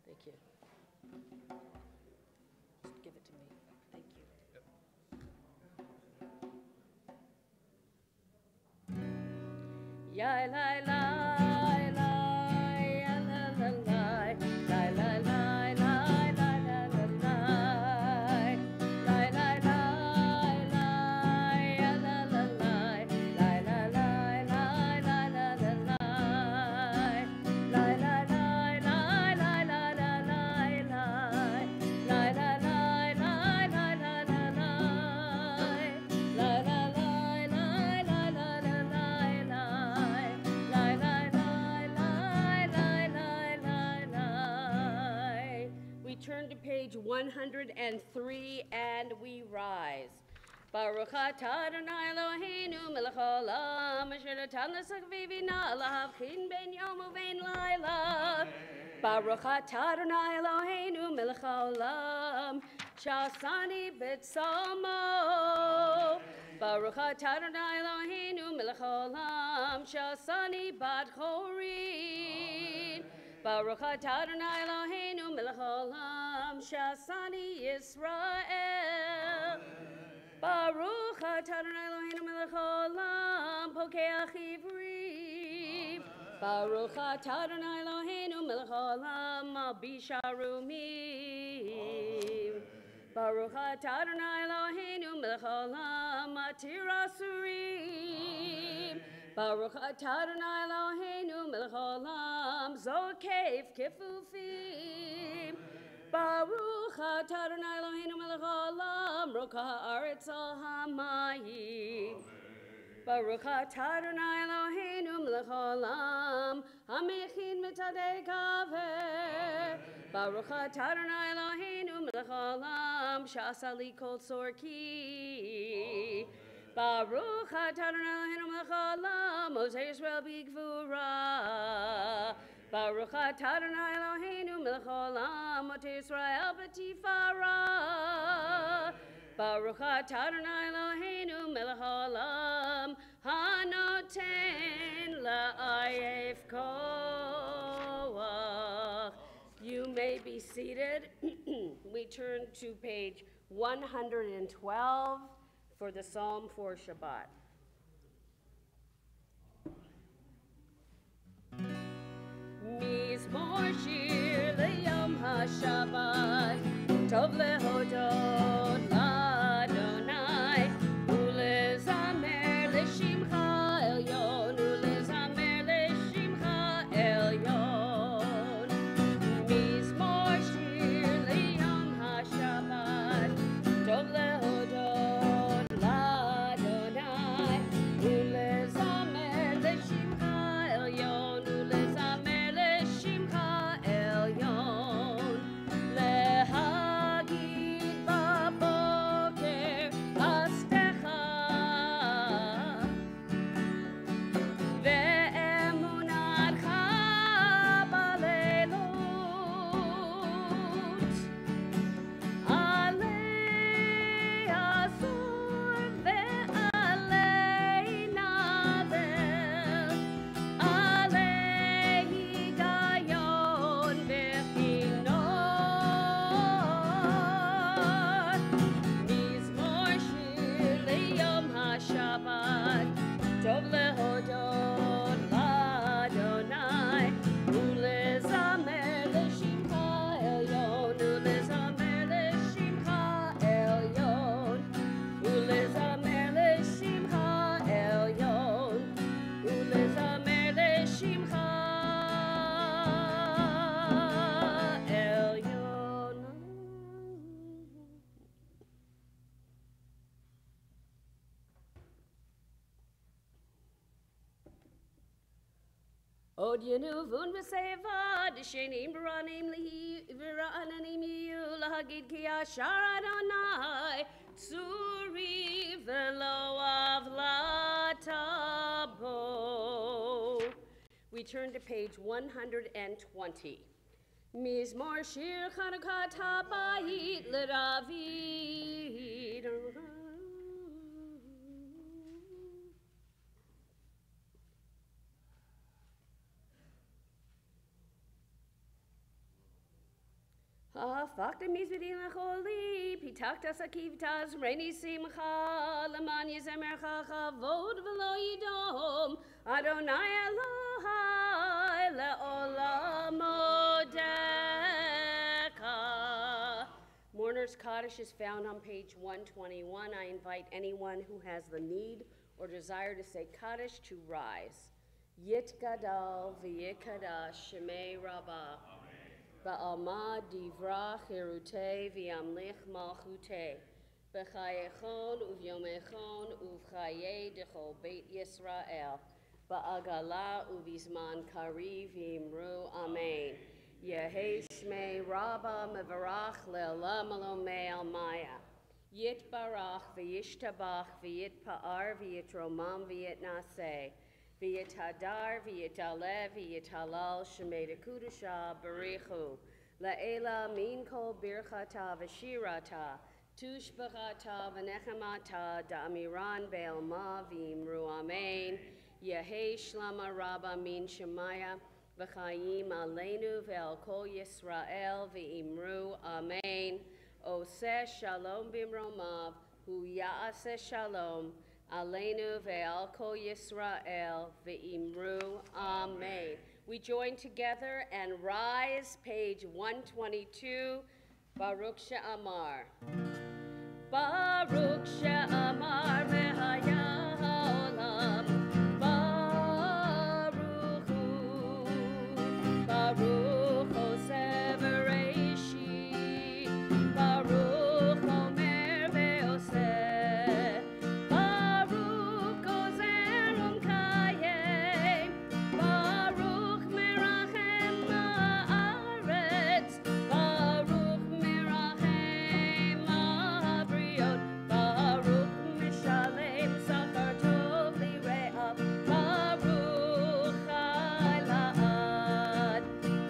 Thank you. Just give it to me. Thank you. Ya la la la ya la la la la la la la la la la la la la la la ya la la la la la la la la la la la la la la la la la la We turn to page 103 and we rise. Baruch atah Adonai Eloheinu melech haolam asher natan l'sakvivina lahavchin ben yom uvein laila. Baruch atah Adonai Eloheinu melech haolam sha'asani b'tzalmo. Baruch atah Adonai Eloheinu melech haolam sha'asani bat chorin. Baruch atah Adonai Eloheinu melech haolam sha'asani Yisrael. Baruch atah Adonai Eloheinu melech haolam pokeach ivrim. Baruch atah Adonai Eloheinu melech haolam malbish harumim. Baruch atah Adonai Eloheinu melech haolam matir asurim. Baruch atah Adonai Eloheinu melech haolam zokev kifufim. Baruch atah Adonai Eloheinu melech haolam roka haaretz al hamayim. Baruch atah Adonai Eloheinu melech haolam hamechin mitadei kaver. Baruch atah Adonai Eloheinu melech haolam sha'asa li kol tzorki. Baruch atah Adonai Eloheinu melech haolam Moshe Yisrael b'gvura. Baruch atah Adonai Eloheinu melech haolam Motei Yisrael b'tifara. Baruch atah Adonai Eloheinu melech haolam hanoten la'ayef koach. You may be seated. We turn to page 112 for the Psalm for Shabbat. Mizmor shir leyom haShabbat tov lehodot l'Adonai ulezamer l'shimcha elyon ulezamer l'shimcha elyon. Mizmor shir leyom haShabbat tov lehodot l'Adonai ulezamer l'shimcha elyon ulezamer l'shimcha elyon. Lehagid baboker astecha ve'emunatcha balelut. Alei azur ve'alei navel. Alei higayon ve'chinor. Mizmor shir leyom haShabbat tov lehodot l'Adonai ulezamer l'shimcha elyon ulezamer l'shimcha elyon ulezamer l'shimcha elyon ulezamer l'shimcha elyon. Od yenuvun v'seivad shenim b'ranim lihi v'ra'ananim yiyu lahagid ki ashar Adonai tsuri v'lo avlatabo. We turn to page 120. Mizmor shir Chanukat habayit l'David. fakta mizvidin lacholi, pitakta sakivtas, reini simcha, leman yizemercha chavod v'lo yidom, Adonai Elohai le'olam odeka. Mourner's Kaddish is found on page 121. I invite anyone who has the need or desire to say Kaddish to rise. Yitgadal v'yikadash shemei rabbah. Ba'alma divra chirute v'yamlich malchute. B'chayechon uvyomechon uvchaye dechol beit Yisrael. Ba'agala uvizman kari v'imru amen. Yehi shmei rabba mevarach le'olam alomei almaya. Yitbarach v'yishtabach v'yitpa'ar v'yitromam v'yitnaseh. V'yitadar v'yitalev v'yitalal shemei dekudusha barichu. La'ela min kol birchata v'shirata. Tushbachata v'nechemata da'amiran be'elma v'imru amen. Yehi shlama rabba min shemaya. V'chayim aleinu ve'al kol Yisrael v'imru amen. Oseh shalom bimromav hu ya'aseh shalom aleinu ve'al kol Yisrael v'imru amen. We join together and rise, page 122, Baruch She'amar. Baruch She'amar v'haya ha'olam. Baruch Oseh v'reishi, Baruch Omer ve'oseh, Baruch Ozer u'mkayem, Baruch merachem ha'aretz, Baruch merachem ha'briot, Baruch mishalem sachar tov lire'av, Baruch Chai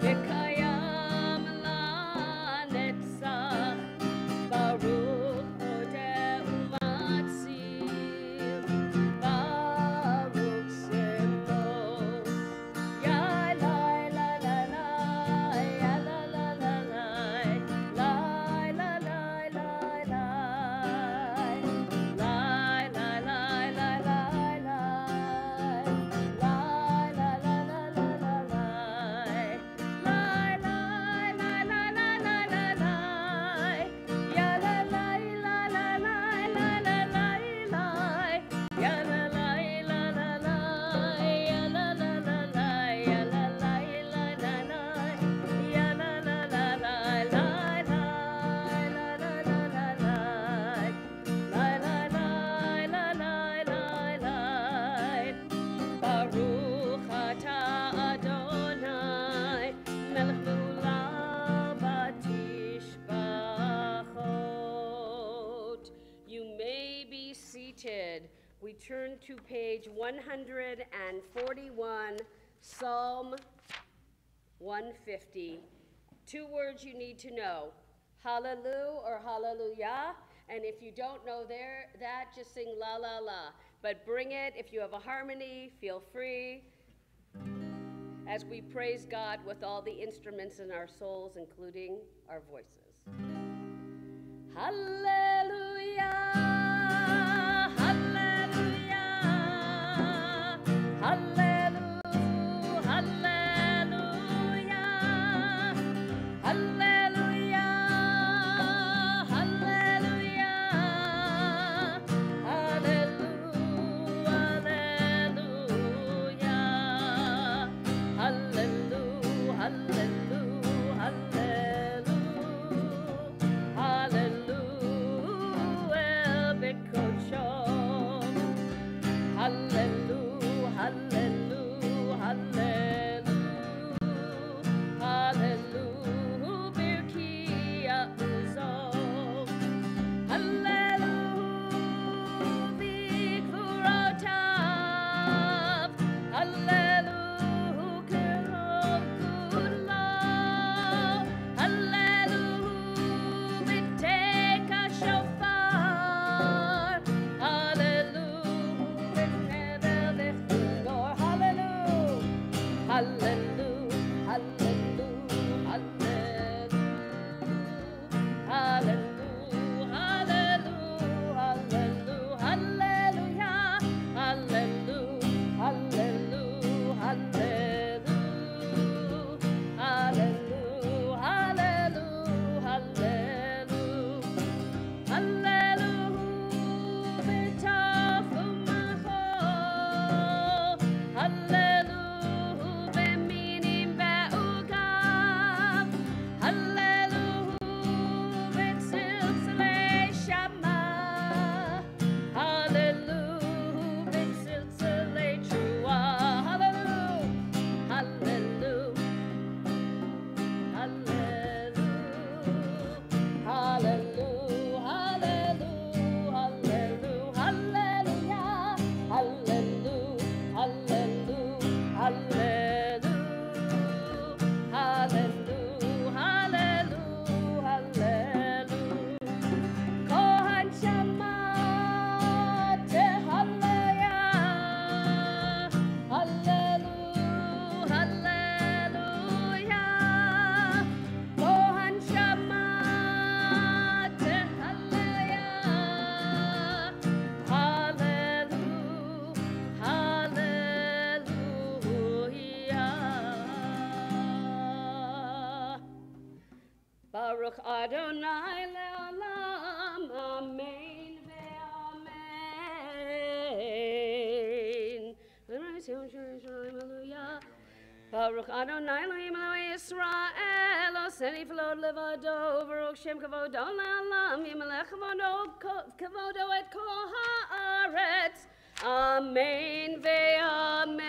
V'kayam la'netzach, Baruch hodeh u'matzil, Baruch shemo. Ya lai la la la, ya la la la la, lai la la la la, lai la la la la la, lai la la la la la. Baruch atah Adonai, melech le'olam batishbachot. You may be seated. We turn to page 141, Psalm 150. Two words you need to know, hallelujah or hallelujah. And if you don't know that, just sing la la la. But bring it, if you have a harmony, feel free, as we praise God with all the instruments in our souls, including our voices. Hallelujah, hallelujah, hallelujah, hallelujah, hallelujah, hallelujah, hallelujah, hallelujah, hallelujah. Baruch Adonai le'olam, amen ve'amen. Hallelujah. Baruch Adonai Elohim Eloi Yisrael, Oseni V'lo Levado, Baruch Shem Kavodo Le'olam, Yimelech Kavodo et Kol Haaretz, Amen ve'amen.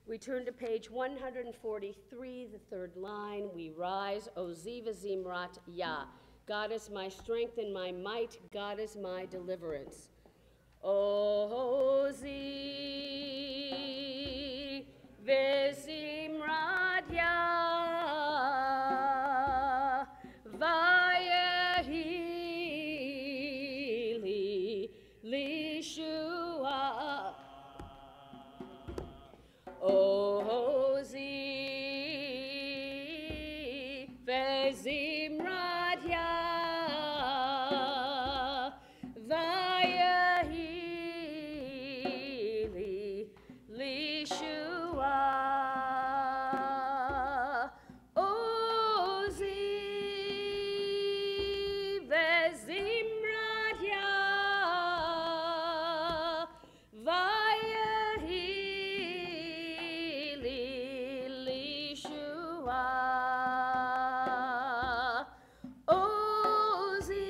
We turn to page 143, the third line. We rise, Ozi v'zimrat Yah. God is my strength and my might, God is my deliverance. Ozi v'zimrat Yah, vayehi li lishua. Ozi v'zimrat Yah, vayehi li lishua. Ozi v'zimrat Yah, vayehi li lishua. Ozi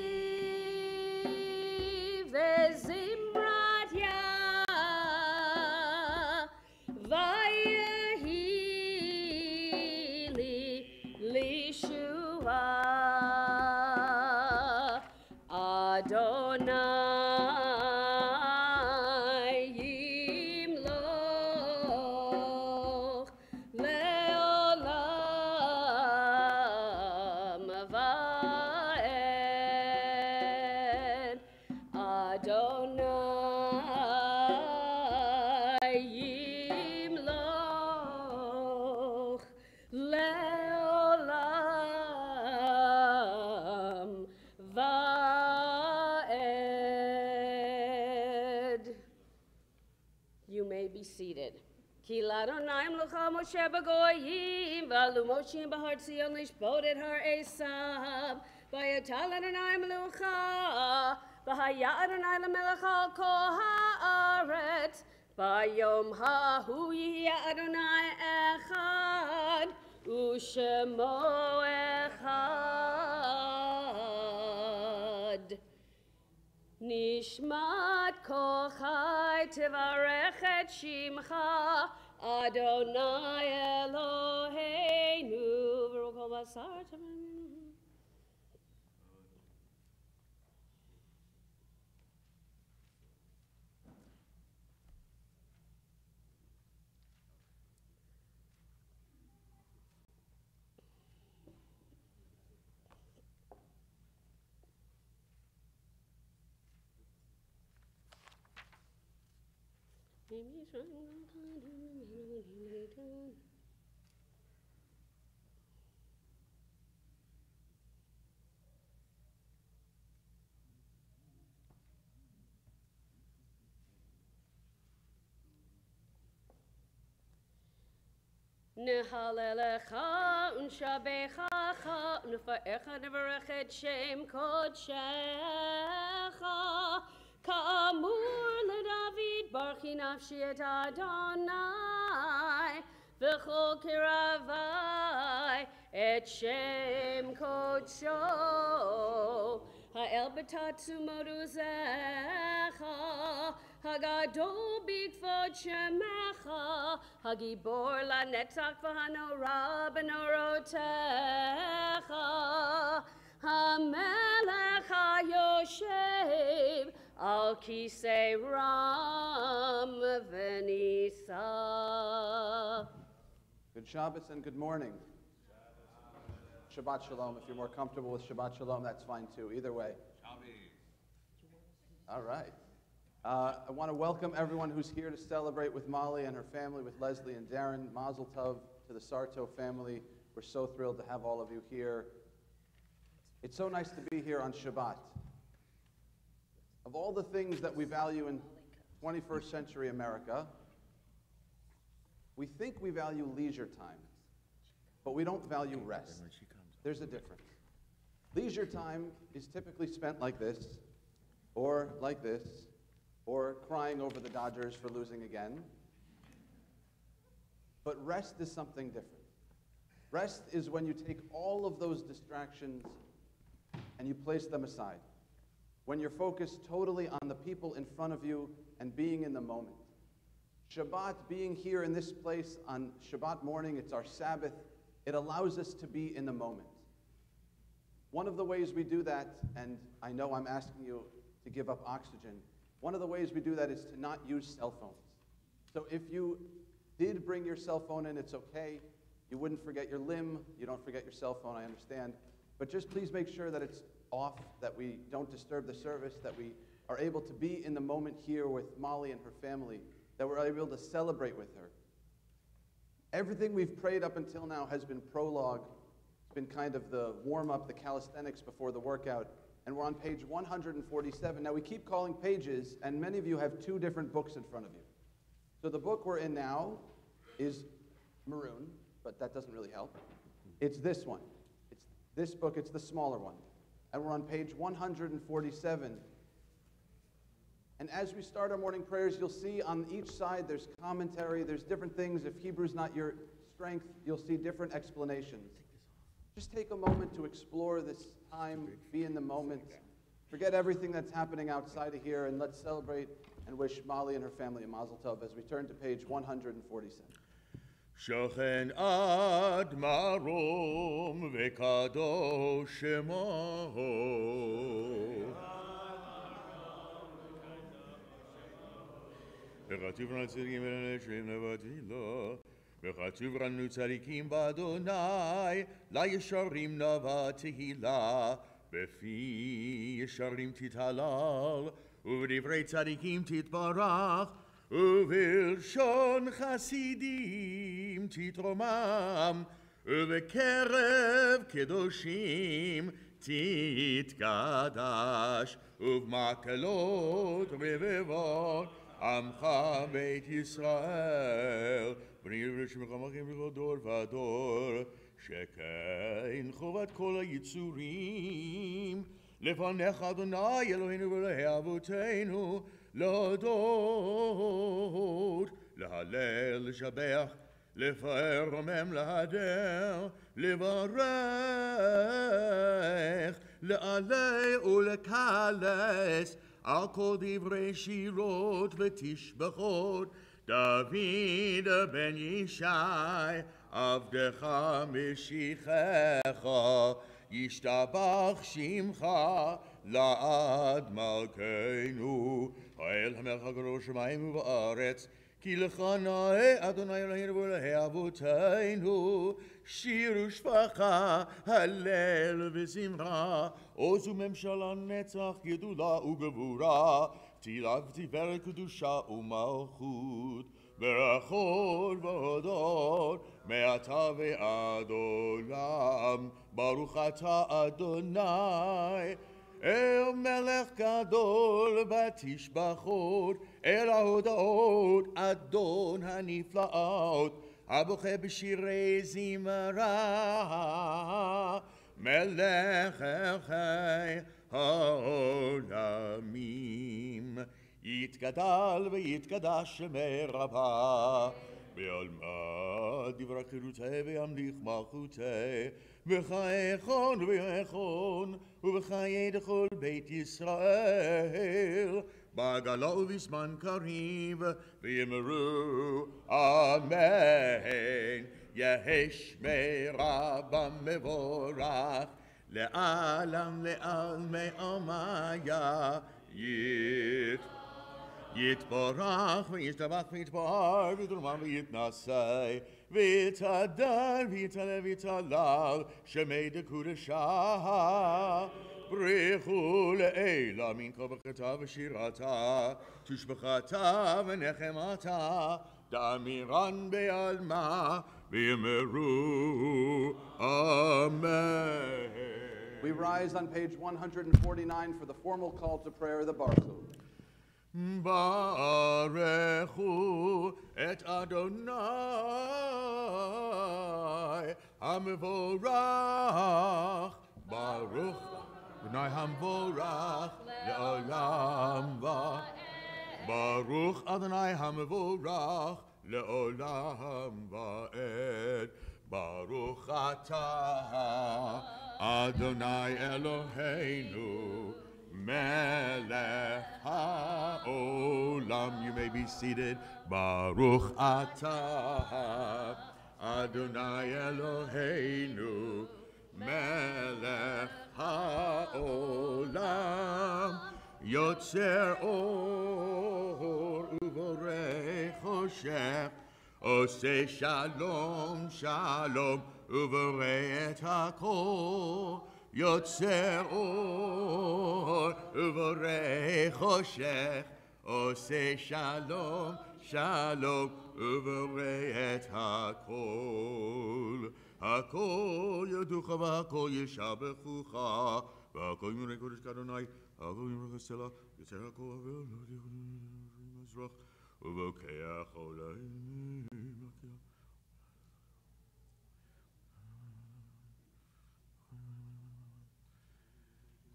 v'zimrat Yah, vayehi li lishua. Adonai yimloch le'olam va'ed. Adonai yimloch le'olam va'ed. You may be seated. Ki l'Adonai Mlocha Moshe b'goyim, v'alu Moshe b'har Tzion lishpot et har Esav, v'yatal Adonai Mlocha, v'haya Adonai l'melech al kol haaretz, v'yom hahu yihya Adonai echad, u'shemo echad. Nishmat kol chai tevarech et shimcha, Adonai Eloheinu, v'ro kol basar tamen. Nehalelecha unshabechacha unfa'echa nevarech et shem kodshecha ka'amur leDavid barchi nafshi et Adonai v'chol kiravai et shem kodsho ha'el b'tatsu moduzecha Hagadol b'kvod shemecha, Hagibor lanetzach v'hanora b'norotecha, Hamelech hayoshev al kisei ram v'nisa. Good Shabbos and good morning. Shabbat Shalom. If you're more comfortable with Shabbat Shalom, that's fine too. Either way. All right. I want to welcome everyone who's here to celebrate with Molly and her family, with Leslie and Darren. Mazel Tov to the Sarto family. We're so thrilled to have all of you here. It's so nice to be here on Shabbat. Of all the things that we value in 21st century America, we think we value leisure time. but we don't value rest. There's a difference. Leisure time is typically spent like this, or crying over the Dodgers for losing again. But rest is something different. Rest is when you take all of those distractions and you place them aside. When you're focused totally on the people in front of you and being in the moment. Shabbat, being here in this place on Shabbat morning, it's our Sabbath, it allows us to be in the moment. One of the ways we do that, and I know I'm asking you to give up oxygen, one of the ways we do that is to not use cell phones. So if you did bring your cell phone in, it's okay. You wouldn't forget your limb. You don't forget your cell phone, I understand. But just please make sure that it's off, that we don't disturb the service, that we are able to be in the moment here with Molly and her family, that we're able to celebrate with her. Everything we've prayed up until now has been prologue. It's been kind of the warm-up, the calisthenics before the workout. And we're on page 147. Now, we keep calling pages, and many of you have two different books in front of you. So the book we're in now is maroon, but that doesn't really help. It's this one. It's this book. It's the smaller one. And we're on page 147. And as we start our morning prayers, you'll see on each side there's commentary, there's different things. If Hebrew's not your strength, you'll see different explanations. Just take a moment to explore this time, be in the moment. Forget everything that's happening outside of here, and let's celebrate and wish Molly and her family a mazel tov as we turn to page 147. שוכן עד מרום וקדוש שמו וכתוב לנו צדיקים ולנשרים לבטלו וכתוב לנו צדיקים באדוני לישרים נבא תהילה בפי ישרים תתהלל ובדברי צדיקים תתברך ובלשון חסידים תתרומם, ובקרב קדושים תתקדש, ובמקהלות רבבות עמך בית ישראל. בני ובשמך מלכים בכל דור ודור, שכן חובת כל היצורים, לפניך אדוני אלוהינו ואלוהי אבותינו, להודות, להלל, לשבח, לפאר, רומם, להדר, לברך, לעלה ולקלס, על כל דברי שירות ותשבחות, דוד בן ישי, עבדך משיחך, ישתבח שמך לעד מלכנו. האל המלך הגדול שמיים ובארץ, כי לך נאה אדוני אלוהינו ואלוהי אבותינו, שיר ושפחה, הלל וזמרה, עוז וממשלה נצח, גדולה וגבורה, תהילה ותפארת קדושה ומלכות, ברכות והודות, מעתה ועד עולם, ברוך אתה אדוני, אל מלך גדול בתשבחות, אל ההודעות, אדון הנפלאות, הבוכה בשירי זמרה, מלך אלוהי העולמים. יתגדל ויתקדש שמי רבה, בעלמא דברי חירותי וימליך מלכותי, בחייכון ויחון, ובחיי דכל בית ישראל, בעגלה ובזמן קריב, ויאמרו אמן. יהי שמי רבה מבורך, לעלם לעלמי עלמיה, יתברך וישתבח ויתפאר ויתרומם ויתנשא ויתהדר ויתהלל ויתהלל שמי דקודשה ברכו לעילה מן כל ברכתה ושירתה תשבחתה ונחמתה דאמירן בעלמא ויאמרו אמן. We rise on page 149 for the formal call to prayer, the Baruch. ברכו את אדוני המבורך, ברוך אדוני המבורך לעולם ועד. ברוך אדוני המבורך לעולם ועד. ברוך אתה אדוני אלוהינו מלך העולם. You may be seated. ברוך אתה אדוני אלוהינו מלך העולם, יוצר אור ובורא חושך, עושה שלום שלום ובורא את הכל. יוצר אור ובורא חושך, עושה שלום שלום ובורא את הכל. הכל ידוך והכל ישבחוך, והכל ימונה קודש כאדוני, הכל ימונה סלע, יצא הכל מזרח, ובוקע חוליים.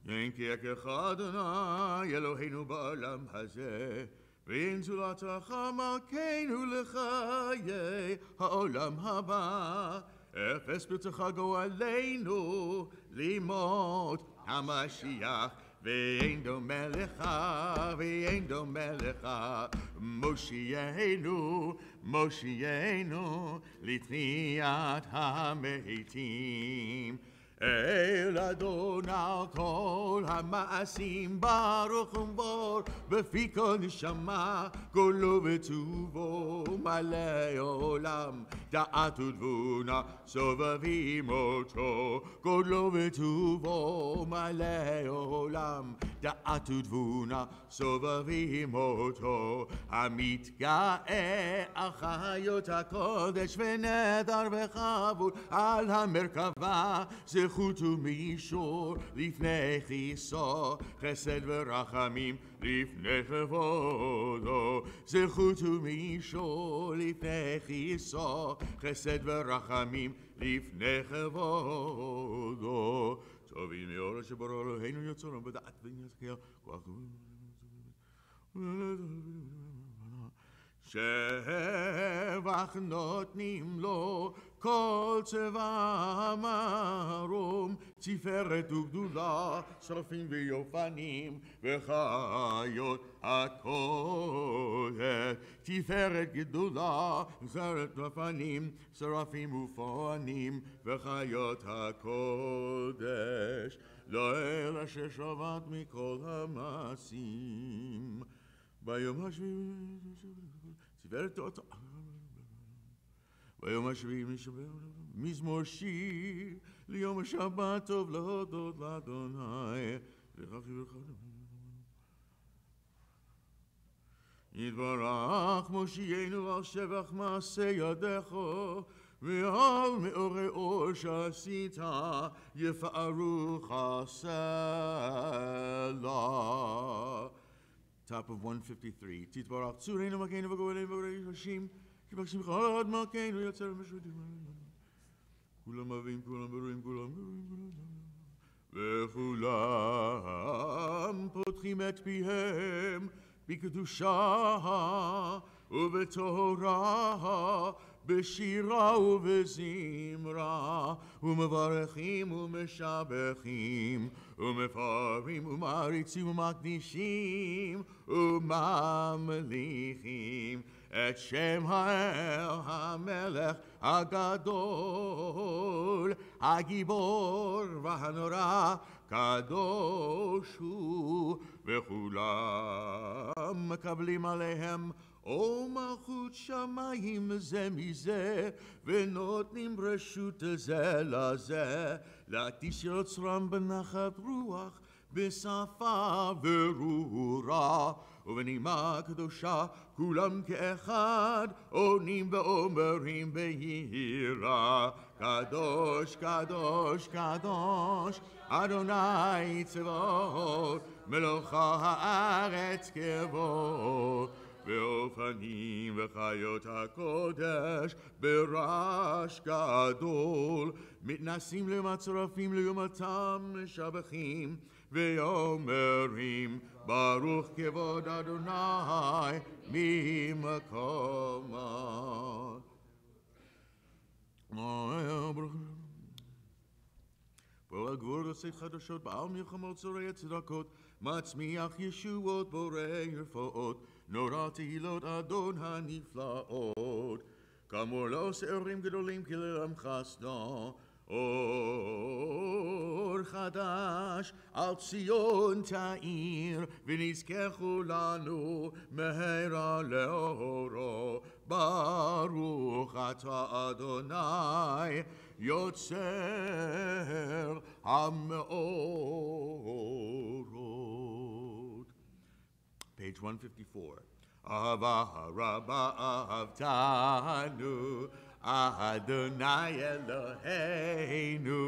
אין כי אדוני אלוהינו בעולם הזה, ואין זולתך מלכנו לחיי העולם הבא. אפס ברצך גואלנו לימות המשיח, ואין דומה לך, ואין דומה לך. מושיענו, מושיענו לתחיית המתים. אל אדון על כל המעשים ברוך ובור, בפי כל נשמה כולו וטובו מלא עולם. דעת ותבונה סובבים אותו, כולו וטובו מלא עולם. דעת ותבונה סובבים אותו, המתגאה על חיות הקודש ונדר וכבוד על המרכבה. זכות ומישור לפני כיסו, חסד ורחמים לפני כבודו. זכות ומישור לפני כיסו, חסד ורחמים לפני כבודו. טובים מאור שברא אלוהינו יצרנו בדעת ונזכיר כוח שבח נותנים לו כל צבא מרום, תפארת וגדולה, שרפים ויופנים וחיות הקודש. תפארת גדולה, זרת לפנים, שרפים ופנים וחיות הקודש. לאל אשר שבת מכל המעשים. ביום השביעי תפארת אותו. ביום השביעי מזמור שיר, ליום השבת טוב להודות לאדוני. יתברך מושיענו על שבח מעשה ידיך, ועל מאורי אור שעשית יפארוך הסלע. Top of 153. תתברך צורנו מלכנו וגואלנו וגואלנו ראשים, כי בשמך עד מלכנו יצר משותים. כולם אוהבים, כולם ברואים, כולם ברואים, וכולם פותחים את פיהם בקדושה ובתורה, בשירה ובזמרה, ומברכים ומשבחים, ומפארים ומעריצים ומקדישים, וממליכים את שם האל המלך הגדול, הגיבור והנורא, קדוש הוא, וכולם מקבלים עליהם או מלכות שמיים זה מזה, ונותנים רשות זה לזה, להטיס יוצרם בנחת רוח, בשפה ברורה, ובנימה קדושה, כולם כאחד, עונים ואומרים ביראה, קדוש, קדוש, קדוש, אדוני צבאות, מלוך הארץ כבוד. ואופנים וחיות הקודש ברעש גדול, מתנסים למצרפים ליומתם משבחים, ואומרים ברוך כבוד אדוני ממקומו. פועל הגבול עושה חדשות, בעל מלחמות צורע צדקות, מצמיח ישועות בורא רפואות, נורא תהילות אדון הנפלאות. כאמור לא שערים גדולים כלעם חסדו, אור חדש על ציון תאיר, ונזכה כולנו מהרה לאורו. ברוך אתה אדוני יוצר המאורות. Page 154. אהבה רבה אהבתנו, אדוני אלוהינו,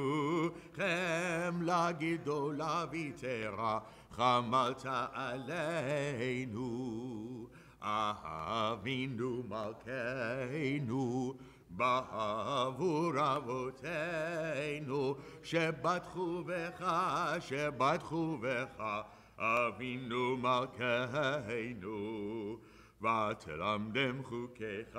חמלה גדולה ויתרה חמלת עלינו. אבינו מלכנו בעבור אבותינו, שבטחו בך אבינו מלכנו, ותלמדם חוקיך,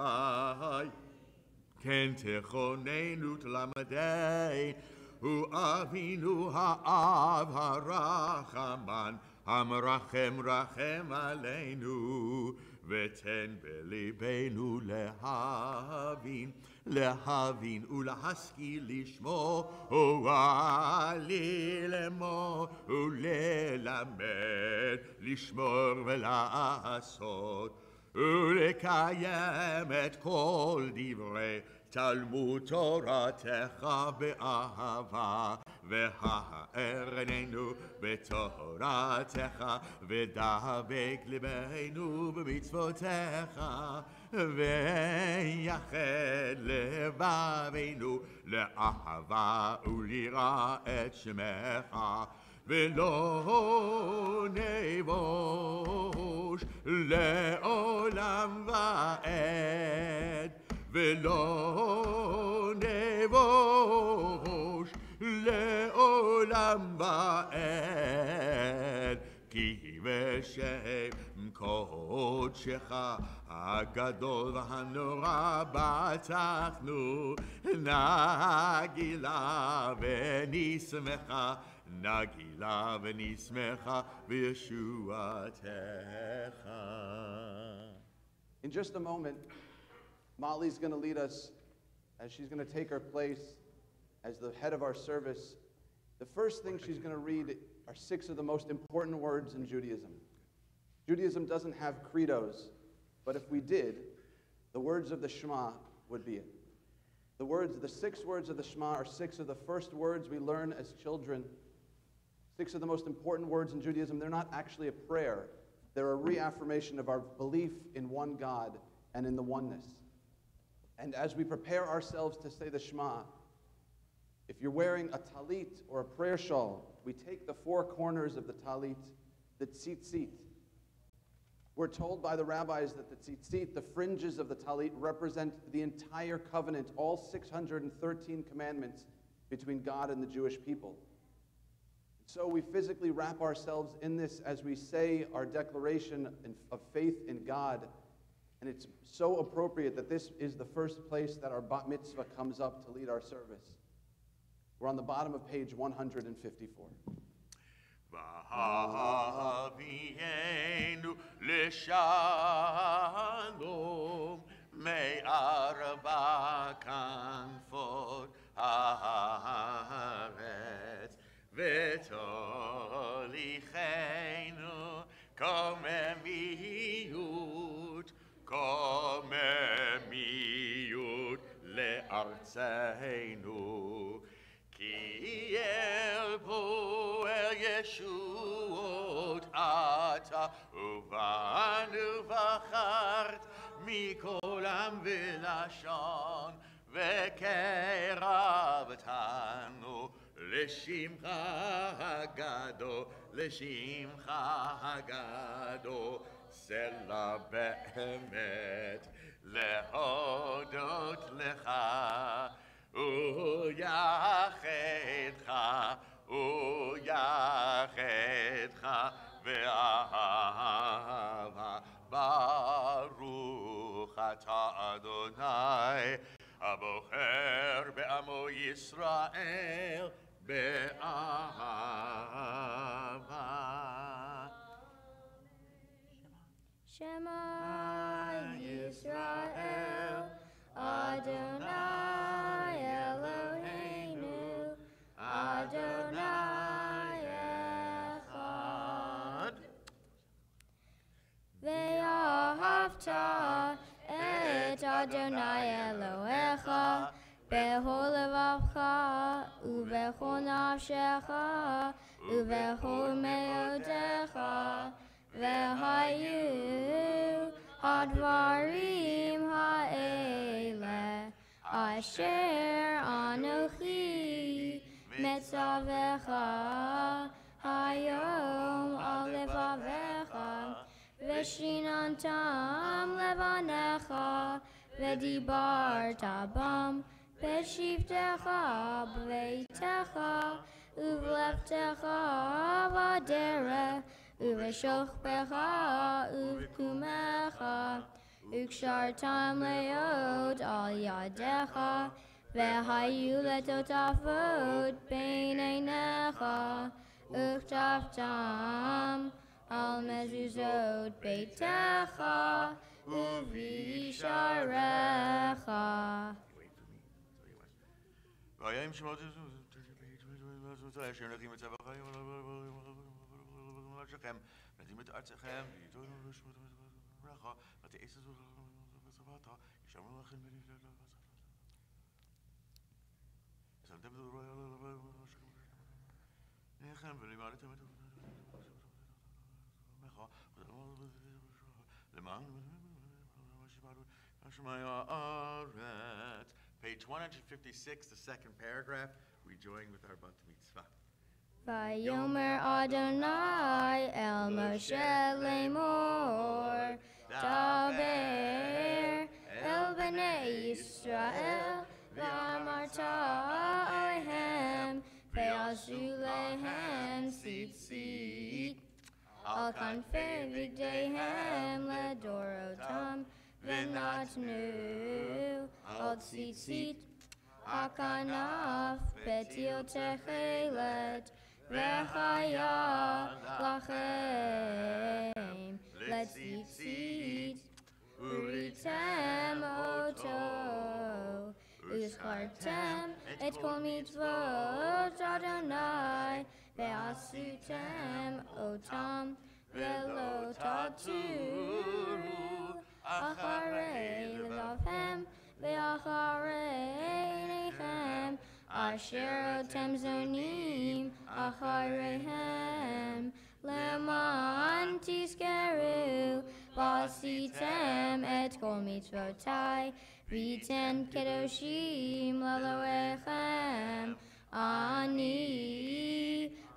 כן תכוננו תלמדי, הוא אבינו האב הרחמן, המרחם רחם עלינו, ותן בליבנו להבין ולהשכיל לשמו, וללמוד וללמד, לשמור ולעשות, ולקיים את כל דברי תלמוד תורתך באהבה, והאר עינינו בתורתך, ודבק ליבנו במצוותיך, ויחד לבבינו לאהבה וליראה את שמך, ולא נבוש לעולם ועד, ולא נבוש לעולם ועד, כי בשם קודשך הגדול והנורא בטחנו, נגילה ונשמחה, נגילה ונשמחה בישועתך. In just a moment, Molly's going to lead us as she's going to take her place as the head of our service. The first thing she's going to read are 6 of the most important words in Judaism. Judaism doesn't have credos, but if we did, the words of the Shema would be it. The 6 words of the Shema are 6 of the first words we learn as children. 6 of the most important words in Judaism. They're not actually a prayer. They're a reaffirmation of our belief in one God and in the oneness. And as we prepare ourselves to say the Shema, if you're wearing a talit or a prayer shawl, we take the 4 corners of the talit, the tzitzit. We're told by the rabbis that the tzitzit, the fringes of the talit, represent the entire covenant, all 613 commandments between God and the Jewish people. So we physically wrap ourselves in this as we say our declaration of faith in God. And it's so appropriate that this is the first place that our bat mitzvah comes up to lead our service. We're on the bottom of page 154. V'havienu l'shalom me'arba kanfot haaretz v'tolichenu komemiyut le'artzeinu ki el poel yeshuot ata uvanu v'achart mikol am v'lashon v'keravtanu l'shimcha hagado סלע באמת להודות לך ויחדך ואהבה ברוך אתה אדוני הבוחר בעמו ישראל באהבה. Shema Yisrael, Adonai Eloheinu, Adonai Echad. Ve'ahavta et Adonai Elohecha, bechol levavcha, ubechol nafshecha, ubechol meodecha, ve'hayu hadvarim ha'ele, asher anochi metzavecha, hayom al levavecha, v'shinantam levanecha, v'dibarta bam, v'shivtecha b'veitecha, uv'leftecha v'derech, uv'shochbecha uv'kumecha, ukshartam leod al yadecha, v'hayu letotafot bein einecha, uktaftam al mezuzot beitecha, uvisharecha. ויהם שמות אשר נכים את צוואכם ולשכם נתים את ארצכם ויתנו לשמות ברכה ותעשו בצבאתה ישמרו לכם שמתם לכם ולימדתם את למען Page 156, the second paragraph, we join with our bat mitzvah. Vayomer Adonai el Moshe lemor, daber el bnei Yisrael, v'amarta alehem, ve'asu lehem tzitzit, al kanfei vigdeihem ledorotam, v'natnu al tzitzit, hakanaf betil techelet, v'chaya lachem letzitzit, uritem oto, uzchartem et kol mitzvot Adonai, ve'asutem otam, ve'lo taturu, acharei levavhem, ve'acharei nechem, asher otem zonim, achareihem, leman tizkeru, v'asitem et kol mitzvotai, v'iten kedoshim leloechem, ani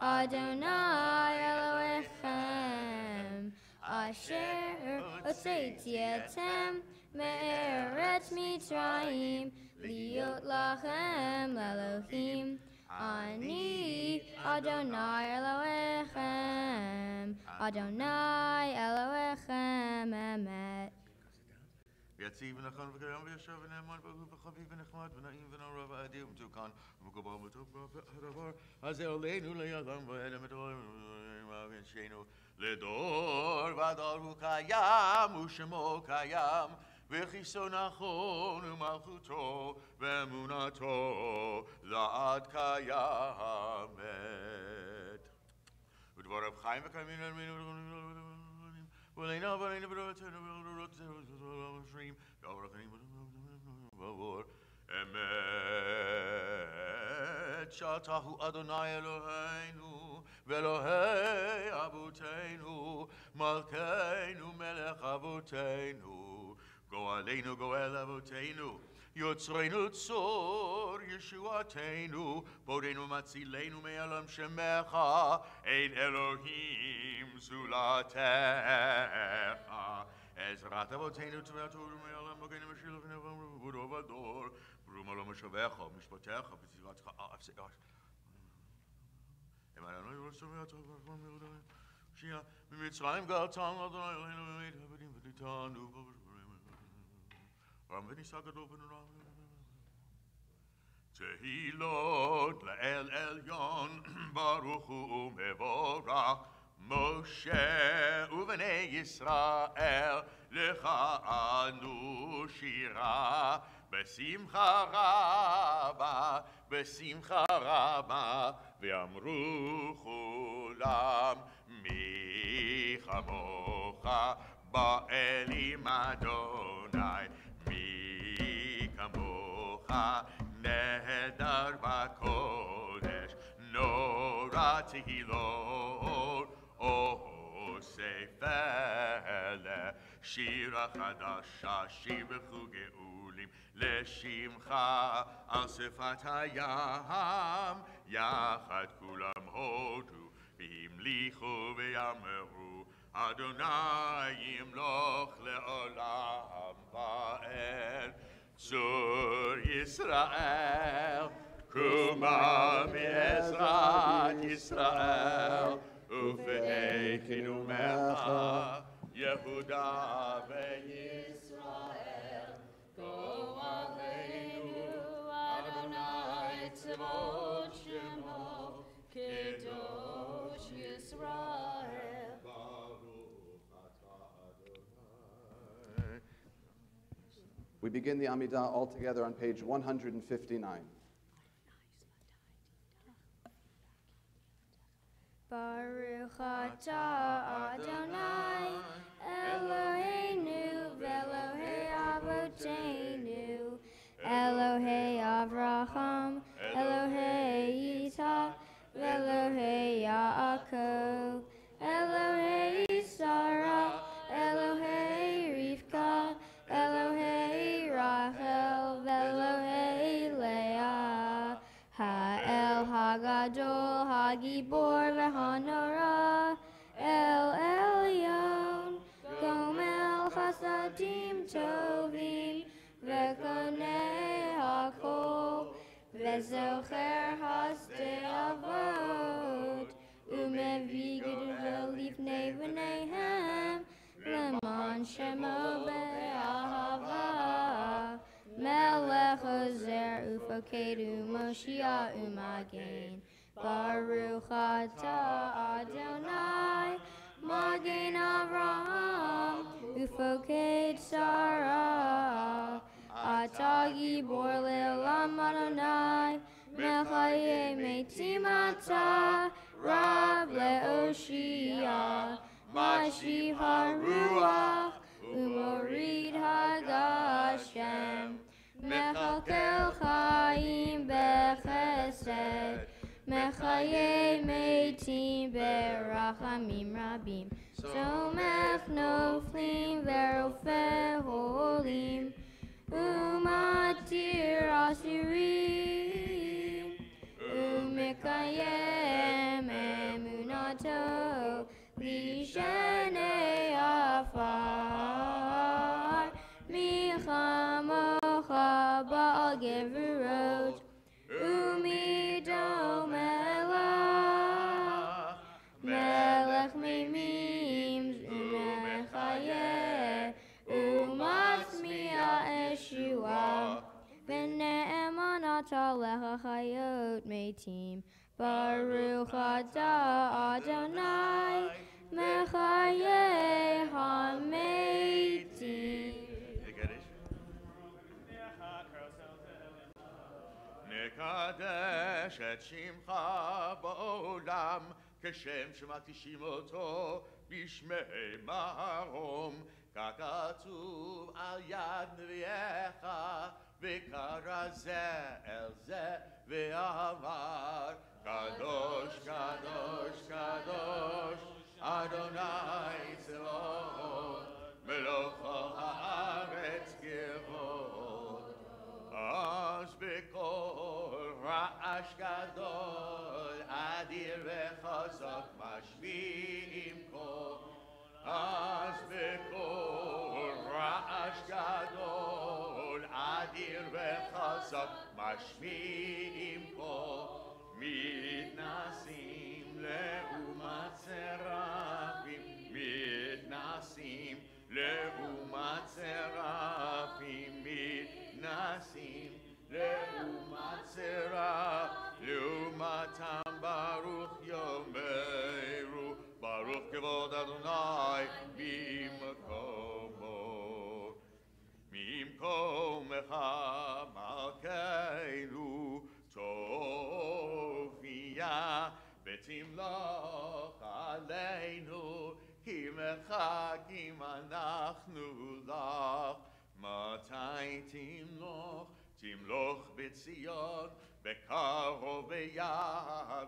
Adonai Elohechem, asher hotzeiti etem me'eretz Mitzrayim, liot lachem lelohim, ani Adonai Elohechem, Adonai Elohechem emet. ויציב ונכון וקיים וישב ונאמן וחביב ונחמד ונעים ונורא ואדיר ומתוקן ומקובל וטוב הדבר הזה עלינו לידם ואלה מדורים ואנשינו לדור ודור הוא קיים ושמו קיים וכיסו נכון ומלכותו ואמונתו לעד קיימת ודבריו חיים וקיימים ולעיניו ולעיני בדורתנו ולדורותינו ולדורותינו והאורחים ועבור אמת שאתה הוא אדוני אלוהינו ואלוהי אבותינו מלכנו מלך אבותינו גואלנו גואל אבותינו יוצרנו צור ישועתנו, בורנו מצילנו מעלם שמך, אין אלוהים זולתך. עזרת אבותינו תביעתנו מעלם מגן משל לפניך ובדור ודור, ברום עולם משבח ומשפטך בצבאתך אמרנו ירושלים שיעה ממצרים גאלתנו אדוני אלוהינו באמת עבדים וניתנו רם ונישא גדול ונורא תהילות לאל עליון ברוך הוא מבורך משה ובני ישראל לך אנו שירה בשמחה רבה ואמרו כולם מי כמוך באלים אדוני מי כמוך נהדר בקודש נורא תהילות אוסף אלה שירה חדשה שיר בכו גאולים לשמך על שפת הים יחד כולם הודו והמליכו ויאמרו אדוני ימלוך לעולם ועד צור ישראל קומה מעזרת ישראל ופני קדומך יהודה וישראל go עלינו אדוני צבאות שמו קדוש ישראל We begin the Amidah all together on page 159. Baruch atah Adonai Eloheinu v'Elohei Avoteinu Elohei Avraham Elohei Yitzhak v'Elohei Yaakov Elohei Sarah Elohei Rivka Elohei Rachel v'Elohei Leah Ha'el Hagadol Hagibor v'Hanora El Elyon Gomel Chasadim Tovim v'Konei Hakol v'Zocher Hasdei Avot Umevi Gidul Lifnei V'neihem Leman Shemo be'ahava Melech Ozer Ufokedu Moshiach Umagen Baruch atah Adonai Magen Avraham Ufoked Sarah Atah Gibor Le'olam Adonai Mechaye Metim Atah Rab Le'oshia Mashiach HaRuach Umorid HaGashem Mechakel Chaim Bechesed Mechaye Metim Berachamim Rabim Somech Noflim Verofeh Holim Umatir Asirim Umekayem Emunato Lishenei Afar Michamocha Baal Gevurot Umido Melech Melech Mimims Umechayeh Umasmiya Eshua V'ne'eman atah lecha chayot metim Baruch atah Adonai Mechayeh hametim נקדש את שמך בעולם כשם שמקדישים אותו בשמי מרום ככתוב על יד נביאך וקרא זה אל זה ואמר קדוש קדוש קדוש אדוני צבאות מלוך כל הארץ כבודו אדיר וחזק משמיעים קול, אז בקול רעש גדול, אדיר וחזק משמיעים קול, מתנסים לעומת סרפים, מתנסים לעומת סרפים, מתנסים לעומת סרפים, לעומתם ברוך יאמרו, ברוך כבוד אדוני ממקומו. ממקומך מלכנו תופיע ותמלוך עלינו, כי מחכים אנחנו לך. מתי תמלוך? תמלוך בציון, בקרוב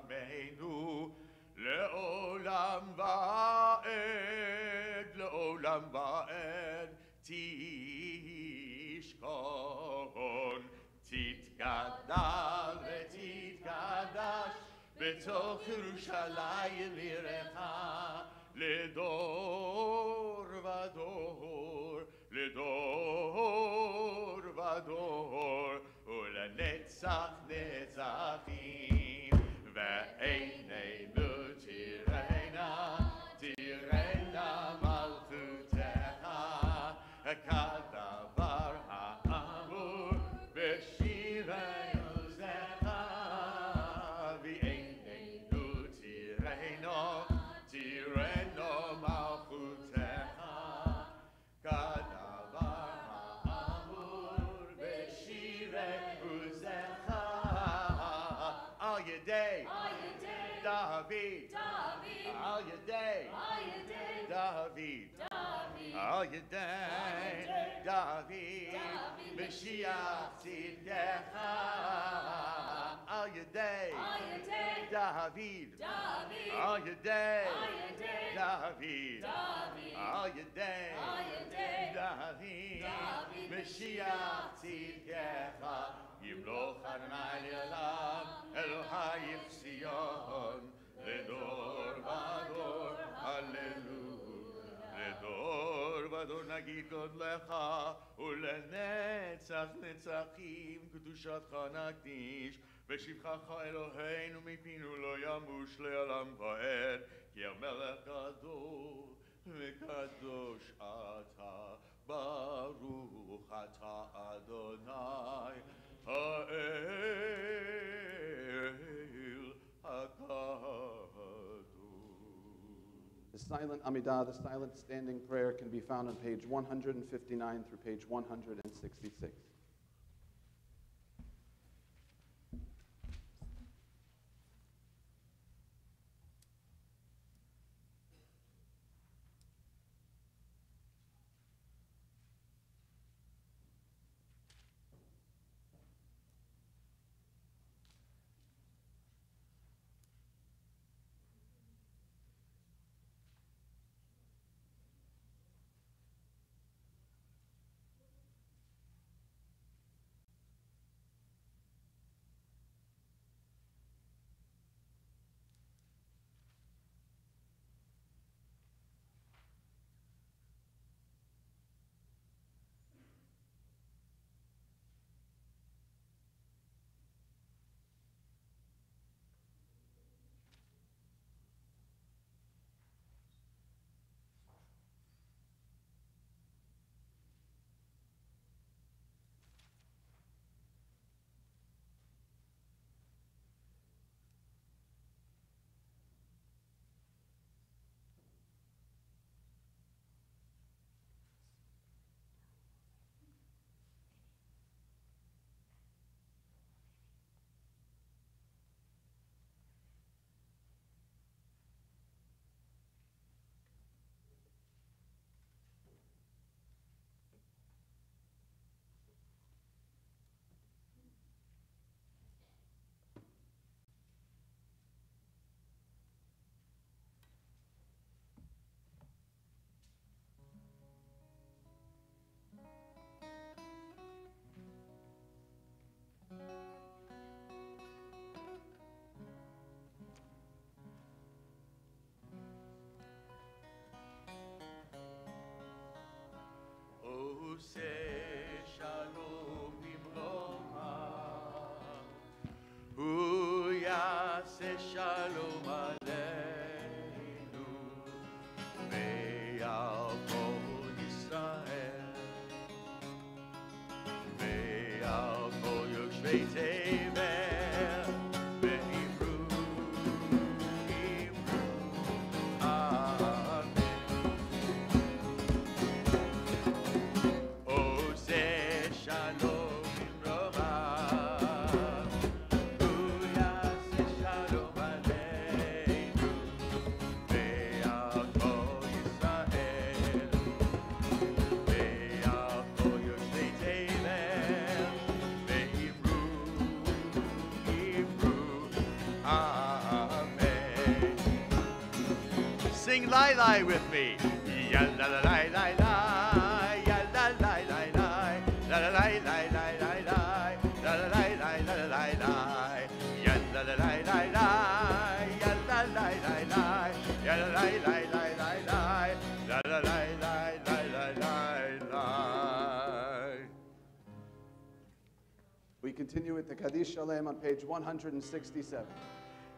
בימינו, לעולם ועד, לעולם ועד תשכון, תתגדל ותתקדש בתוך ירושלים עירך, לדור ודור, לדור ודור, ולנצח נצחים, ועינינו תראינה, תראינה מלכותך, כדבר האמור בשירי עוזך, ועינינו תראינה, תראינה מלכותך, כדבר האמור בשירי עוזך, על ידי דוד, על ידי דוד, על ידי דוד, משיח צדקך, על ידי דוד, על ידי דוד, על ידי דוד, משיח צדקך, ימלוך אדוני לעולם, אלוהי ציון, לדור ודור, הללויה. לדור ודור נגיד גודלך, ולנצח נצחים קדושתך נקדיש, ושבחך אלוהינו מפינו לא ימוש לעולם ועד, כי המלך גדול וקדוש אתה, ברוך אתה אדוני האל הקדוש. The silent Amidah, the silent standing prayer can be found on page 159 through page 166. sing lie lie with me. Ya la la lie lie lie, ya la lie lie lie, la la lie lie lie lie lie, la la lie lie lie lie lie, ya la la lie lie lie, ya la lie lie lie, ya la lie lie lie lie lie, la la lie lie lie lie lie lie. We continue with the Kaddish Shalem on page 167.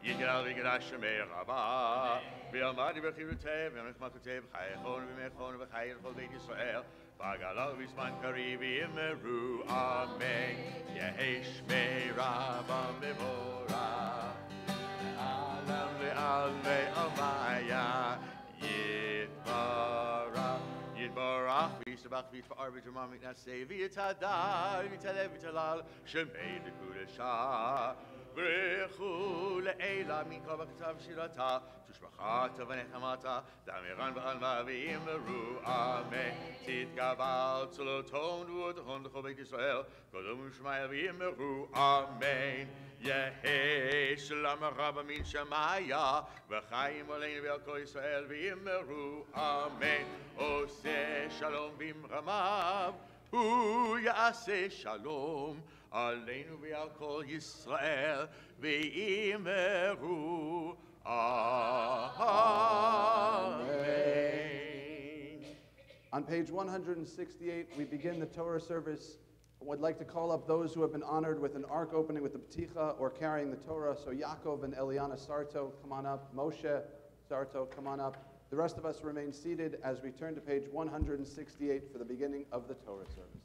יגאל ויגאל שמי רבה, וילמד בחירותיו, ומחמקותיו, חייכון ומחון וחייר כל בית ישראל, בגלה ובזמן קריב יאמרו אמן, יהי שמי רבה מבורך, לעלם לעל ועלמיה, יתברך, יתברך, וישתבח ויתפאר ותרומם מתנשא, ויתהדר, ויתהלל ויתהלל, שמי לקודשה. ברכו לעילה מכל בכתב שירתה, תושבחת ונחמתה, דמירן ועלמה ויאמרו אמן. תתקבל צלותון ותכון לכל בית ישראל, קודום ושמעיה ויאמרו אמן. יהי שלום רב מן שמיה, וחיים עלינו ועל כל ישראל ויאמרו אמן. עושה שלום במרמיו, הוא יעשה שלום. עלינו ועל כל ישראל ויאמרו Amen. On page 168, we begin the Torah service. I would like to call up those who have been honored with an ark opening with the Pticha or carrying the Torah. So Yaakov and Eliana Sarto, come on up. Moshe Sarto, come on up. The rest of us remain seated as we turn to page 168 for the beginning of the Torah service.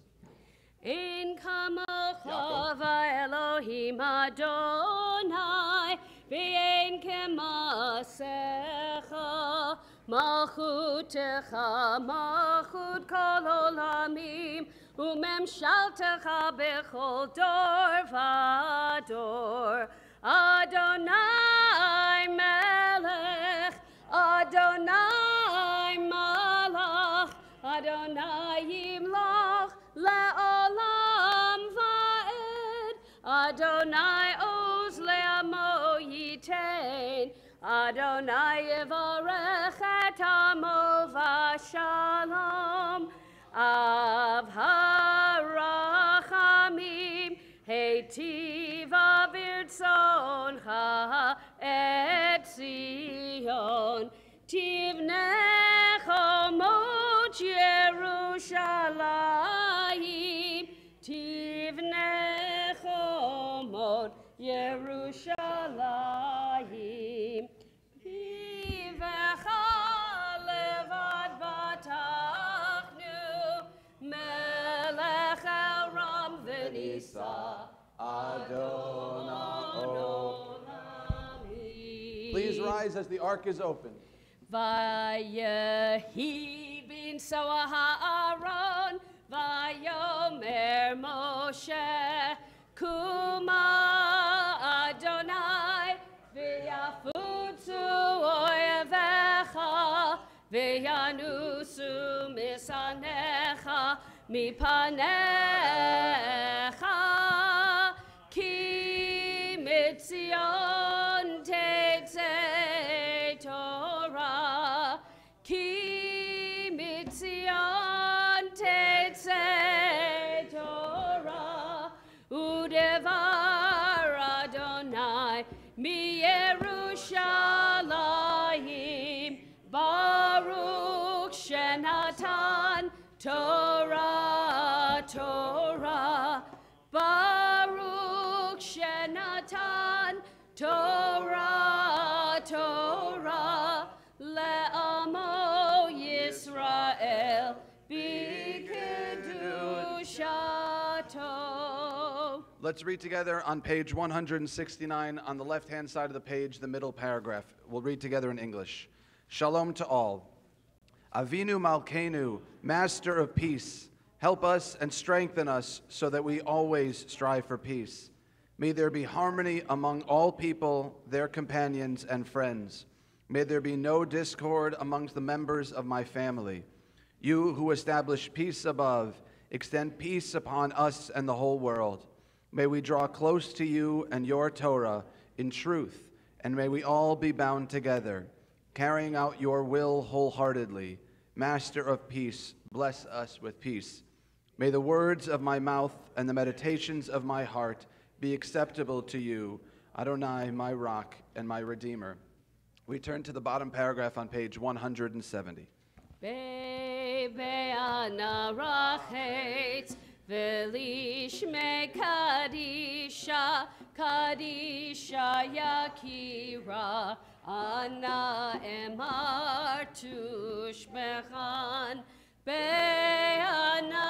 In kamocha v'Elohim Adonai, v'ein kemasecha, malchutecha, malchut kol olamim, umemshaltecha bechol dor v'ador. Adonai melech, Adonai malach, Adonai yimlach, le'olam va'ed. Adonai oz le'amo yitain. Adonai yevarech et amo v'shalom. Av harachamim heitiv avirtzoncha et Zion. Tivnech omot Yerushalayim. Tivnech omot Yerushalayim. Pivecha levad batachnu, melech Aram v'nisa Adonai. Please rise as the ark is opened. Vayehi bin Soah Aaron, Vayomer Moshe, Kuma Adonai, V'yafutzu oyevecha, V'yanusu misanecha, mipanecha, ki mitzion tetzei Torah, ki mitzion tetzei Torah, udevar Adonai mi Yerushalayim, Baruch shenatan Torah, Torah, Baruch shenatan Torah, Torah, le'amo Yisrael b'kedushato. Let's read together on page 169 on the left-hand side of the page, the middle paragraph. We'll read together in English. Shalom to all. Avinu Malkeinu, Master of Peace, help us and strengthen us so that we always strive for peace. May there be harmony among all people, their companions and friends. May there be no discord amongst the members of my family. You who establish peace above, extend peace upon us and the whole world. May we draw close to you and your Torah in truth, and may we all be bound together. carrying out your will wholeheartedly. Master of peace, bless us with peace. May the words of my mouth and the meditations of my heart be acceptable to you, Adonai, my rock and my redeemer. We turn to the bottom paragraph on page 170. Velishme Kadisha, Kadisha Yakira, Ana Emar Tushmechan, Be'ana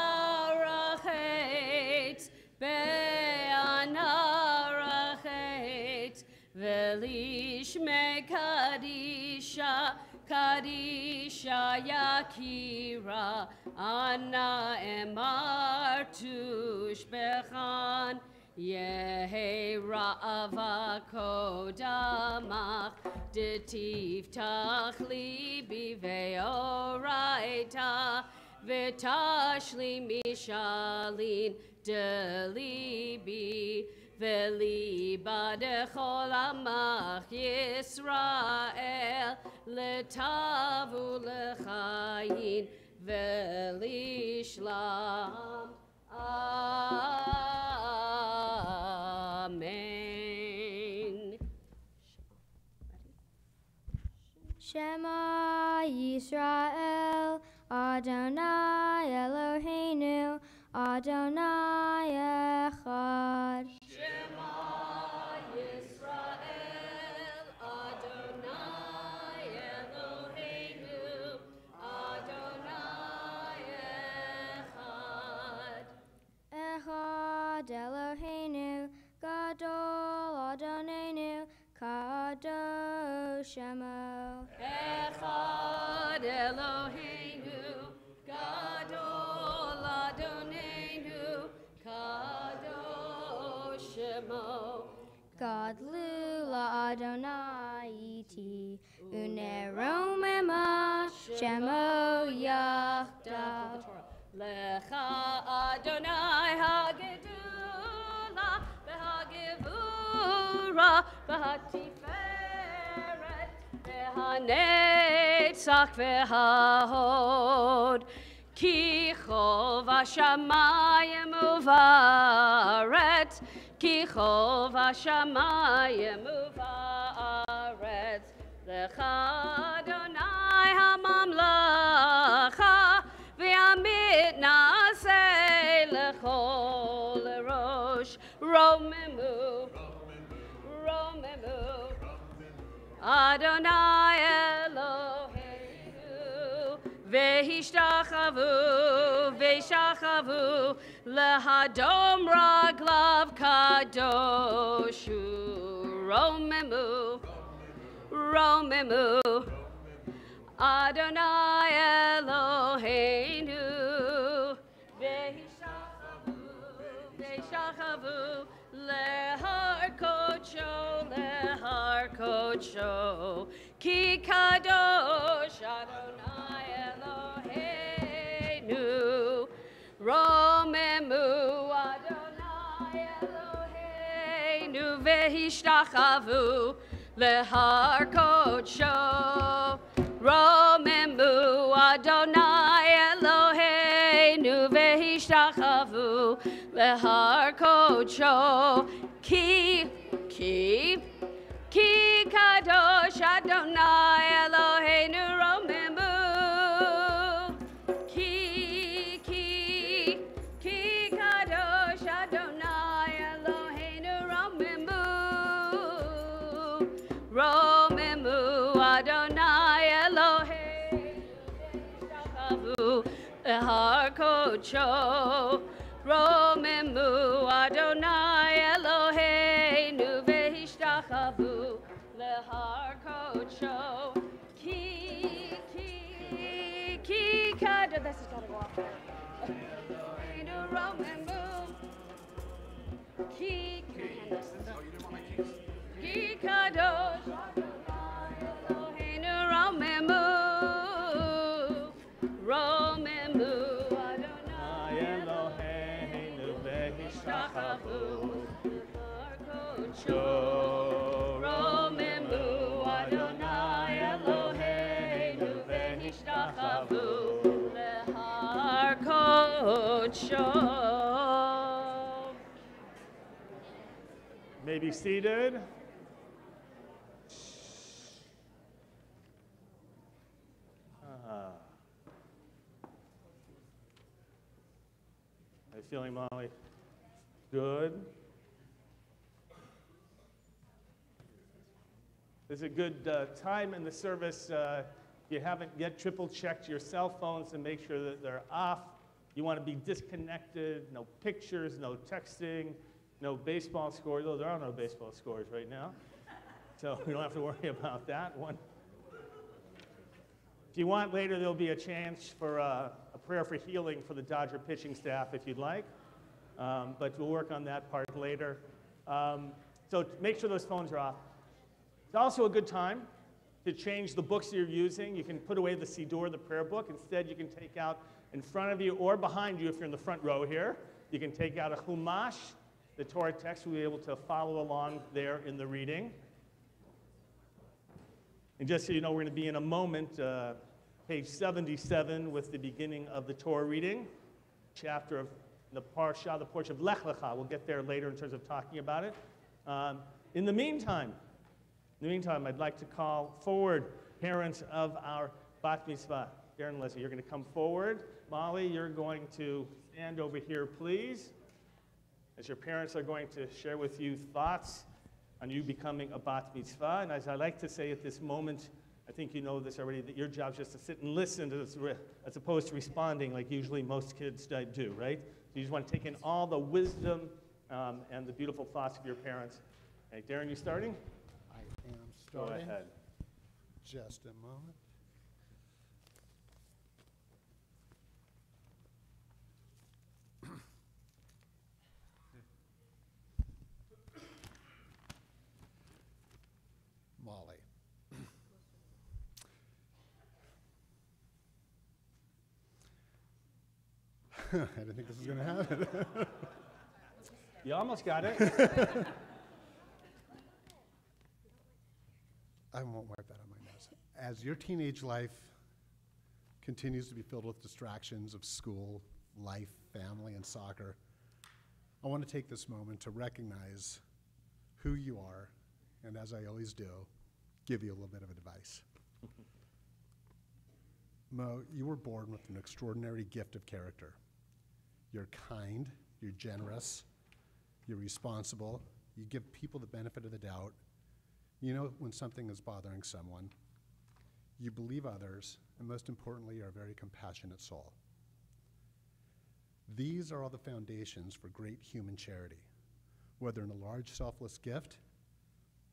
Rachet, Be'ana Rachet, Velishme Kadisha, Kadisha Yakira, Ana Emar Tushbechan, Yehe Ra'ava Kodamach, Detiv Tachli Biveoraita, Vitashli Mishalin Delibi, Veliba Dechol Amach Yisrael, Letavu Lechayin, Velishlam. Amen. Shema Yisrael, Adonai Eloheinu, Adonai Echad. Shema Yisrael, Adonai Eloheinu, Adonai Echad. Echad Eloheinu, Gadol Adonenu, Kadosh Shemo. Echad Eloheinu, Gadol Adonenu, Kadosh Shemo. Gadlu Adonai iti, uneromema Shemo Yachdav. Lecha Adonai Hagedula, Behagevura, Behatiferet, Behanetzach, Behahod. Ki chov hashamayim uvaretz, Ki chov hashamayim uvaretz. Lecha Adonai hamamlacha, V'amid na'aseh lechol rosh. Romemu, Romemu, Adonai Eloheinu, V'hishtachavu, V'shachavu, Lehadom raglav kadoshu. Romemu, Romemu, Adonai Eloheinu, V'hishachavu, V'shachavu, Lehar kodsho, Ki kadosh Adonai Eloheinu, Romemu Adonai Eloheinu, V'hishtachavu, Lehar kodsho. Romemu Adonai Eloheinu, V'hishtachavu, Lehar kodsho. Ki kadosh Adonai Eloheinu, Romemu. Ki kadosh Adonai Eloheinu, Romemu. Romemu Adonai Eloheinu, Lehar kodsho. Romemu Adonai Eloheinu, V'hishtachavu, Lehar kodsho. Ki kadosh. This has got to go off. Romemu. Ki kadosh Adonai Eloheinu, Romemu. Romemu Adonai Eloheinu, V'hishtachavu, Lehar kodsho. Romemu Adonai Eloheinu. Kocho. May be seated. How you feeling, Molly? Good. There's a good time in the service. If you haven't yet triple checked your cell phones and make sure that they're off. You want to be disconnected, no pictures, no texting, no baseball scores. Oh, there are no baseball scores right now. So we don't have to worry about that one. If you want later, there'll be a chance for a prayer for healing for the Dodger pitching staff if you'd like. But we'll work on that part later. So make sure those phones are off. It's also a good time to change the books you're using. You can put away the Siddur, the prayer book. Instead, you can take out in front of you or behind you if you're in the front row here. You can take out a Chumash, the Torah text. We'll be able to follow along there in the reading. And just so you know, we're going to be in a moment, page 77 with the beginning of the Torah reading, chapter of the Parsha, the portion of Lech Lecha. We'll get there later in terms of talking about it. In the meantime, I'd like to call forward parents of our Bat Mitzvah. Darren and Leslie, you're going to come forward. Molly, you're going to stand over here, please, as your parents are going to share with you thoughts on you becoming a Bat Mitzvah. And as I like to say at this moment, I think you know this already, that your job is just to sit and listen as opposed to responding like usually most kids do, right? So you just want to take in all the wisdom and the beautiful thoughts of your parents. Hey, Darren, you starting? I am starting. Go ahead. Just a moment. Molly. I didn't think this was going to happen. You almost got it. I won't wipe that on my nose. As your teenage life continues to be filled with distractions of school, life, family, and soccer, I want to take this moment to recognize who you are, and as I always do, give you a little bit of advice. Mo, you were born with an extraordinary gift of character. You're kind, you're generous, you're responsible, you give people the benefit of the doubt. You know when something is bothering someone. You believe others, and most importantly, you're a very compassionate soul. These are all the foundations for great human charity, whether in a large selfless gift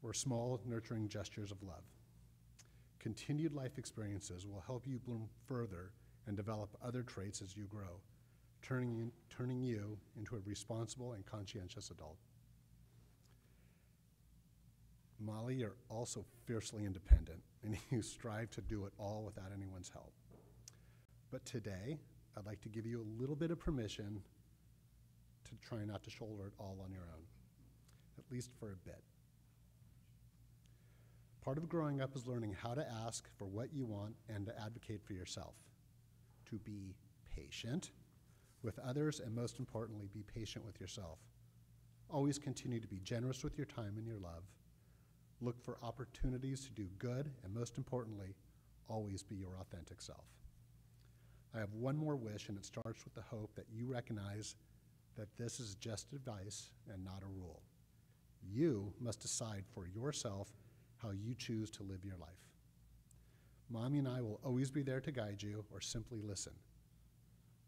or small nurturing gestures of love. Continued life experiences will help you bloom further and develop other traits as you grow, turning you into a responsible and conscientious adult. Molly, you're also fiercely independent, and you strive to do it all without anyone's help. But today, I'd like to give you a little bit of permission to try not to shoulder it all on your own, at least for a bit. Part of growing up is learning how to ask for what you want and to advocate for yourself, to be patient with others, and most importantly, be patient with yourself. Always continue to be generous with your time and your love. Look for opportunities to do good, and most importantly, always be your authentic self. I have one more wish, and it starts with the hope that you recognize that this is just advice and not a rule. You must decide for yourself how you choose to live your life. Mommy and I will always be there to guide you or simply listen.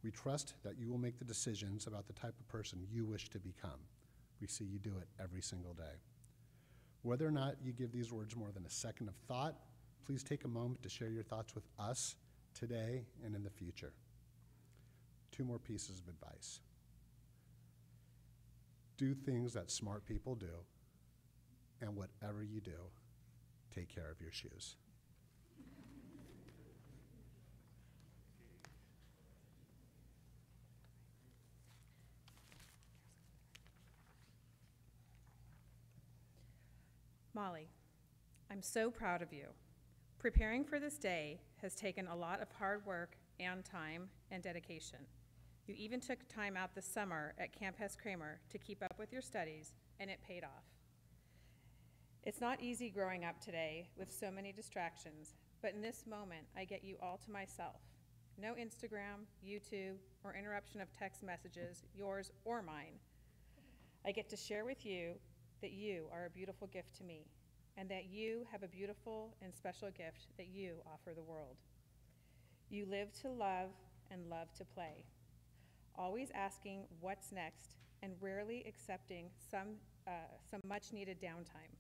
We trust that you will make the decisions about the type of person you wish to become. We see you do it every single day. Whether or not you give these words more than a second of thought, please take a moment to share your thoughts with us today and in the future. Two more pieces of advice. Do things that smart people do, and whatever you do, take care of your shoes. Molly, I'm so proud of you. Preparing for this day has taken a lot of hard work and time and dedication. You even took time out this summer at Camp Hess Kramer to keep up with your studies, and it paid off. It's not easy growing up today with so many distractions, but in this moment, I get you all to myself. No Instagram, YouTube, or interruption of text messages, yours or mine. I get to share with you that you are a beautiful gift to me, and that you have a beautiful and special gift that you offer the world. You live to love and love to play, always asking what's next and rarely accepting some much-needed downtime.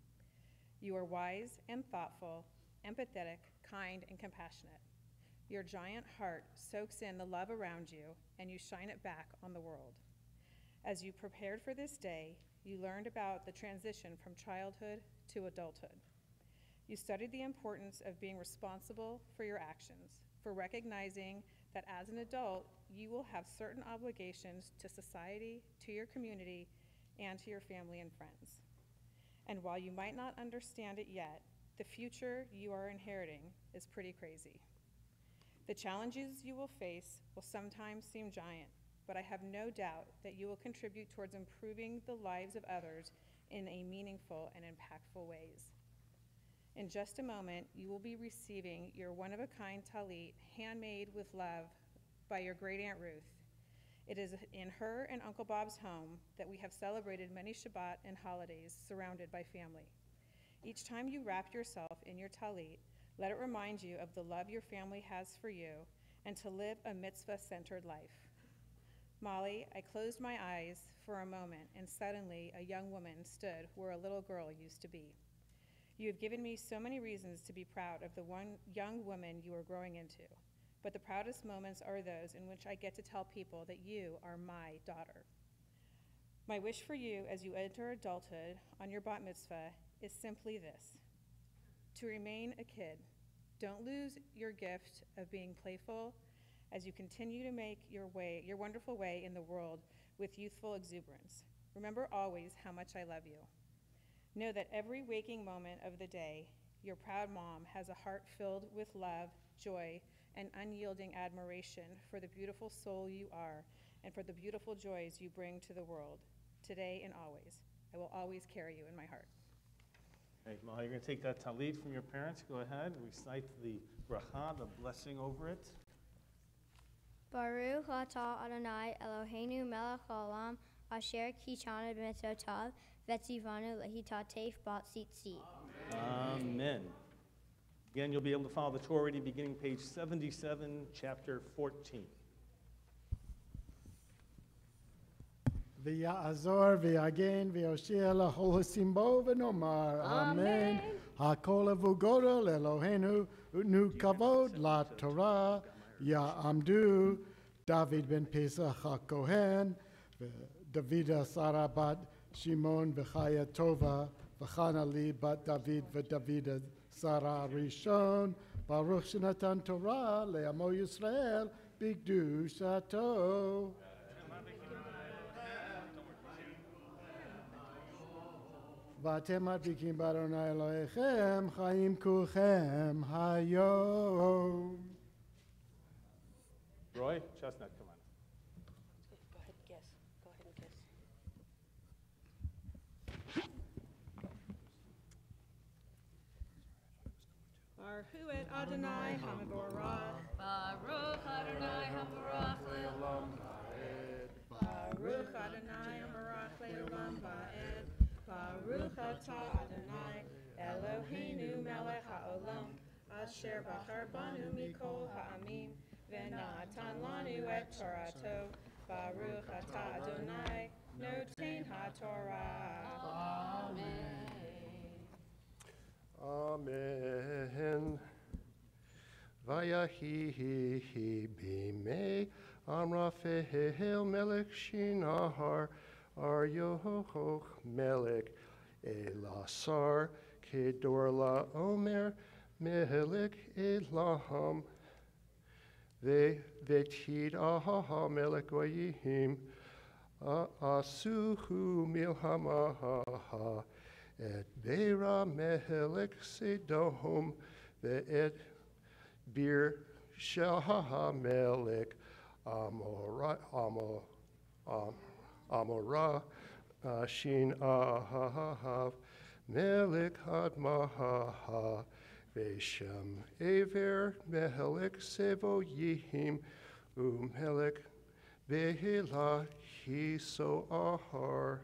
You are wise and thoughtful, empathetic, kind, and compassionate. Your giant heart soaks in the love around you, and you shine it back on the world. As you prepared for this day, you learned about the transition from childhood to adulthood. You studied the importance of being responsible for your actions, for recognizing that as an adult, you will have certain obligations to society, to your community, and to your family and friends. And while you might not understand it yet, the future you are inheriting is pretty crazy. The challenges you will face will sometimes seem giant, but I have no doubt that you will contribute towards improving the lives of others in a meaningful and impactful ways. In just a moment, you will be receiving your one-of-a-kind talit, handmade with love by your great Aunt Ruth. It is in her and Uncle Bob's home that we have celebrated many Shabbat and holidays surrounded by family. Each time you wrap yourself in your talit, let it remind you of the love your family has for you and to live a mitzvah-centered life. Molly, I closed my eyes for a moment, and suddenly a young woman stood where a little girl used to be. You have given me so many reasons to be proud of the one young woman you are growing into, but the proudest moments are those in which I get to tell people that you are my daughter. My wish for you as you enter adulthood on your bat mitzvah is simply this: to remain a kid. Don't lose your gift of being playful as you continue to make your wonderful way in the world with youthful exuberance. Remember always how much I love you. Know that every waking moment of the day, your proud mom has a heart filled with love, joy, and unyielding admiration for the beautiful soul you are and for the beautiful joys you bring to the world, today and always. I will always carry you in my heart. Hey, Molly, you're going to take that talit from your parents. Go ahead, recite the bracha, the blessing over it. Baruch atah Adonai Eloheinu melech haolam asher kishanu b'mitzvotav v'tzivanu lehitatef bat tzitzit. Amen. Again, you'll be able to follow the Torah reading beginning page 77, chapter 14. ויעזור ויגן ויושיע לכל הסימבו ונאמר אמן. הכל אבו גדול אלוהינו ותנו כבוד לתורה יעמדו דוד בן פסח הכהן ודוד שרה בת שמעון וחיה טובה וחנה לי בת דוד ודוד שרה הראשון ברוך שנתן תורה לעמו ישראל בקדושתו. ואתם מדביקים באדוני אלוהיכם חיים כולכם היום. Roy, Chestnut, come on. Go ahead and kiss. Go ahead and kiss. Baruch et Adonai HaMevorach. Baruch Adonai HaMevorach le'olam va'ed. Baruch Adonai HaMevorach le'olam va'ed. Baruch atah Adonai Eloheinu melech ha'olam asher bachar banu mikol ha'amim v'natan lanu et torato. Baruch atah Adonai noten ha'torah. Amen. Vayahi bimei Amraphel melech shinahar Aryoch melech Elasar Kedor la Omer melech Elam Vetid aha melech Goyim Asuhu milhamaha Et Beira melech Sedom Ve'et Bir Shah melech Amorah, Amorah, Shin Ahav, Melech Admaha, Veshem Aver, Mehelik Sevo Yihim, Umelech Behila, Hiso Ahar,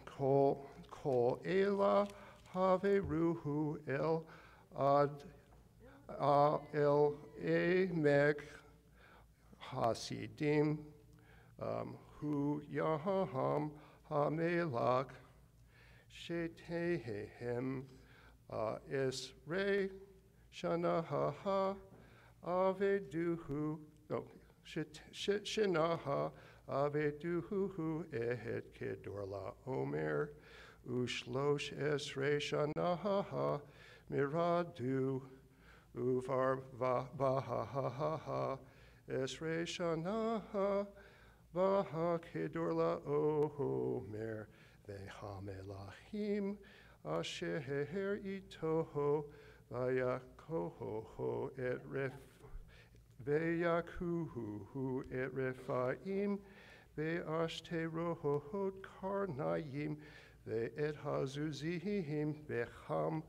Kol Ela, Have Ruhu El Ad El Emek Hasidim, Hu Yaham Hamelach, Shetehem Esrei Shanaha Aveduhu, no, Shinaha Aveduhu Ehet Kedorla Omer, Ushlosh Esrei Shanaha Miradu. Uvar Baha Esrei Shanaha Baha Kedorla Omer Vehamelachim Asher Itoho Vayakoho et Ref Vayakuhu et Rephaim Ve'ashterohot Karnaim Ve'et Hazuzihim Becham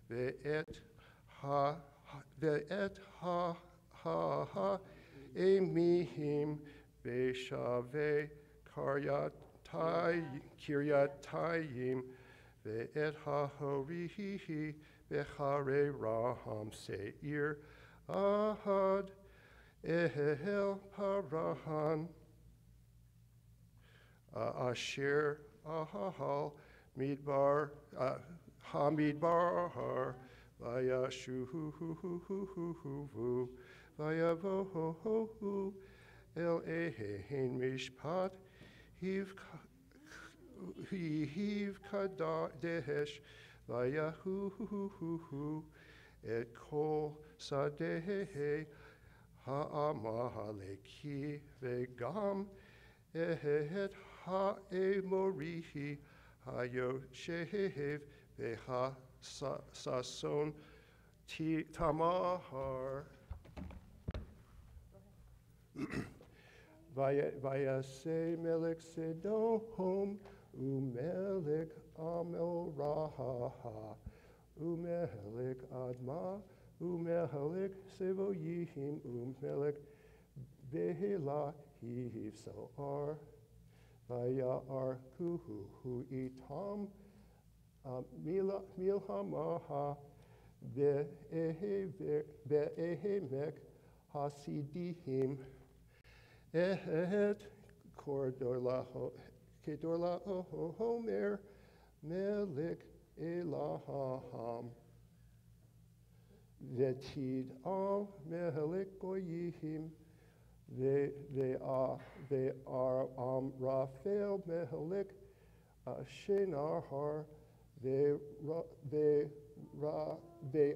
Ve'et Emihim Beshave Kiryatayim Ve'et Hahorihi Bechare Raham Seir Ahad Ehel Parahan Asher Ahal Midbar Hamidbar Vaya shuhu vaya vohu el ehein mishpat hiv kadesh vaya hu et kol sadehe ha'amahaleki vegam ehet ha'emorihi hayo shehev veha Sason Tamahar Vaya se Melech Sedom Umelech Amel Raha Umelech Adma Umelech Sevo Yihim Umelech Behela Hiv Soar Vaya Arkuhu Hu Itam Milhamaha Be'ehemek Hasidihim Ehet Kedorla Homer Melik Elaham Vetid Al Mehelik Goyihim they are Raphael Mehelik Shenahar they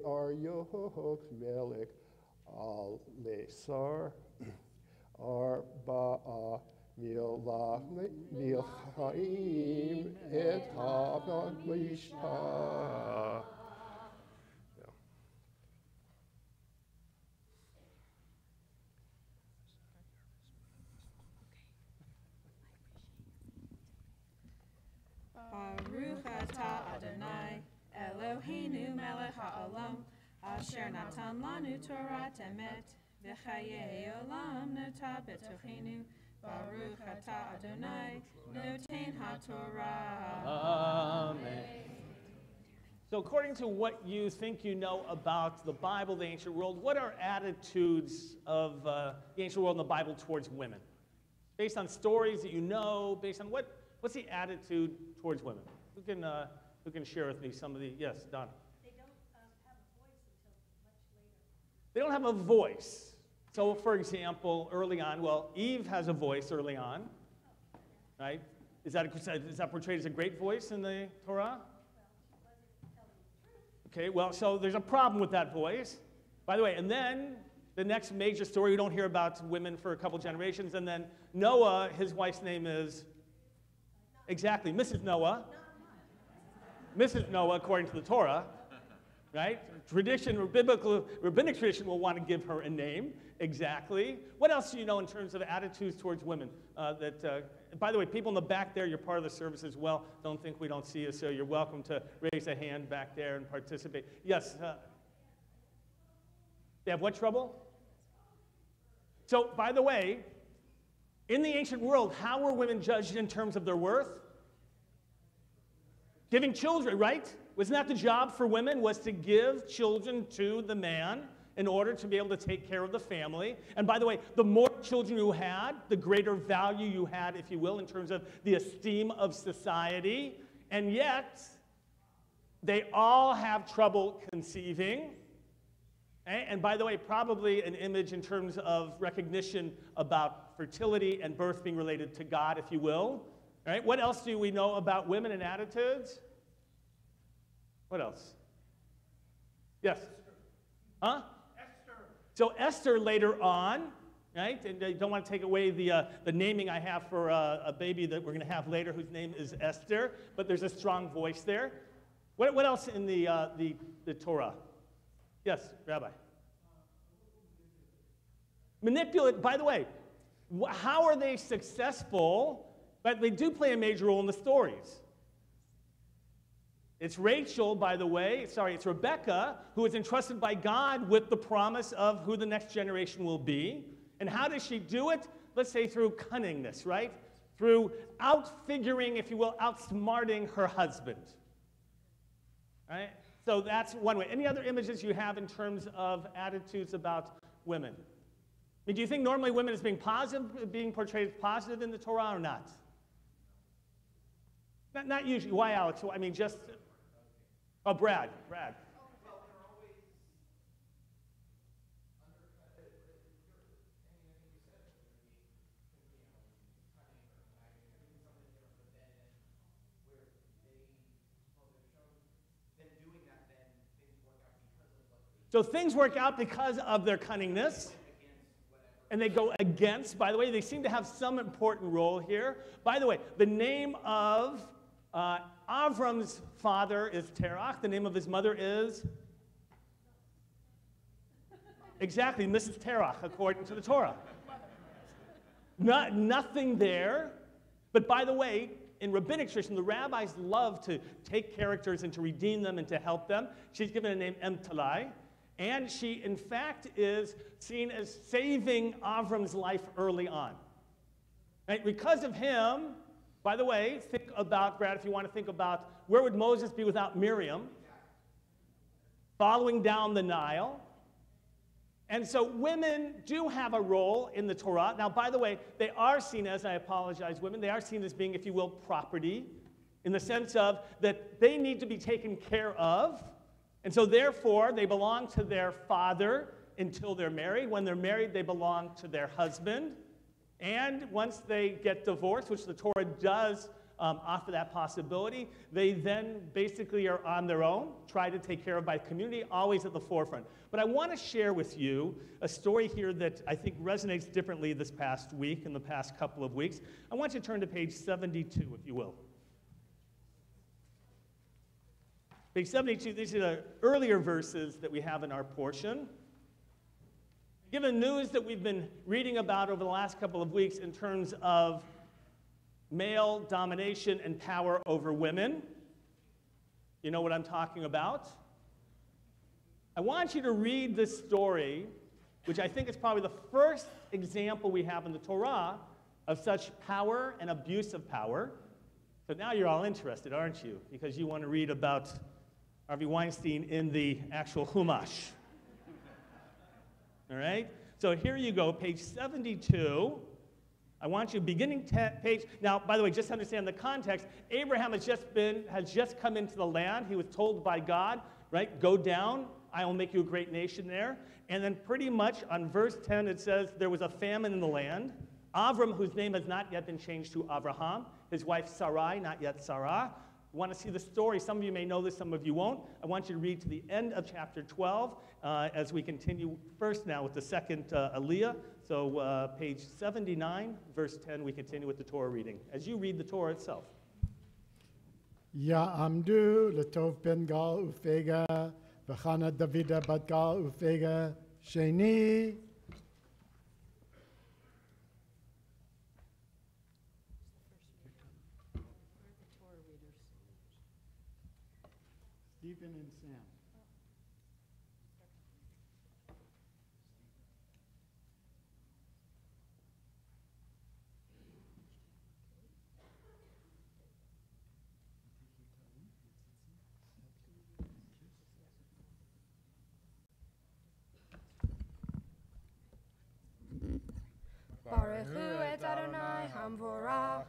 are Yohok Melech Al Lesar Arba'a Milchaim et Havan Lishta. Baruch atah Adonai, Eloheinu melech ha'olam, asher natan lanu Torah emet, v'chayei olam nota betochenu. Baruch atah Adonai, noten ha'Torah. Amen. So according to what you think you know about the Bible, the ancient world, what are attitudes of the ancient world and the Bible towards women? Based on stories that you know, based on what's the attitude towards women? Who can share with me some of the, yes, Donna? They don't have a voice until much later. They don't have a voice. So for example, early on, well, Eve has a voice early on, right? Is that portrayed as a great voice in the Torah? Okay, well, so there's a problem with that voice. By the way, and then the next major story, we don't hear about women for a couple generations, and then Noah, his wife's name is, exactly, Mrs. Noah. Mrs. Noah, according to the Torah, right? tradition or rabbinic tradition will want to give her a name. Exactly. What else do you know in terms of attitudes towards women? By the way, people in the back there, you're part of the service as well. Don't think we don't see you, so you're welcome to raise a hand back there and participate. Yes. They have what trouble? So, by the way, in the ancient world, how were women judged in terms of their worth? Giving children, right? Wasn't that the job for women, was to give children to the man in order to be able to take care of the family? And by the way, the more children you had, the greater value you had, if you will, in terms of the esteem of society. And yet, they all have trouble conceiving. Okay? And by the way, probably an image in terms of recognition about fertility and birth being related to God, if you will. All right? What else do we know about women and attitudes? What else? Yes? Huh? Esther. So Esther later on, right? And I don't want to take away the naming I have for a baby that we're going to have later whose name is Esther, but there's a strong voice there. What else in the Torah? Yes, Rabbi. Manipulate, by the way, how are they successful? But they do play a major role in the stories. It's Rachel, by the way, it's Rebecca, who is entrusted by God with the promise of who the next generation will be. And how does she do it? Let's say through cunningness, right? Through outfiguring, if you will, outsmarting her husband. Right? So that's one way. Any other images you have in terms of attitudes about women? I mean, do you think normally women is being portrayed as positive in the Torah or not? Not usually. Why, Alex? I mean, just... Oh, Brad. Well, they're always undercut. Anything you said is going to be, cunning or conniving, something different. But then, where they've shown them doing that, then things work out because of what they do. So things work out because of their cunningness. And they go against. By the way, they seem to have some important role here. By the way, the name of Avram's father is Terach. The name of his mother is? Exactly, Mrs. Terach, according to the Torah. Nothing there. But by the way, in rabbinic tradition, the rabbis love to take characters and to redeem them and to help them. She's given a name Emtalai. And she, in fact, is seen as saving Avram's life early on. Right? Because of him, by the way, think about, Brad, if you want to think about, where would Moses be without Miriam? Following down the Nile. And so women do have a role in the Torah. Now, by the way, they are seen as, I apologize, women, they are seen as being, if you will, property, in the sense of that they need to be taken care of. And so therefore, they belong to their father until they're married. When they're married, they belong to their husband. And once they get divorced, which the Torah does offer that possibility, they then basically are on their own, try to take care of by community, always at the forefront. But I want to share with you a story here that I think resonates differently this past week, in the past couple of weeks. I want you to turn to page 72, if you will. Page 72, these are the earlier verses that we have in our portion. Given news that we've been reading about over the last couple of weeks in terms of male domination and power over women, you know what I'm talking about? I want you to read this story, which I think is probably the first example we have in the Torah of such power and abuse of power. So now you're all interested, aren't you? Because you want to read about Harvey Weinstein in the actual Chumash. All right? So here you go, page 72. I want you, beginning page. Now, by the way, just to understand the context, Abraham has just come into the land. He was told by God, right, go down, I will make you a great nation there. And then pretty much on verse 10, it says there was a famine in the land. Avram, whose name has not yet been changed to Abraham, his wife Sarai, not yet Sarah. Want to see the story? Some of you may know this, some of you won't. I want you to read to the end of chapter 12 as we continue first now with the second Aliyah. So page 79, verse 10, we continue with the Torah reading. As you read the Torah itself. Ya'amdu l'tov ben gal ufega וחנה דוידה בת גל ופגה שני. Stephen and Sam. Baruch hu et Adonai Hamvorach.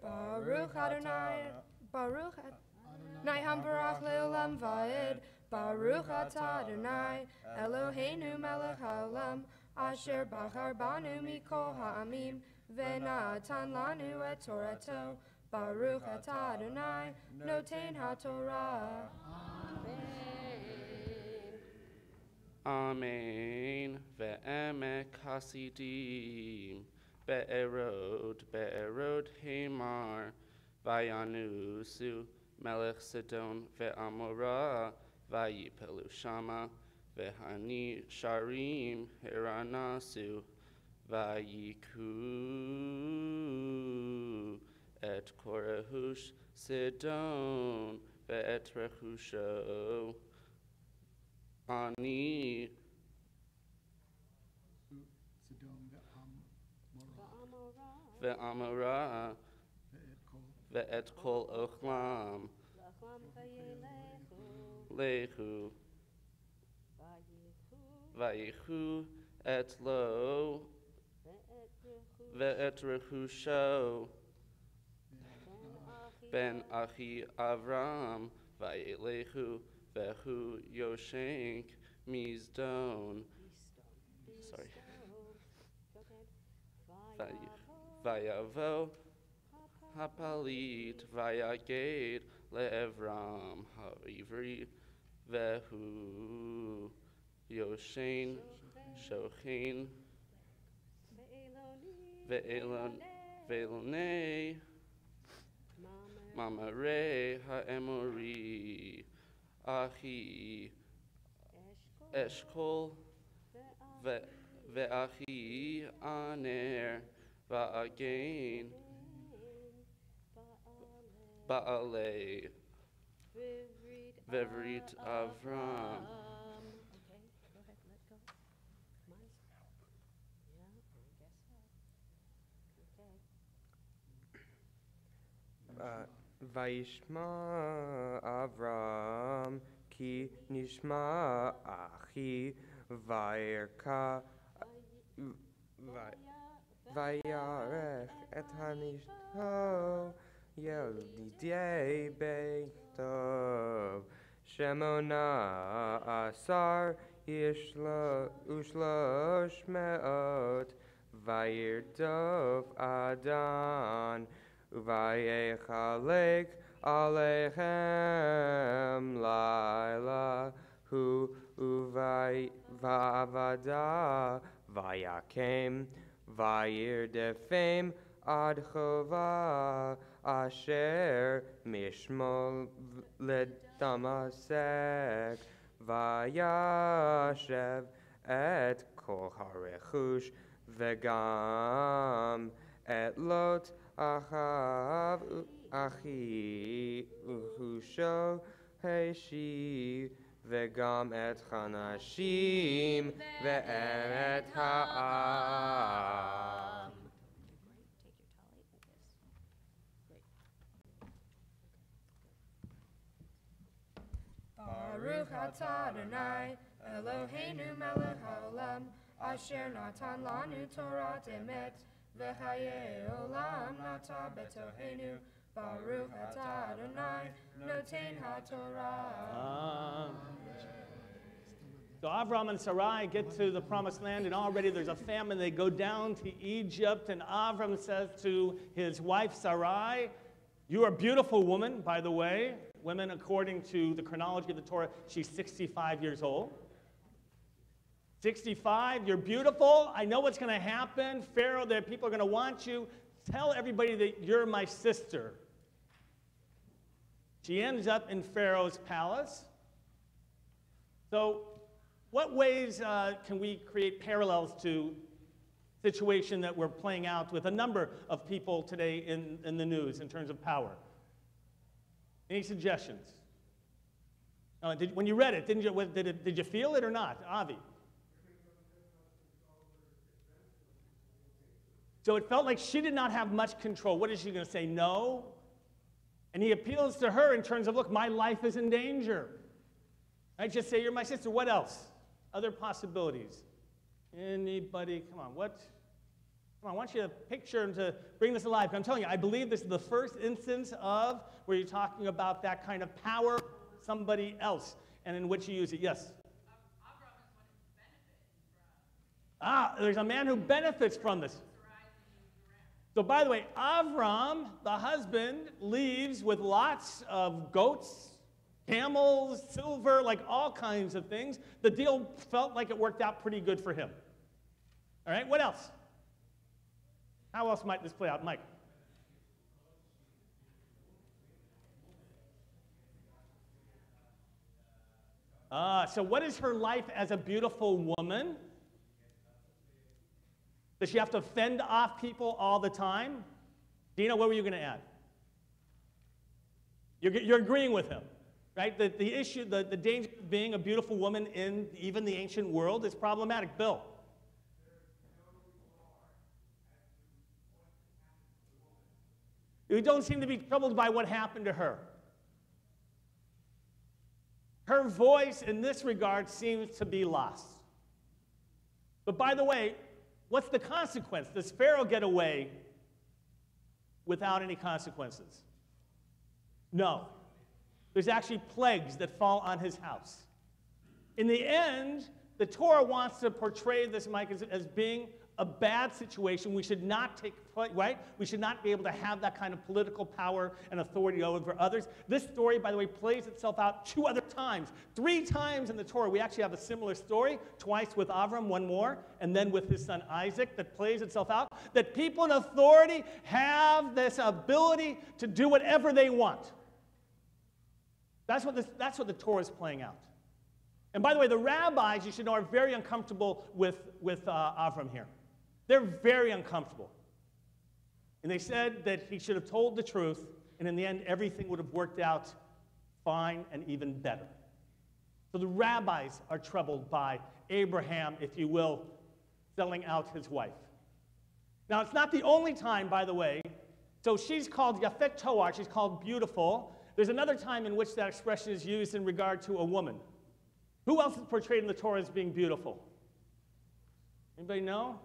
Baruch Adonai, Baruch Adonai Hamvorach leolam vaed. Baruch atah Adonai Eloheinu melech haolam asher bachar banu mikol ha'amim v'natan lanu et Torato. Baruch atah Adonai noten haTorah. Amen. Ve'emek hasidim. Be'erod Hamar. Vayanusu melech Sidon ve'amorah. Vayipelu shama. Ve'hani sharim heranasu. Vayiku et korehush Sidon ve'et rechusho. Ani ve'amora ve'et kol ochlam lehu vayichu et lo ve'et rechusho ben achi Avram vayelechu Vehu Yoshenk Mizdon. Sorry. Vayavo Hapalit Vayaged Le'evram Ha'ivri Vehu Yoshen Shochin Ve'elone Mamare Ha'emori Achi Eshkol Ve'achi Aner Va'again Ba'alei Vevrit Avram. Vaishma Avram Ki nishma achi vayerka vayarech et hanishto yelidei beitov shemona asar ushlosh meot vayirtov adan vayechalek Alechem laila hu va'avada vayakem vayirdefem ad chova asher mishmol ledamasek vayashev et kol harechush vegam et lot achav Achi uhusho heshi vegam et chanashim ve'et ha'am. Baruch atah Adonai Eloheinu melech haolam asher natan lanu Torah emet v'chayei olam nata betohenu. Baruch atah Adonai noten haTorah. So Avram and Sarai get to the promised land, and already there's a famine. They go down to Egypt, and Avram says to his wife Sarai, "You are a beautiful woman, by the way." Women, according to the chronology of the Torah, she's 65 years old. 65, you're beautiful. I know what's going to happen. Pharaoh, that people are going to want you. Tell everybody that you're my sister. She ends up in Pharaoh's palace. So what ways can we create parallels to the situation that we're playing out with a number of people today in the news in terms of power? Any suggestions? When you read it, did you feel it or not, Avi? So it felt like she did not have much control. What is she going to say? No? And he appeals to her in terms of, look, my life is in danger. Right? Just say you're my sister. What else? Other possibilities? Anybody? Come on, what? Come on, I want you to picture and to bring this alive. I'm telling you, I believe this is the first instance of where you're talking about that kind of power over somebody else and in which you use it. Yes? There's a man who benefits from this. So by the way, Avram, the husband, leaves with lots of goats, camels, silver, like all kinds of things. The deal felt like it worked out pretty good for him. All right, what else? How else might this play out? Mike? So what is her life as a beautiful woman? Does she have to fend off people all the time? Dina, what were you going to add? You're agreeing with him, right? The issue, the danger of being a beautiful woman in even the ancient world is problematic. Bill? You don't seem to be troubled by what happened to her. Her voice in this regard seems to be lost. But by the way, what's the consequence? Does Pharaoh get away without any consequences? No. There's actually plagues that fall on his house. In the end, the Torah wants to portray this, Mike, as being a bad situation. We should not take, right? We should not be able to have that kind of political power and authority over others. This story, by the way, plays itself out 2 other times. 3 times in the Torah, we actually have a similar story, twice with Avram, 1 more, and then with his son Isaac, that plays itself out, that people in authority have this ability to do whatever they want. That's what the Torah is playing out. And by the way, the rabbis, you should know, are very uncomfortable with Avram here. They're very uncomfortable. And they said that he should have told the truth, and in the end, everything would have worked out fine and even better. So the rabbis are troubled by Abraham, if you will, selling out his wife. Now, it's not the only time, by the way. So she's called Yafet Toar, she's called beautiful. There's another time in which that expression is used in regard to a woman. Who else is portrayed in the Torah as being beautiful? Anybody know?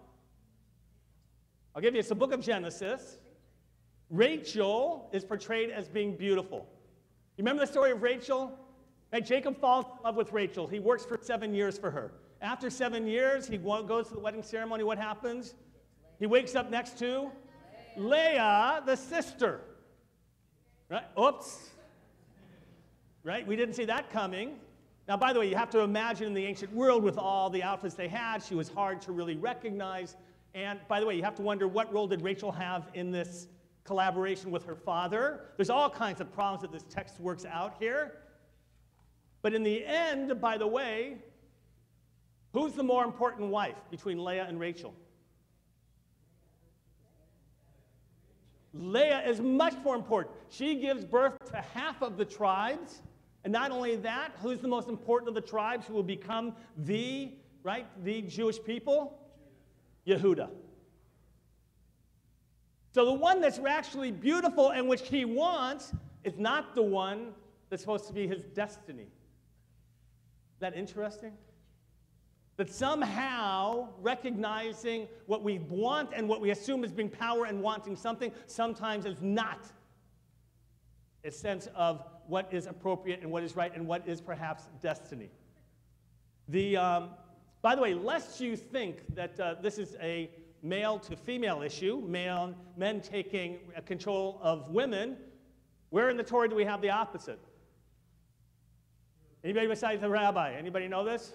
I'll give you, it's the book of Genesis. Rachel is portrayed as being beautiful. You remember the story of Rachel? Right, Jacob falls in love with Rachel. He works for 7 years for her. After 7 years, he goes to the wedding ceremony. What happens? He wakes up next to Leah, the sister. Right? Oops. Right? We didn't see that coming. Now, by the way, you have to imagine in the ancient world with all the outfits they had, she was hard to really recognize. And by the way, you have to wonder, what role did Rachel have in this collaboration with her father? There's all kinds of problems that this text works out here. But in the end, by the way, who's the more important wife between Leah and Rachel? Leah is much more important. She gives birth to half of the tribes. And not only that, who's the most important of the tribes who will become the Jewish people? Yehuda. So the one that's actually beautiful and which he wants is not the one that's supposed to be his destiny. Is that interesting? That somehow recognizing what we want and what we assume as being power and wanting something sometimes is not a sense of what is appropriate and what is right and what is perhaps destiny. By the way, lest you think that this is a male to female issue, men taking control of women, where in the Torah do we have the opposite? Anybody besides the rabbi? Anybody know this?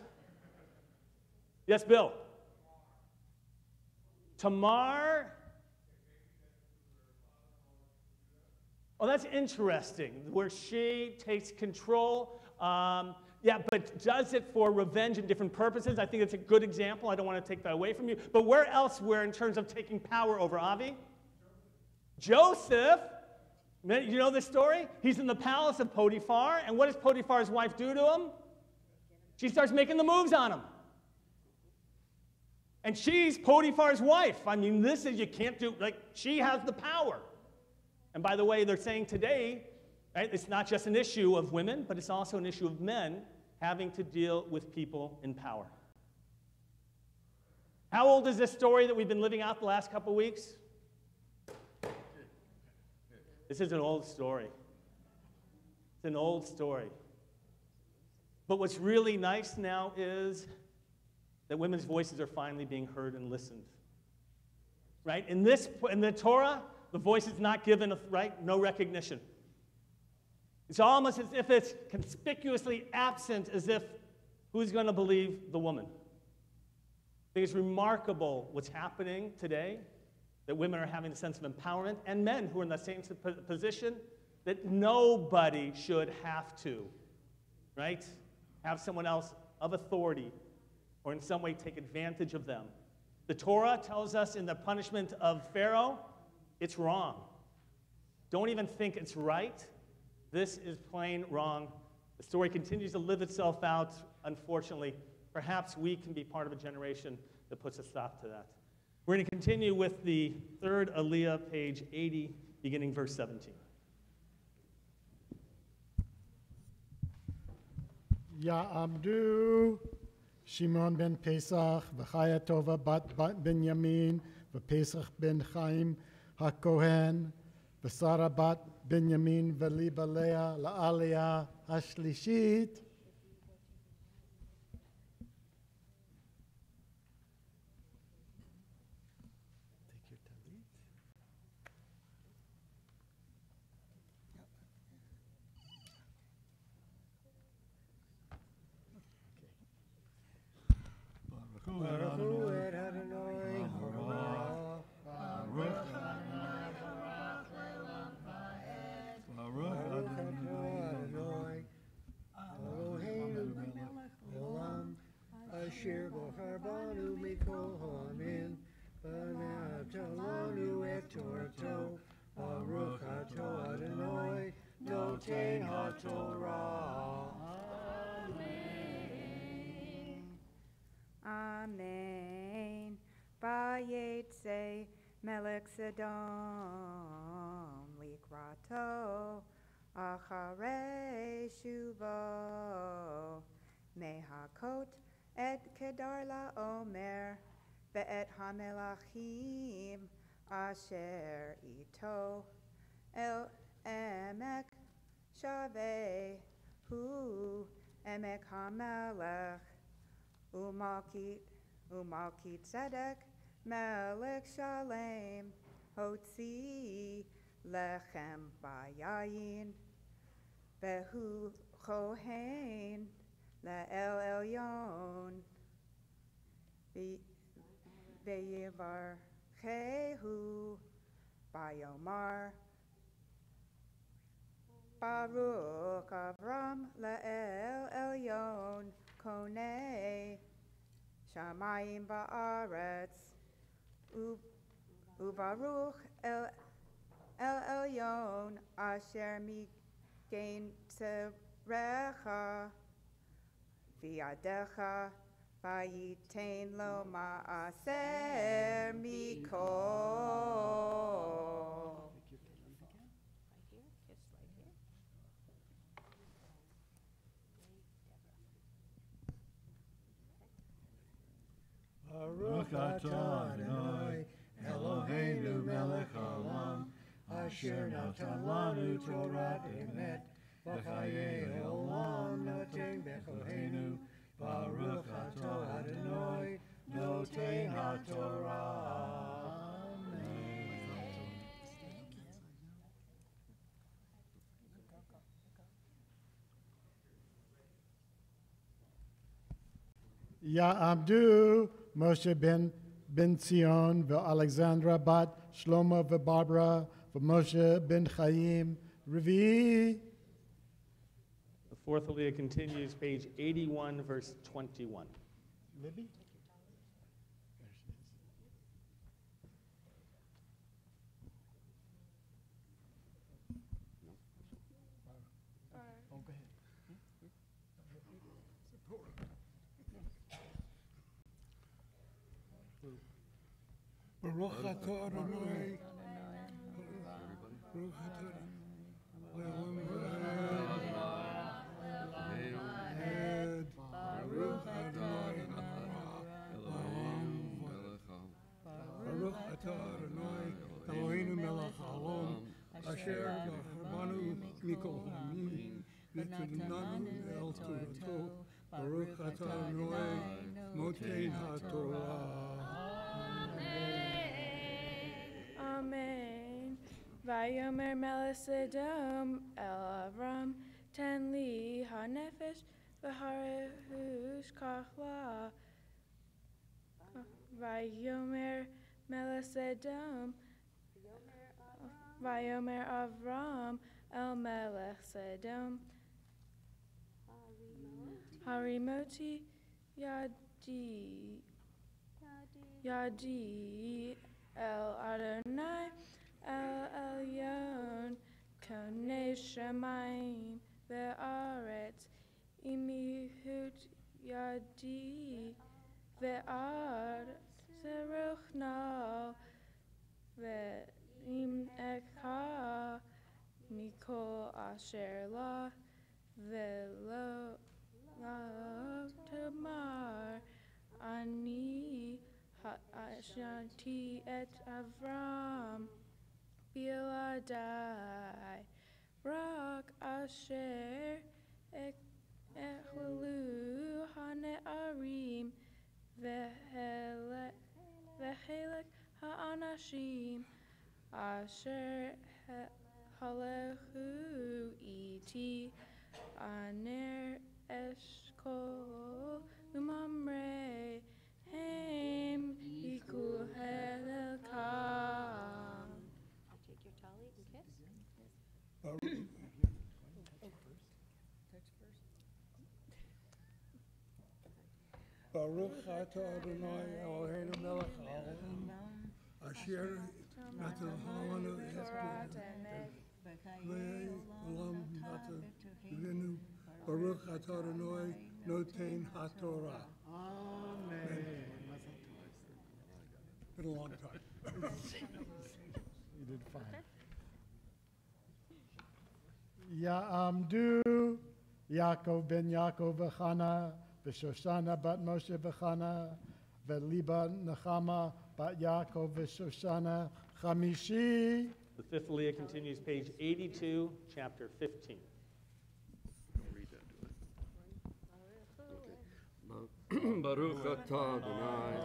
Yes, Bill. Tamar. Oh, that's interesting, where she takes control. Yeah, but does it for revenge and different purposes? I think it's a good example. I don't want to take that away from you. But where else, in terms of taking power over Avi? Joseph. You know this story? He's in the palace of Potiphar, and what does Potiphar's wife do to him? She starts making the moves on him. And she's Potiphar's wife. I mean, this is, you can't do, like, she has the power. And by the way, they're saying today, right, it's not just an issue of women, but it's also an issue of men having to deal with people in power. How old is this story that we've been living out the last couple of weeks? This is an old story. It's an old story. But what's really nice now is that women's voices are finally being heard and listened. Right? In the Torah, the voice is not given, right? No recognition. It's almost as if it's conspicuously absent, as if who's going to believe the woman? I think it's remarkable what's happening today, that women are having a sense of empowerment, and men who are in the same position, that nobody should have to, right, have someone else of authority or in some way take advantage of them. The Torah tells us in the punishment of Pharaoh, it's wrong. Don't even think it's right. This is plain wrong. The story continues to live itself out, unfortunately. Perhaps we can be part of a generation that puts a stop to that. We're going to continue with the third Aliyah, page 80, beginning verse 17. Ya'amdu Shimon ben Pesach v'Chaya Tova bat Binyamin v'Pesach ben Chaim HaKohen v'Sara bat Binyamin v'Liba Leah la'Aliyah HaShlishit. Asher bochar banu mikol ha'amin, v'na'atalanu et Torto, Baruch ato Adonai, noten ha'Torah. Amen. Vayetze Melech Sodom likrato, acharei shuvo, mehakot et kedar laomer, ve'et hamelachim asher ito, el emek shaveh hu emek hamelech, umalkit tzedek melech shalem, hotzi lechem bayayin, vehu kohen la'el elyon, veyivarchehu bayomar, Baruch Avram la'el elyon, konei shamayim ba'aretz, ubaruch el elyon asher migein tzerecha, v'yadecha v'yitein lo ma'aser mikol. Baruch atah Adonai, Eloheinu melech haolam, asher natan lanu Torah emet, v'chayei olam noten bechoheinu, Baruch atah Adonai, noten ha'Torah. Ya'amdu Moshe ben Zion ve'Alexandra bat Shlomo ve'Barbara ve'Moshe ben Chaim Revi. The fourth Aliyah continues, page 81, verse 21. Libby. Oh, go ahead. Baruch atah Adonai. Baruch atah Le'olam va'ed. Baruch Adonai Eloheinu Baruch atah Adonai Eloheinu melech haolam asher b'nu mikol ha'amim v'tadnanu el torato. Baruch atah Adonai noten ha'torah. Amen. Vayomer Melech Sodom El Avram ten li hanefesh v'harehush kachla. Vayomer Melech Sodom Vayomer Avram El Melech Sodom Harimoti Yadi El Adonai El Elyon Konei Shemayim Ve'aretz Imihut Yadi Ve'ad Zeruchno Ve'im Ekha Mikol Asher La Ve'lo Tamar Ani Ashanti et Avram Biladai Rak Asher Echlu Hane Arim Vehelek Ha'anashim Asher Halechu Iti Aner Eshkol Umamre Hem Iku Helekam. Take your tali and kiss. Baruch atah Adonai Eloheinu melech haolam asher natan ha'olanu ve'olam natan v'nu. Baruch atah Adonai noten ha'torah. Amen. Been a long time. You did fine. Ya'amdu Yaakov ben Yaakov v'Chana v'Shoshana bat Moshe v'Chana v'Liba Nechama bat Yaakov v'Shoshana Chamishi. The fifth Aliyah continues, page 82, chapter 15. Read that to us. Baruch atah Adonai.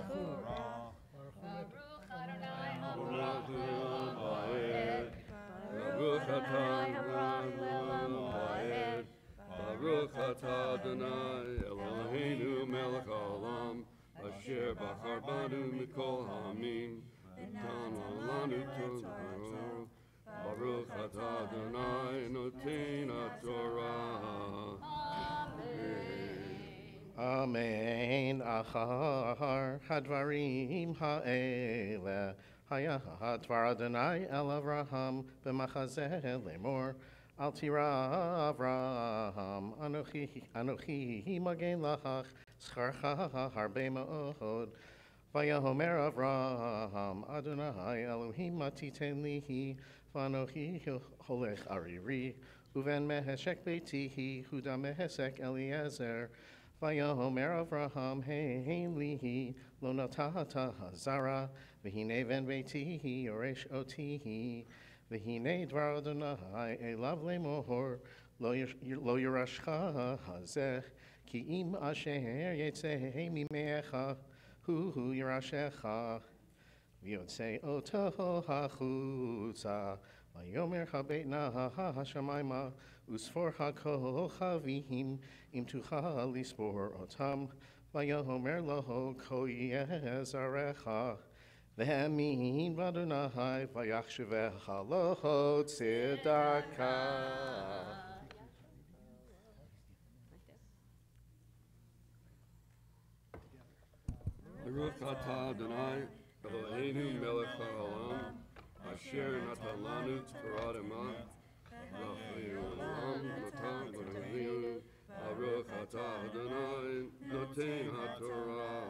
Baruch atah Adonai. Baruch atah Adonai Eloheinu melech haolam asher bachar banu mikol ha'amim v'tanu lanu torah. Baruch atah Adonai noten ha'torah. Amen. Achar hadvarim ha'ele haya hadvar Adonai el Avraham b'machazeh lemor al tira Avraham anochi magen lachach scharcha harbe ma'od vayahomer Avraham Adonai Elohim matiten lihi vanochi holech ariri uven meheshek beitihi huda mehesek Eliezer. Vayomer Avraham hein lihi lo natata hazara v'hine ven beitihi yoresh otihi v'hine dvar Adonai elav lemohor lo yorashcha hazeh ki im asher yetzeh mimecha hu yorashecha v'yotzei oto hachutza vayomer habetna hashamayma usfor hakochavim im tuchal lispor otam vayomer loho ko yezarecha V'hemin v'Adonai v'yachshivecha lo tzedakah. Baruch atah Adonai, Eloheinu melech haolam, asher natan lanu Torah dema, v'chayil olam natan v'neviu, Baruch atah Adonai, noten haTorah.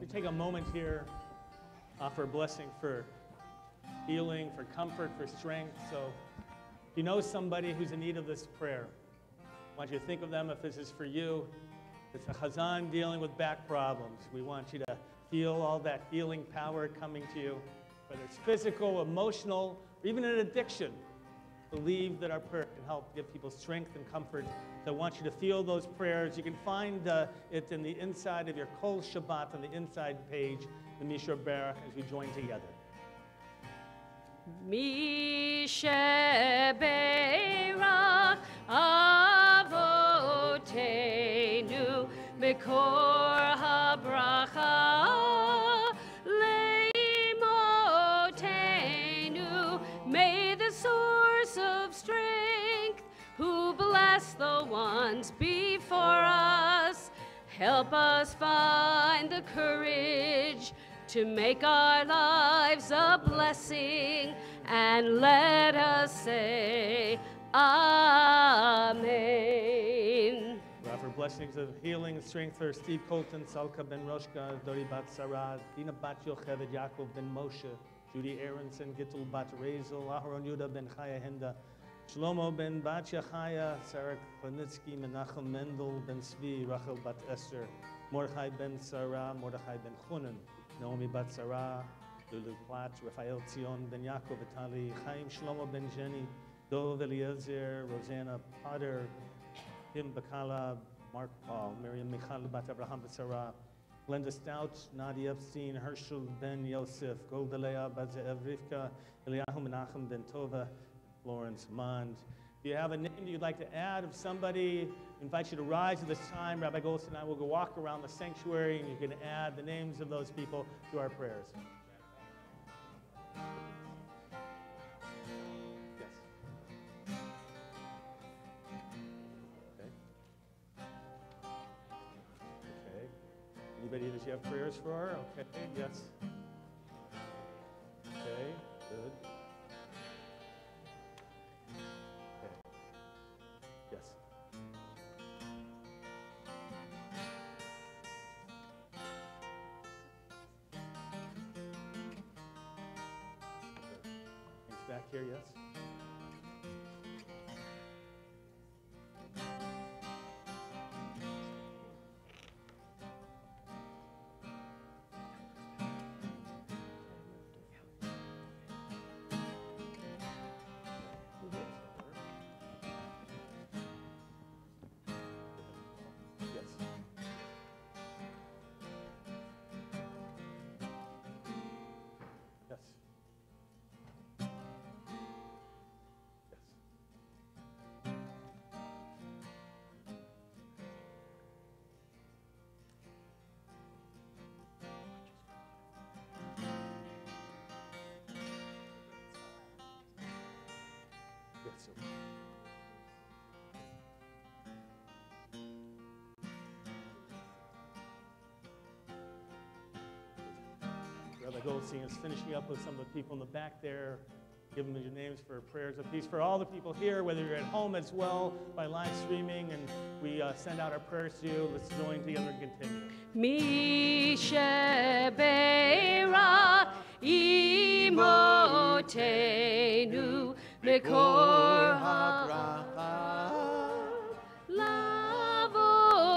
We take a moment here, offer a blessing for healing, for comfort, for strength. So if you know somebody who's in need of this prayer, I want you to think of them if this is for you. It's a chazan dealing with back problems. We want you to feel all that healing power coming to you, whether it's physical, emotional, or even an addiction. Believe that our prayer can help give people strength and comfort. So I want you to feel those prayers. You can find it in the inside of your Kol Shabbat on the inside page, the Mishra Berach, as we join together. Misheberach Avotenu Mikor HaBracha Leimotenu. May the source of strength, who bless the ones before us, help us find the courage to make our lives a blessing, and let us say Amen. We offer blessings of healing and strength for Steve Colton, Salka Ben Roshka, Dori Bat Sarah, Dina Bat Yocheved, Yaakov Ben Moshe, Judy Aronson, Gittel Bat Rezel, Aharon Yuda Ben Chaya Henda, Shlomo Ben Bat Chaya, Sarah Klanitsky, Menachem Mendel Ben Svi, Rachel Bat Esther, Mordechai Ben Sarah, Mordechai Ben Chunan, Naomi Bat Sarah, Lulu Platt, Raphael Tzion Ben Yaakov Vitali, Chaim Shlomo Ben Jenny, Dov Eliezer, Rosanna Potter, Kim Bakala, Mark Paul, Miriam Michal Bat Abraham Bat Sarah, Glenda Stout, Nadia Epstein, Herschel Ben Yosef, Goldalea Bat Ze'ev Rivka, Eliyahu Menachem Ben Tova, Florence Mond. If you have a name you'd like to add of somebody, I invite you to rise at this time. Rabbi Goldstein and I will go walk around the sanctuary, and you can add the names of those people to our prayers. Yes. Okay. Okay. Anybody that you have prayers for? Okay. Yes. Okay. Good. Yes. He's back here, yes? Yes. Yes, sir. Rabbi Goldstein is finishing up with some of the people in the back there. Give them your names for prayers of peace. For all the people here, whether you're at home as well, by live streaming, and we send out our prayers to you. Let's join together and continue. Misheberach Imotenu Mikor HaBracha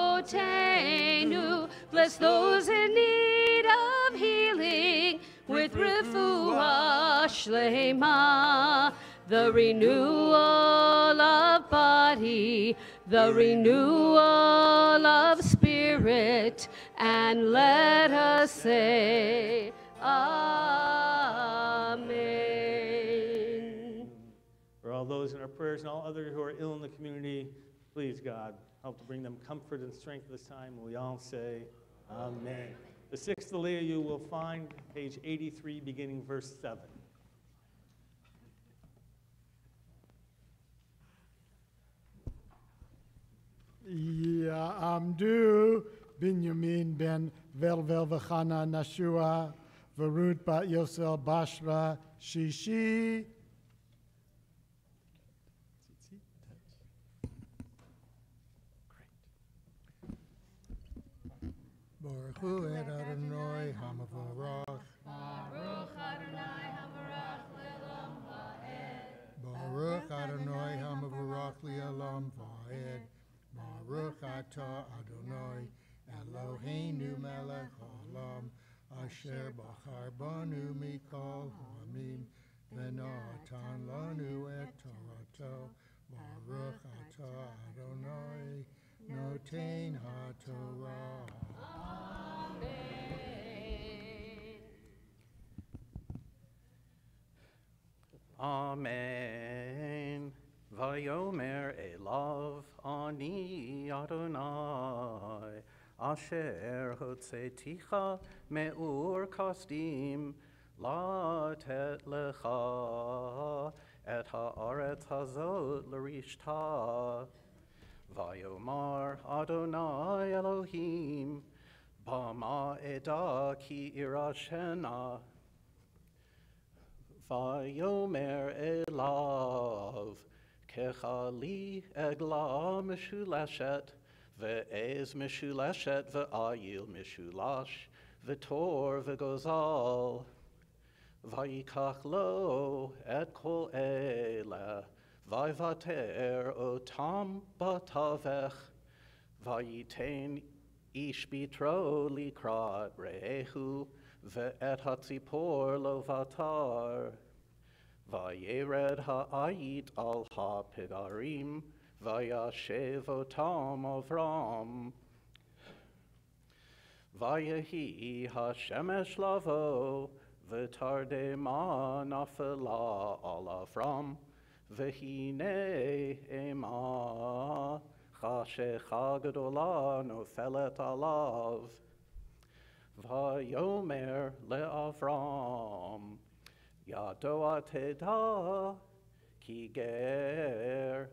Lavotenu. Bless those in need of healing with refuah shlema, the renewal of body, the renewal of spirit, and let us say Amen. For all those in our prayers and all others who are ill in the community, please, God, help to bring them comfort and strength this time. We all say Amen. The sixth Aliyah you will find page 83, beginning verse 7. Ya'amdu Binyamin ben Velvel v'chana Nashua Varut bat Yosel Bashra Shishi. Baruch hu et Adonai hamavarach. Baruch Adonai Hamarach Le'olam Va'ed. Baruch Adonai hamavarach li'olam va'ed. Baruch atah Adonai Eloheinu melech haolam asher bachar banu mikol ha'amim v'natan lanu et Torato. Baruch atah Adonai noten ha'torah. Amen. Vayomer Elav Ani Adonai Asher Hotzeticha Me'ur Kasdim Latet Lecha Et Haaretz Hazot L'Rishta Vayomar Adonai Elohim Bama Eda Ki Irashena Vayomer Elav Kechali Egla Meshuleshet Ve'ez Meshuleshet Ve'ayil Meshulash Ve'tor Ve'gozal Vayikach Lo Et Kol Ele Vayvater Otam Batavech Vayiten Ish Bitro Likrat Rehu Ve'et hatzipor lo vatar, vayered ha'ayit al ha'pegarim, vayashev otam avram. Vayehi ha'shemesh lavo, v'tardema nafela al avram, v'hine ema, chashecha gedola nofelet alav. Vayomer le'Avram, Yadoa teda, ki ger,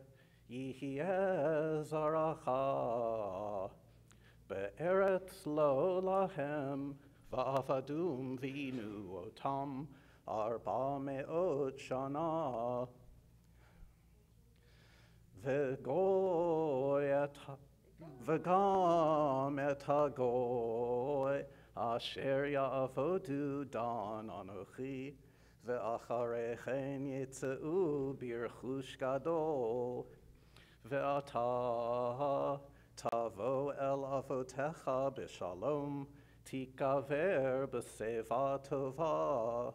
yihye zaracha, be'eretz lo lahem, va'avadum v'inu otam, arba me'ot shana, v'goy et v'gam et hagoy, Asher ya'avodu dan anochi, ve'acharechen yitzeu birchush gadol, ve'ata tavo el avotecha b'shalom, tikaver b'seva tova,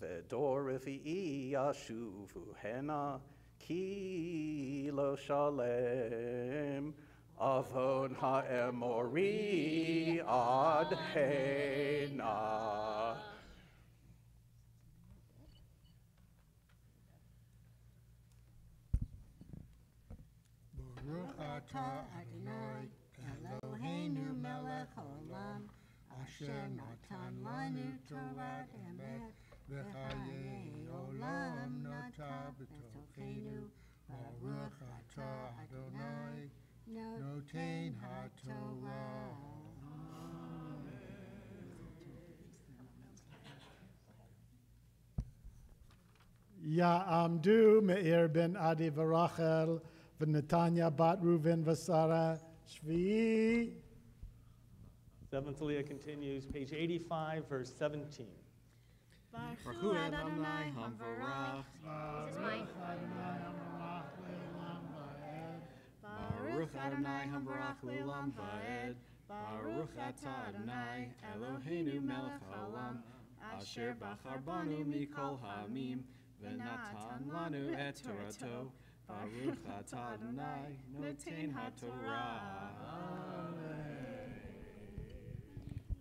ve'dor revi'i yashuvu hena, ki lo shalem, Avon ha'emori ad hena. Baruch atah Adonai Eloheinu melech haolam asher natan lanu Torah emet v'chayei olam nata b'tochenu. Baruch atah Adonai noten ha'torah. Ya'amdu Meir ben Adi v'Rachel v'Netanya bat Reuven v'Sara Shvi'i. Seventh Aliyah continues, page 85, verse 17. Baruch hu Adonai hamvarach. This is mine. Baruch Adonai hamvarach le'olam va'ed. Baruch atah Adonai Eloheinu melech haolam asher bachar banu mikol ha'amim v'natan lanu et Torato. Baruch atah Adonai noten ha'torah.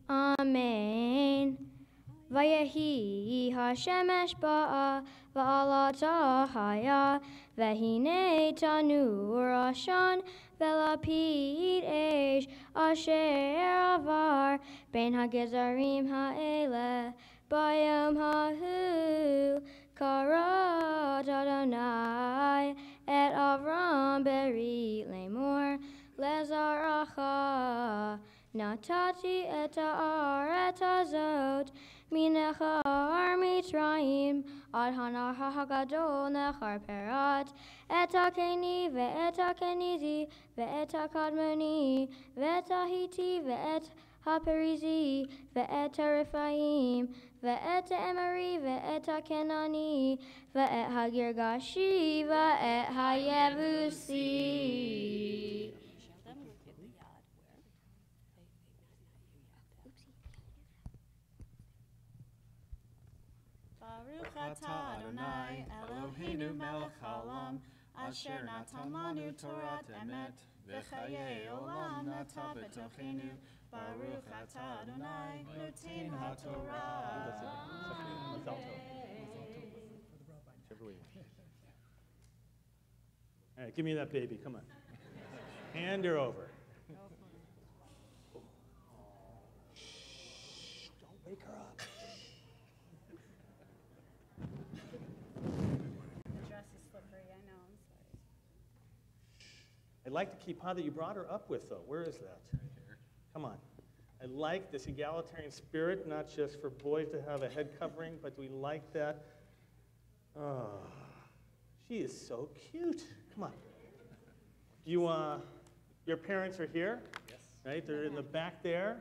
Amen. Vayehi hashemesh ba'a va'alata haya v'hine tanur ashan ולפיד אש אשר עבר בין הגזרים האלה ביום ההוא קראת אדוני את אברהם ברית לאמור לזרעך נתתי את הארץ הזאת מנכר מצרים עד הנהר הגדול נחר פרת את הקני ואת הקניזי ואת הקדמוני ואת ההיתי ואת הפריזי ואת הרפאים ואת האמורי ואת הכנעני ואת הגרגשי ואת היבוסי. Baruch atah Adonai Eloheinu melech haolam asher natan lanu Torat emet v'chayei olam nata b'tochenu Baruch atah Adonai noten haTorah. All right, give me that baby, come on. Hand her over. Shh, don't wake her up. The dress is slippery, I know, I'm sorry. I like the kippah that you brought her up with, though. Where is that? Come on. I like this egalitarian spirit, not just for boys to have a head covering, but we like that. Oh, she is so cute. Come on. Your parents are here, yes. Right? They're in the back there.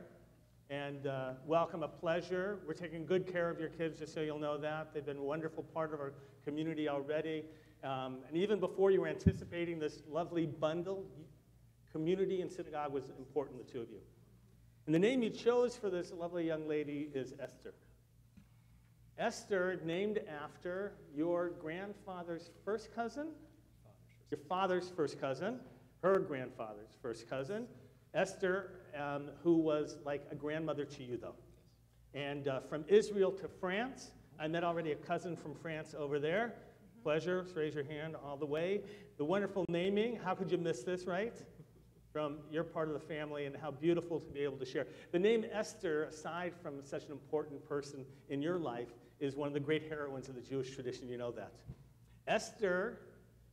And welcome, a pleasure. We're taking good care of your kids, just so you'll know that. They've been a wonderful part of our community already. And even before you were anticipating this lovely bundle, community and synagogue was important, the two of you. And the name you chose for this lovely young lady is Esther. Esther, named after your grandfather's first cousin, your father's first cousin, her grandfather's first cousin, Esther, who was like a grandmother to you, though. And from Israel to France, I met already a cousin from France over there. Pleasure, so raise your hand all the way. The wonderful naming, how could you miss this, right? From your part of the family, and how beautiful to be able to share. The name Esther, aside from such an important person in your life, is one of the great heroines of the Jewish tradition, you know that. Esther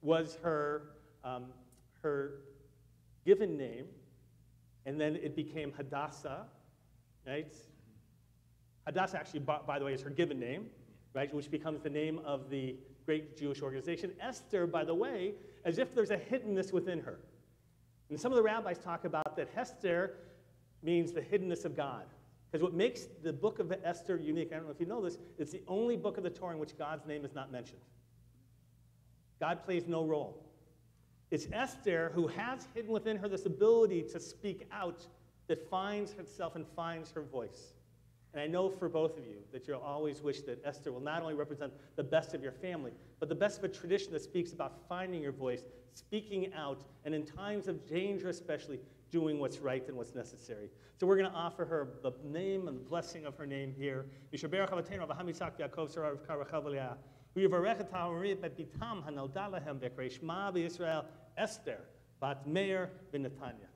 was her given name, and then it became Hadassah, right? Hadassah actually, by the way, is her given name, right, which becomes the name of the great Jewish organization. Esther, by the way, as if there's a hiddenness within her. And some of the rabbis talk about that Hester means the hiddenness of God. Because what makes the book of Esther unique, I don't know if you know this, it's the only book of the Torah in which God's name is not mentioned. God plays no role. It's Esther who has hidden within her this ability to speak out that finds herself and finds her voice. And I know for both of you that you'll always wish that Esther will not only represent the best of your family, but the best of a tradition that speaks about finding your voice, speaking out, and in times of danger especially, doing what's right and what's necessary. So we're going to offer her the name and the blessing of her name here. Esther, bat Meir v'Netanya.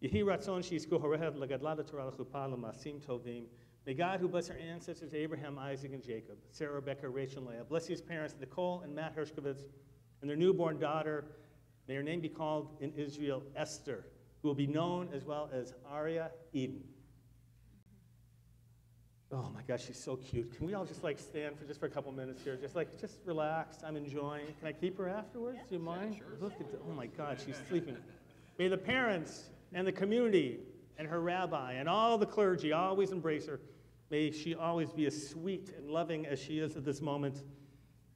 Yehi ratzon she'yizku horeha legadla Torah lechupa l'masim tovim. May God, who bless our ancestors Abraham, Isaac, and Jacob, Sarah, Rebecca, Rachel, and Leah, bless his parents Nicole and Matt Hershkovitz, and their newborn daughter. May her name be called in Israel Esther, who will be known as well as Aria Eden. Oh my gosh, she's so cute. Can we all just stand for a couple minutes here? Just relax. I'm enjoying. Can I keep her afterwards? Do you mind? Sure. Look at oh my God, she's sleeping. May the parents and the community and her rabbi and all the clergy always embrace her. May she always be as sweet and loving as she is at this moment.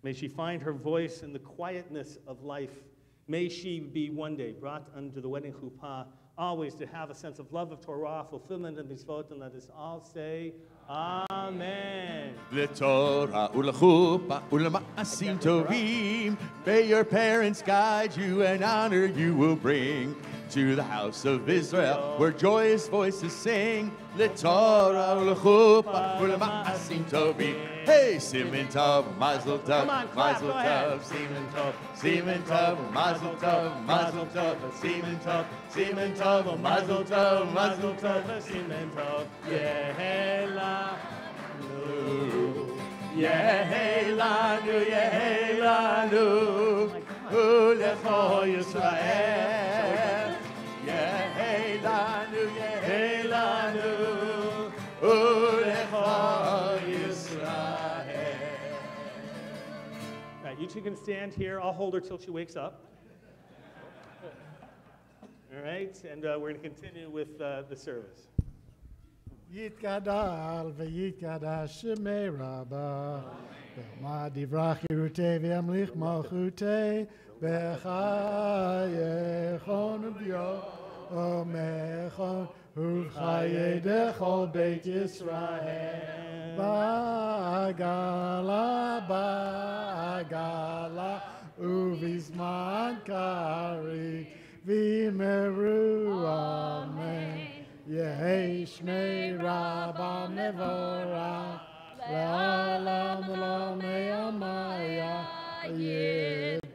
May she find her voice in the quietness of life. May she be one day brought under the wedding chuppah, always to have a sense of love of Torah, fulfillment of mitzvot, and let us all say, Amen. L'Torah u'lechuppah u'lema'asim tovim. May your parents guide you and honor you will bring. to the house of Israel, where joyous voices sing, L'Torah, L'chuppah, U'Lema'asim Tovim. Hey, Siman Tov, Mazel Tov, Come on, clap, Mazel go ahead. Tov, Siman Tov, Siman Tov, Mazel Tov, Mazel Tov, Siman Tov, Siman Tov, Mazel Tov, Mazel Tov, Siman Tov, Yehelanu, Yehelanu, Yehelanu, U'Lecho Yisrael. Yehelanu, Yehelanu, U'Lecho Yisrael. Right, you two can stand here. I'll hold her till she wakes up. All right, and we're going to continue with the service. Yitgadal v'yitgadash shemei Rabbah v'ma divrach Yerutei v'yamlich malchutei b'chayechon v'yomechon u'chayei dechol beit Yisrael ba'agala uvizman kari v'meru amen. Yehi Shmei Rabba Mevorah Le'olam L'olmei Amaya Yitbarach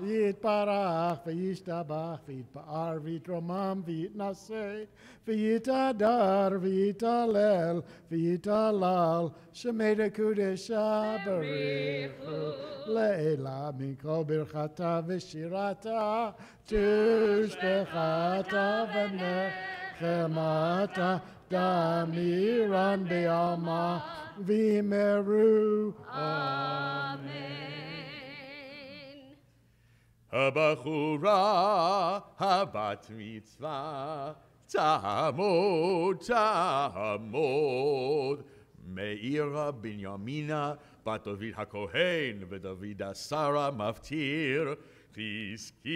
Yitbarach V'yishtabach V'yitpa'ar V'yitromam V'yitnaseh V'yitadar V'yitalel V'yitalal Shemei Dekudesha Barichu Le'ela Mikol Birchata V'shirata Tushbechata V'nechemata Damiran Be'alma V'meru Amen. Habachura habat mitzvah Ta'amod, Ta'amod Meira Binyamina Bat David HaKohen V'David Asara Maftir Chizki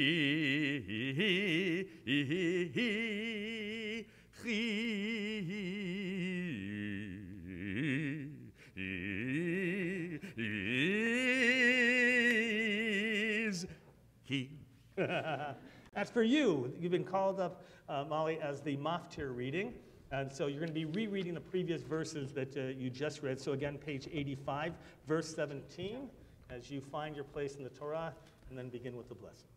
That's for you. You've been called up, Molly, as the Maftir reading. And so you're going to be rereading the previous verses that you just read. So again, page 85, verse 17, as you find your place in the Torah, and then begin with the blessing.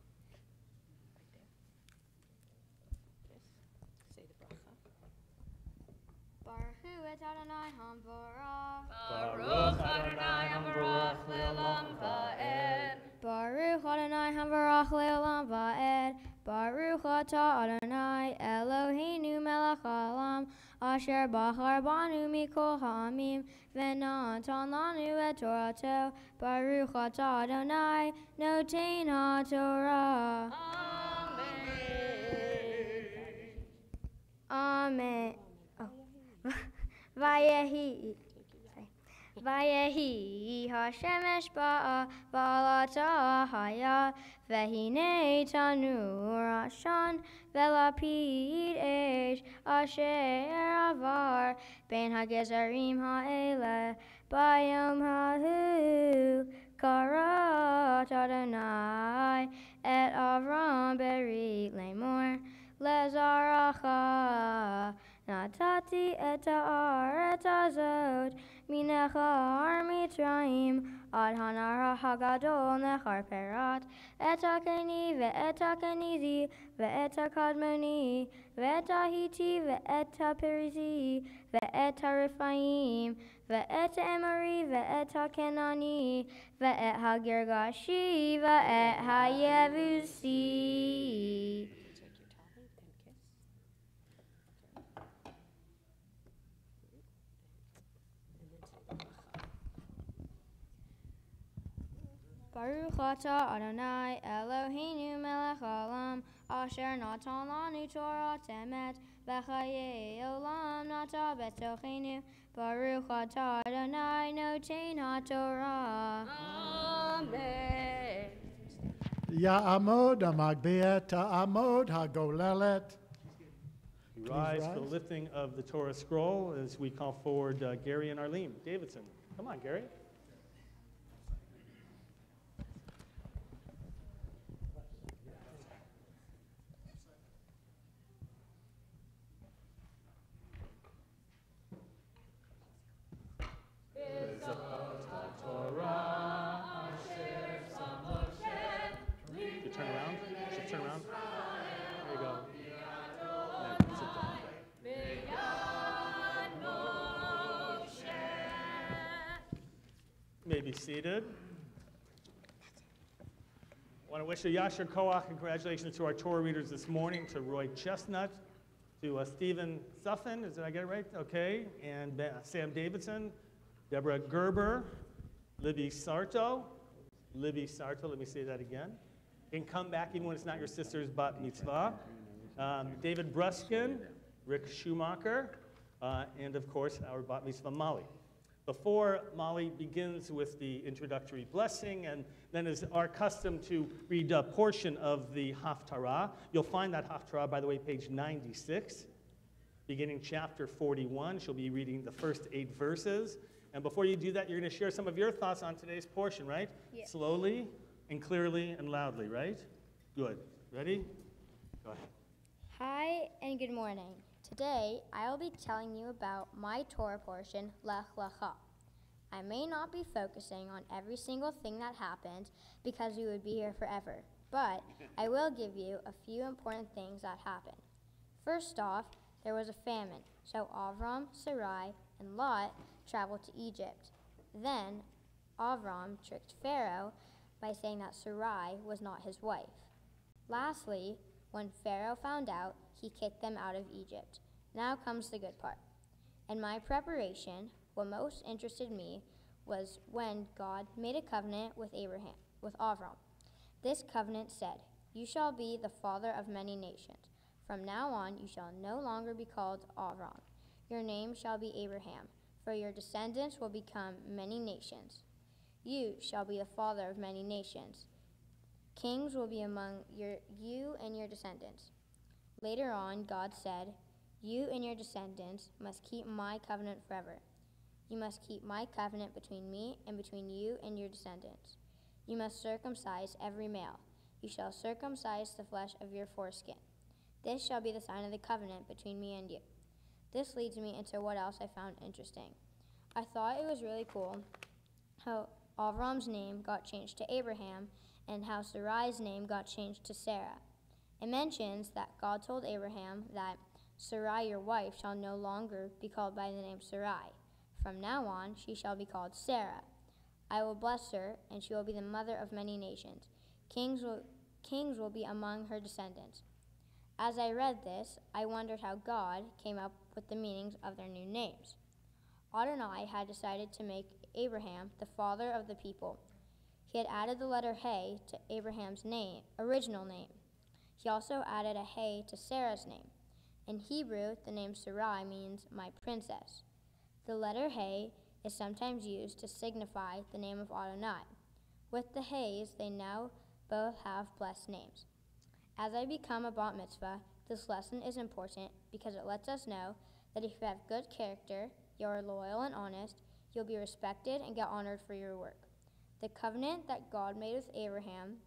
Baruch et Adonai Hamvorach. Baruch Adonai Hamvorach le'olam va'ed. Baruch Adonai Hamvorach le'olam va'ed. Baruch atah Adonai Eloheinu melech haolam asher bachar banu mikol ha'amim v'natan lanu et Torato. Baruch atah Adonai noten ha'torah. Amen. Oh. Vayehi hashemesh ba'a v'alata haya v'hinei tanur ashan v'lapid esh asher avar ben hagezarim ha'ele bayom ha'hu karat Adonai et Avram beri lemor lezaracha Natati et ha'aretz hazot minechar Mitzrayim ad hanara hagadol nechar perat et ha'keni ve'et ha'kenizi ve'et ha'kadmoni ve'et ha'hiti ve'et ha'perizi ve'et ha'refaim ve'et ha'emori ve'et ha'kenani ve'et ha'gergashi ve'et ha'yevusi. Baruch atah Adonai Eloheinu melech haolam asher natan lanu Torah emet v'chayei olam nata betochenu. Baruch atah Adonai noten ha'torah. Amen. Ya'amod ha'magbiah ta'amod ha'golelet. We rise for the lifting of the Torah scroll as we call forward Gary and Arlene Davidson. Come on, Gary. be seated. I want to wish a Yasher Koach congratulations to our Torah readers this morning, to Roy Chestnut, to Stephen Suffin, did I get it right? Okay, and Sam Davidson, Deborah Gerber, Libby Sarto, let me say that again. You can come back even when it's not your sister's bat mitzvah. David Bruskin, Rick Schumacher, and of course our bat mitzvah Molly. Before Molly begins with the introductory blessing, and then is our custom to read a portion of the Haftarah. You'll find that Haftarah, by the way, page 96, beginning chapter 41. She'll be reading the first 8 verses. And before you do that, you're going to share some of your thoughts on today's portion, right? Yeah. Slowly and clearly and loudly, right? Good. Ready? Go ahead. Hi and good morning. Today, I will be telling you about my Torah portion, Lech Lecha. I may not be focusing on every single thing that happened because we would be here forever, but I will give you a few important things that happened. First off, there was a famine, so Avram, Sarai, and Lot traveled to Egypt. Then, Avram tricked Pharaoh by saying that Sarai was not his wife. Lastly, when Pharaoh found out, he kicked them out of Egypt. Now comes the good part. In my preparation, what most interested me was when God made a covenant with Avram. This covenant said, "You shall be the father of many nations. From now on, you shall no longer be called Avram. Your name shall be Abraham, for your descendants will become many nations. You shall be the father of many nations. Kings will be among you and your descendants." Later on, God said, "You and your descendants must keep my covenant forever. You must keep my covenant between me and between you and your descendants. You must circumcise every male. You shall circumcise the flesh of your foreskin. This shall be the sign of the covenant between me and you." This leads me into what else I found interesting. I thought it was really cool how Avram's name got changed to Abraham and how Sarai's name got changed to Sarah. It mentions that God told Abraham that Sarai, your wife, shall no longer be called by the name Sarai. From now on, she shall be called Sarah. I will bless her, and she will be the mother of many nations. Kings will be among her descendants. As I read this, I wondered how God came up with the meanings of their new names. Adonai had decided to make Abraham the father of the people. He had added the letter He to Abraham's original name. He also added a He to Sarah's name. In Hebrew, the name Sarai means my princess. The letter He is sometimes used to signify the name of Adonai. With the He's, they now both have blessed names. As I become a bat mitzvah, this lesson is important because it lets us know that if you have good character, you are loyal and honest, you'll be respected and get honored for your work. The covenant that God made with Abraham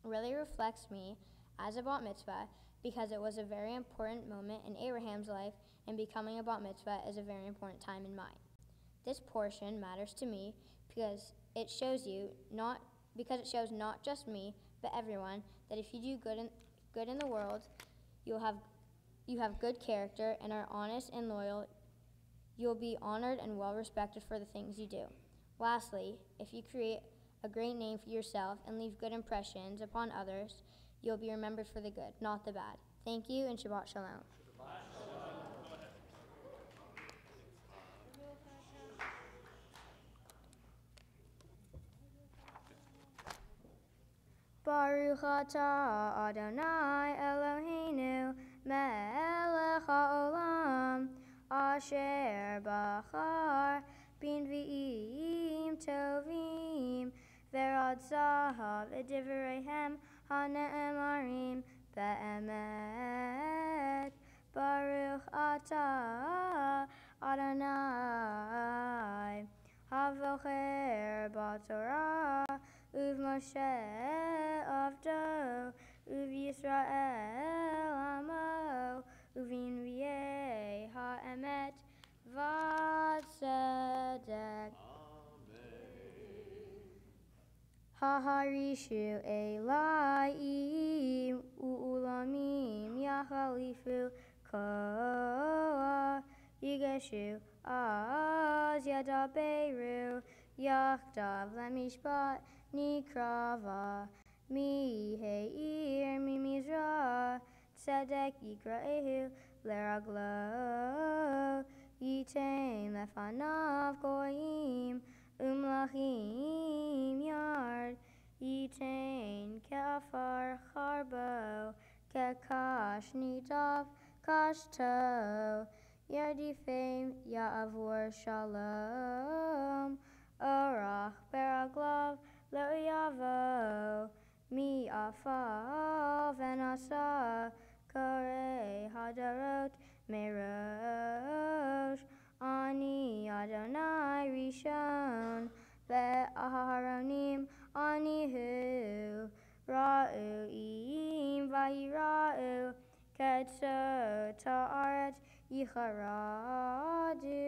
really reflects me as a bat mitzvah because it was a very important moment in Abraham's life, and becoming a bat mitzvah is a very important time in mine. This portion matters to me because it shows not just me, but everyone, that if you do good in the world, you have good character and are honest and loyal, you'll be honored and well respected for the things you do. Lastly, if you create a great name for yourself and leave good impressions upon others, you'll be remembered for the good, not the bad. Thank you, and Shabbat Shalom. Baruch atah Adonai Eloheinu melech haolam asher bachar b'nvi'im tovim v'radzav v'divreihem hane'emarim be'emet. Baruch atah Adonai havocher b'torah uv Moshe avdo uv Yisrael amo uvinviei ha'emet v'tzedek. Haharishu elayim u'ulamim yachalifu koah yigeshu az yadaberu Yachdav lemishpat nikrava. Mi heir mi mizra. Tzedek yikraehu leraglo. Yitain lefanav goyim. Umlachim yard. Yitain kafar charbo. Kekash nidav kashto. Yardifim ya'avur shalom. Orach beraglav lo yavo. Mi afav venasa. Kore hadarot merosh. Ani Adonai Rishon. Ve'aharonim anihu. Ra'u im vayira'u. Ketso ta'aret yicharadu.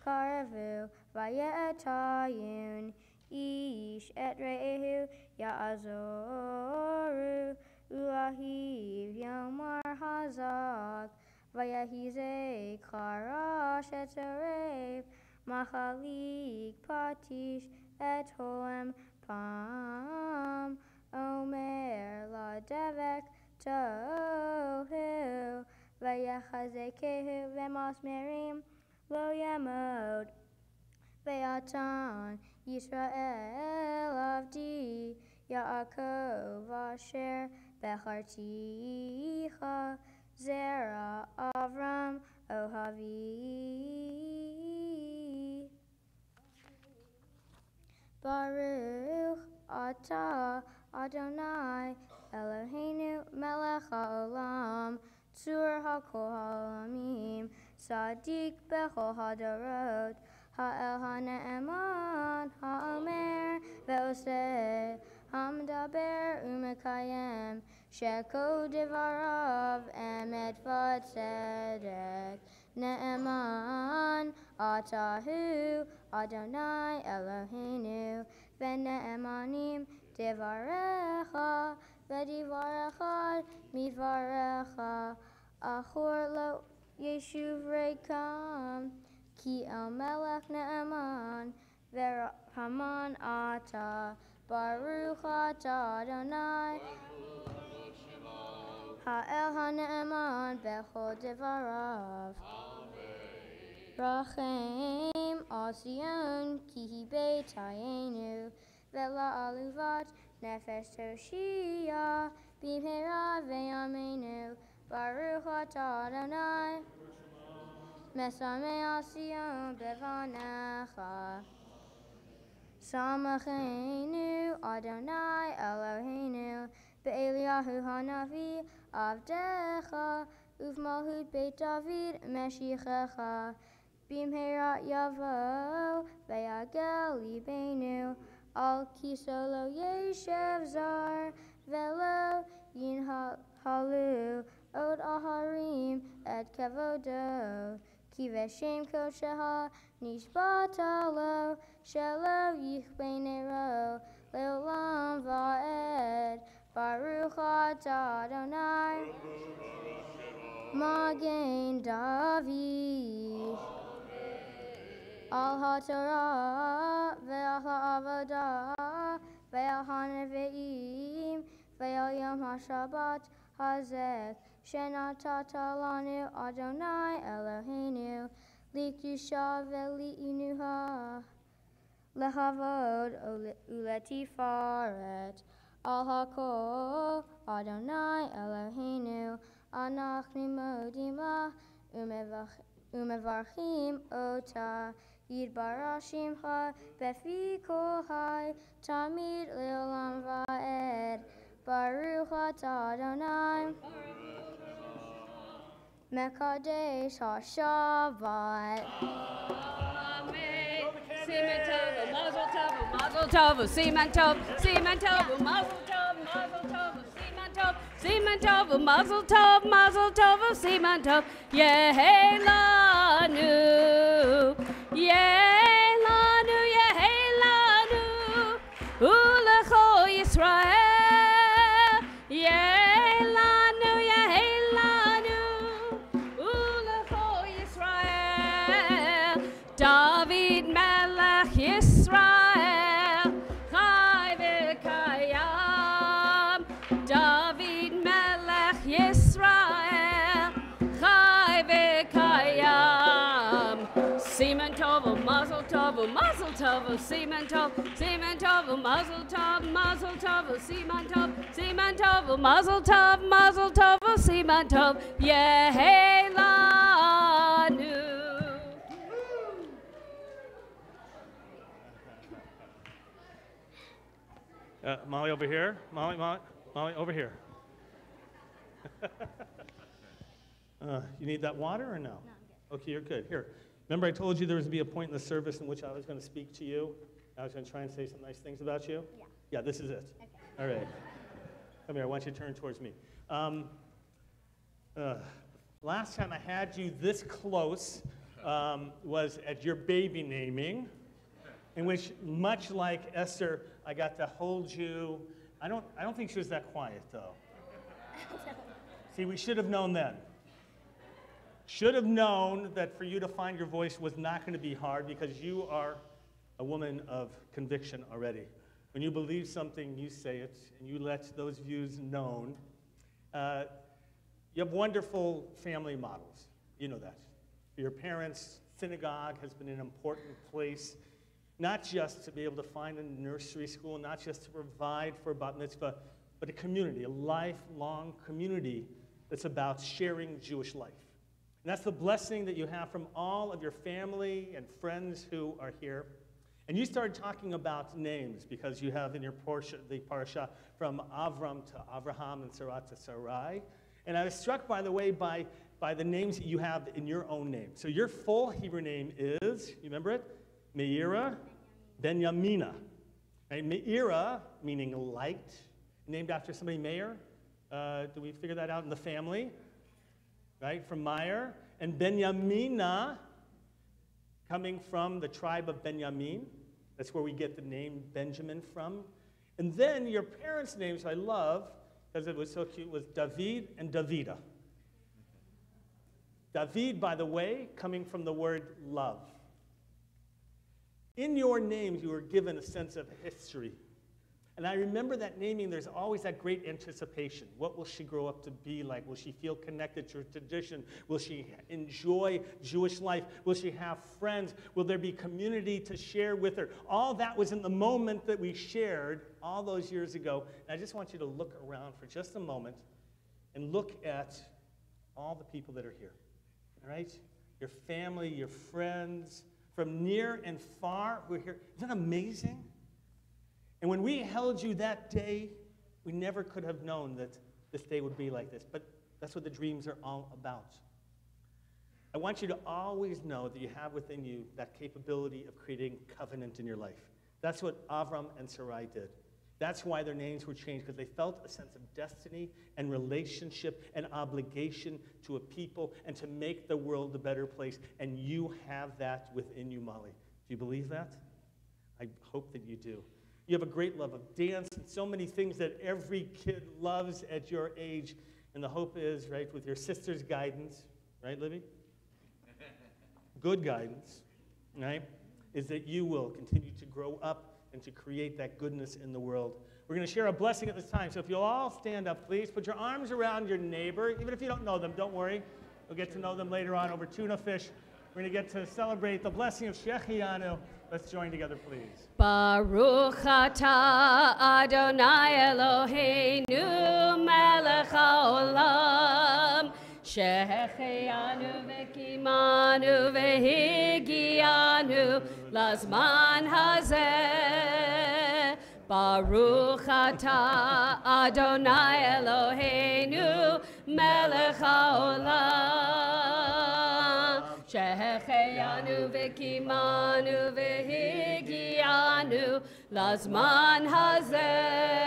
Karevu vayetayun. Ish et re'ehu ya'azoru. Ulahiv yomar hazak. Vayahize karash et orev. Machalik patish et holem pam. Omer la devek tohu. Vayachazekehu vemasmerim lo yamod. Ve'atan Yisrael avdi. Yaakov asher becharticha. Zera Avram Ohavi. Baruch atah Adonai Eloheinu melech haolam. Tzur hakol haolamim. Sadik bechol hadarot. Ha'el ha'ne'eman ha'omer ve'oseh. Hamdaber umekayem. Sheko devarav emet v'tzedek. Ne'eman atahu Adonai Eloheinu. Ve'ne'emanim devarecha. Ve'divarechad midvarecha. Achor lo yeshuv rekam. Ki el melech ne'eman. Ve'rahaman ata. Baruch atah Adonai Ha'el ha'ne'eman bechol devarav. Rachem al Zion ki hi beit hayenu. Ve'la aluvat nefesh toshia. Bimhera ve'yamenu. Baruch atah Adonai Mesameh al Zion bevanecha. Samachenu Adonai Eloheinu be'Eliyahu hanavi avdecha uvmalhut Beit David Meshichecha. Bimhera yavo ve'yagel libenu al kisolo yeshev zar velo yinhalu od aharim et kevodo. Ki v'shem kosheha nishbatalo shelo yichbenero leolam va'ed. Baruch atah Adonai Magen David. Al haTorah ve'al ha'avodah ve'al ha'nevi'im ve'al yom ha'shabbat hazeh shenatata lanu Adonai Eloheinu likdusha ve'li'inuha lehavod uletifaret. Al hakol Adonai Eloheinu anachnu modim lah umevarchim ota. Yitbarach shimcha befi kol hai tamid leolam va'ed. Baruch atah Adonai Mekadesh HaShabbat. Semen tov, mazel tov, mazel tov, semen tov, semen tov, mazel tov, mazel tov, semen tov, semen tov, mazel tov, mazel tov, semen tov. Yehelanu, yehelanu, yehelanu, ulecho Yisrael. Yehelanu, yehelanu, ulecho Yisrael. David melech Yisrael. David Melech Yisrael, Chai v'kayam. Semen tov, mazel tov, semen tov, mazel tov, semen tov, mazel tov, semen tov, yehelanu. Molly over here. Molly over here. You need that water or no? No, I'm good. Okay, you're good. Here. Remember I told you there was going to be a point in the service in which I was going to speak to you? I was going to try and say some nice things about you? Yeah. Yeah, this is it. Okay. All right. Come here. I want you to turn towards me. Last time I had you this close was at your baby naming, in which, much like Esther, I got to hold you. I don't think she was that quiet, though. See, we should have known then. Should have known that for you to find your voice was not going to be hard, because you are a woman of conviction already. When you believe something, you say it, and you let those views known. You have wonderful family models. You know that. For your parents, synagogue has been an important place, not just to be able to find a nursery school, not just to provide for bat mitzvah, but a community, a lifelong community that's about sharing Jewish life. And that's the blessing that you have from all of your family and friends who are here. And you started talking about names, because you have in your the parasha from Avram to Avraham and Sarah to Sarai. And I was struck, by the way, by the names that you have in your own name. So your full Hebrew name is, you remember it? Meira Benyamina. Right? Meira, meaning light, named after somebody, Meir. Do we figure that out in the family? Right, from Meir. And Benyamina, coming from the tribe of Benjamin. That's where we get the name Benjamin from. And then your parents' names I love, because it was so cute, was David and Davida. David, by the way, coming from the word love. In your names, you were given a sense of history. And I remember that naming, there's always that great anticipation. What will she grow up to be like? Will she feel connected to her tradition? Will she enjoy Jewish life? Will she have friends? Will there be community to share with her? All that was in the moment that we shared all those years ago. And I just want you to look around for just a moment and look at all the people that are here, all right? Your family, your friends, from near and far who are here. Isn't that amazing? And when we held you that day, we never could have known that this day would be like this. But that's what the dreams are all about. I want you to always know that you have within you that capability of creating covenant in your life. That's what Avram and Sarai did. That's why their names were changed, because they felt a sense of destiny and relationship and obligation to a people and to make the world a better place. And you have that within you, Molly. Do you believe that? I hope that you do. You have a great love of dance and so many things that every kid loves at your age. And the hope is, right, with your sister's guidance, right, Libby? Good guidance, right, is that you will continue to grow up and to create that goodness in the world. We're going to share a blessing at this time. So if you'll all stand up, please. Put your arms around your neighbor. Even if you don't know them, don't worry. You'll get to know them later on over tuna fish. We're going to get to celebrate the blessing of Shechianu. Let's join together, please. Baruch atah Adonai Eloheinu melech haolam shehechianu v'kimanu v'higianu lazman hazeh. Baruch atah Adonai Eloheinu melech haolam shehechianu v'kimanu v'higianu lazman hazeh.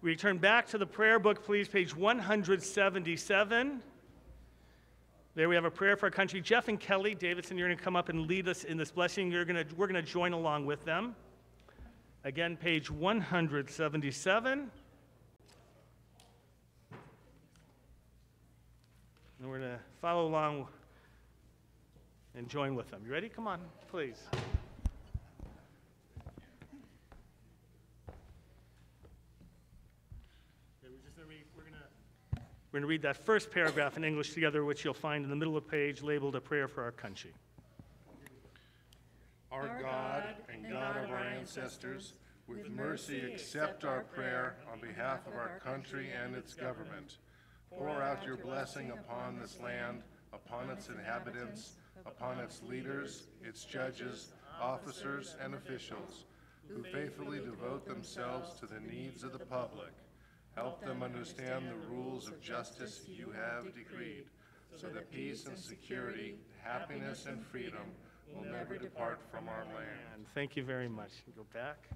We turn back to the prayer book, please, page 177. There we have a prayer for our country. Jeff and Kelly Davidson, you're going to come up and lead us in this blessing. We're going to join along with them. Again, page 177. And we're going to follow along and join with them. You ready? Come on, please. We're going to read that first paragraph in English together, which you'll find in the middle of the page labeled A Prayer for Our Country. Our God and God of our ancestors, with mercy accept our prayer on behalf of our country and its government. Pour out your blessing upon this land, upon its inhabitants, upon its leaders, its judges, officers, and officials, who faithfully devote themselves to the needs of the public. Help them understand the rules of justice you have decreed, so that peace and security, happiness and freedom will never depart from our land. Thank you very much. Go back.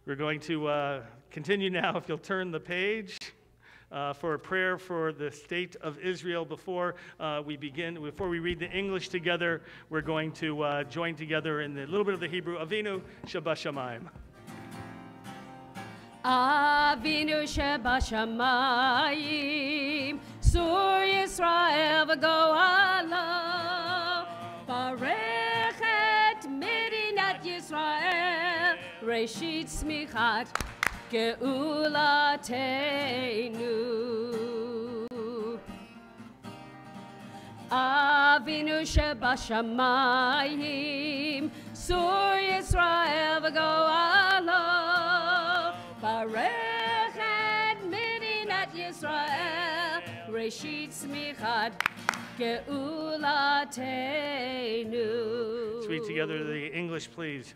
We're going to continue now, if you'll turn the page, for a prayer for the state of Israel. Before we read the English together, we're going to join together in a little bit of the Hebrew. Avinu Shabashamayim. Avinu Shabashamayim, Sur Yisrael v'go'ala, Barech et Medinat Yisrael, Reshit Smichat Ge'ulatenu. Avinu Shabashamayim, Sur Yisrael v'go'ala, Barech et Medinat Yisrael, Reshit Smichat Ge'ulatenu. Let's read together the English, please.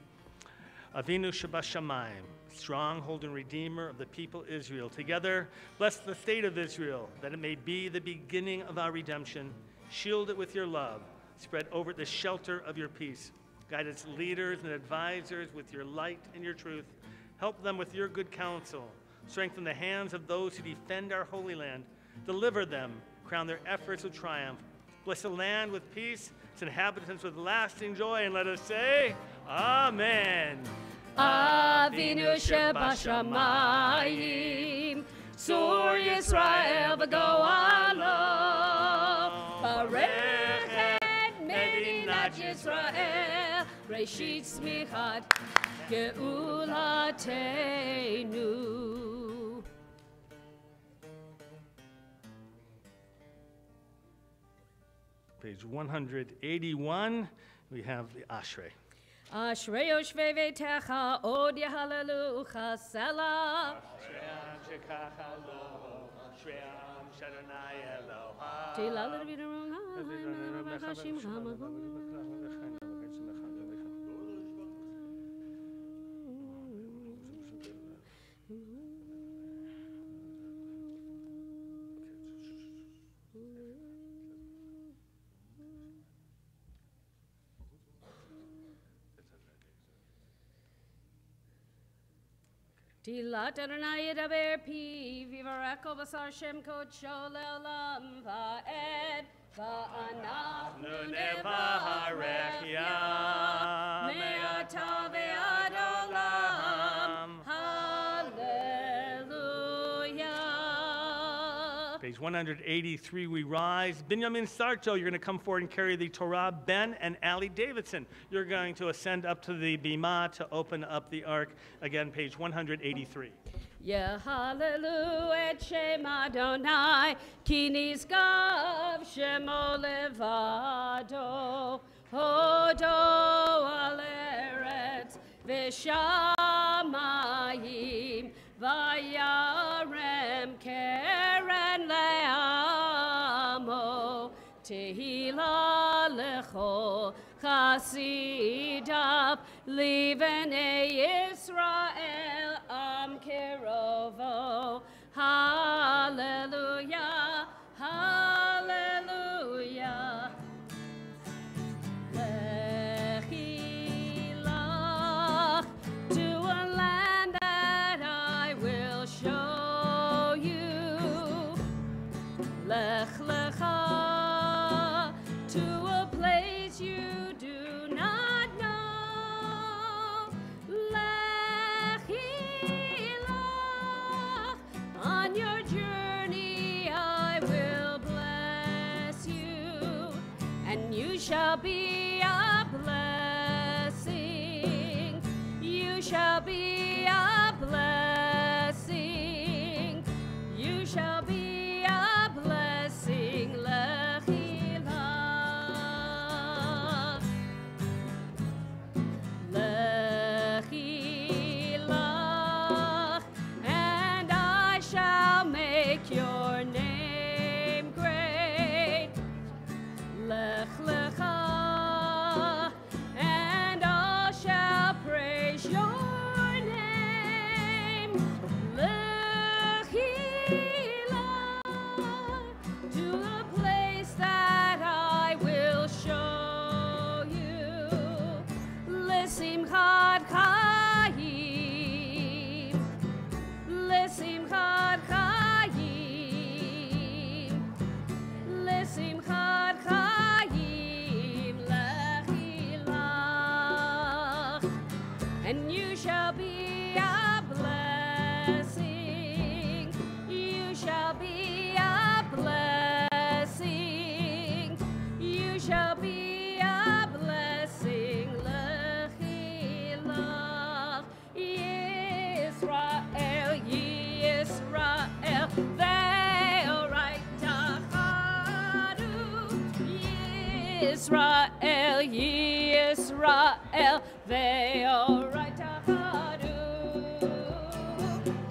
Avinu Shabashamayim, stronghold and redeemer of the people Israel. Together, bless the state of Israel, that it may be the beginning of our redemption. Shield it with your love. Spread over it the shelter of your peace. Guide its leaders and advisors with your light and your truth. Help them with your good counsel. Strengthen the hands of those who defend our holy land. Deliver them. Crown their efforts with triumph. Bless the land with peace, its inhabitants with lasting joy. And let us say, Amen. Avinu Shabashamayim, Sur Yisrael v'go'ala, Barech et Medinat Yisrael, Reshit Smichat Ge'ulatenu. Page 181, we have the Ashrei. Ashrei Yoshvei Veitecha Od Yehalelucha Selah. Tilat Adonai Yedaber Pi, Vivareko Basar Shem Kodsho Le'olam Va'ed, Va'anachnu Nevarech Yah, Me'ata Ve'ad Olam, Hallelujah. Page 183, we rise. Binyamin Sarto, you're going to come forward and carry the Torah. Ben and Ali Davidson, you're going to ascend up to the Bima to open up the ark. Again, page 183. Yehalelu et Shem Adonai, Ki nizgav Shemo levado, Hodo al eretz v'shamayim, Vayarem keren le'amo, Tehila lecho chasidav, Livnei Yisrael am kerovo. Hallelujah, hallelujah. Lechilach, to a land that I will show you. Lech lecha, to a place you do not shall be a blessing. You shall be a blessing. You shall be a blessing. Lechila. Lechila. And I shall make your name great. Lech lecha, and all shall praise your name. Lechila, to the place that I will show you. L'simchat chayim, l'simchat chayim, l'simchat chayim, lechilach. And you shall be a blessing. You shall be a blessing. You shall be a blessing. Lechilach. Yisrael, Yisrael, ve'orai tachadu. Yisrael, Yisrael, ve'orai tachadu.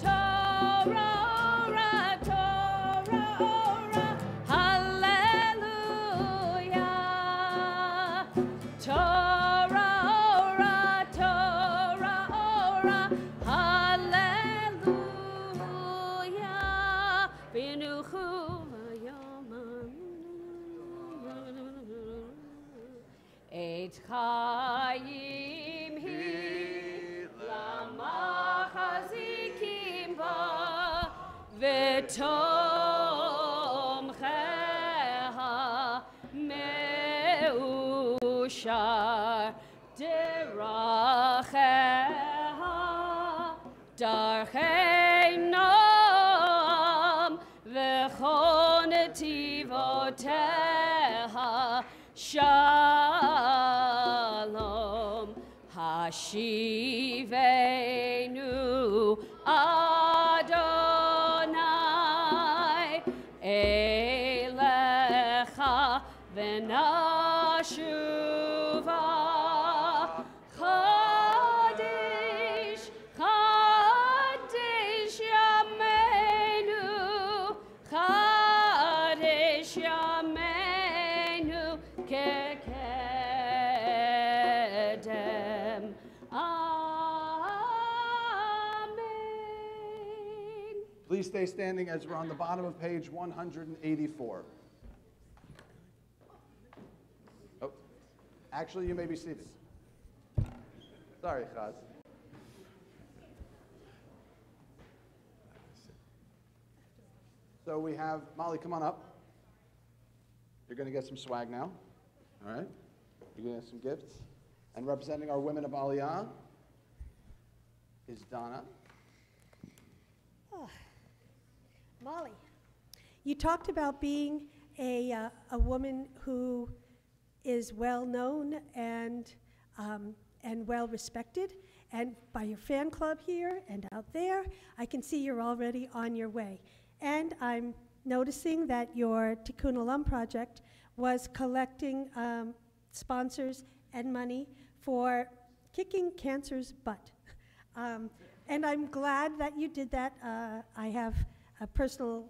Torah, Torah, hallelujah. Torah, Torah, hallelujah. Binuchu Et chayim hi lamachazikim ba v'tomcheha meushar deracheha darchei noam v'chon netivoteha Shalom, Hashivenu Adonai Elecha v'nashuva Chadish, Chadish Yameinu, Chadish Yameinu Kekedem. Amen. Please stay standing as we're on the bottom of page 184. Oh, actually, you may be seated. Sorry, Chaz. So we have, Molly, come on up. You're going to get some swag now. All right? You're going to get some gifts. And representing our women of Aliyah is Donna. Oh. Molly, you talked about being a woman who is well known and well respected, and by your fan club here and out there, I can see you're already on your way. And I'm noticing that your Tikkun Olam project was collecting sponsors and money for kicking cancer's butt. And I'm glad that you did that. I have a personal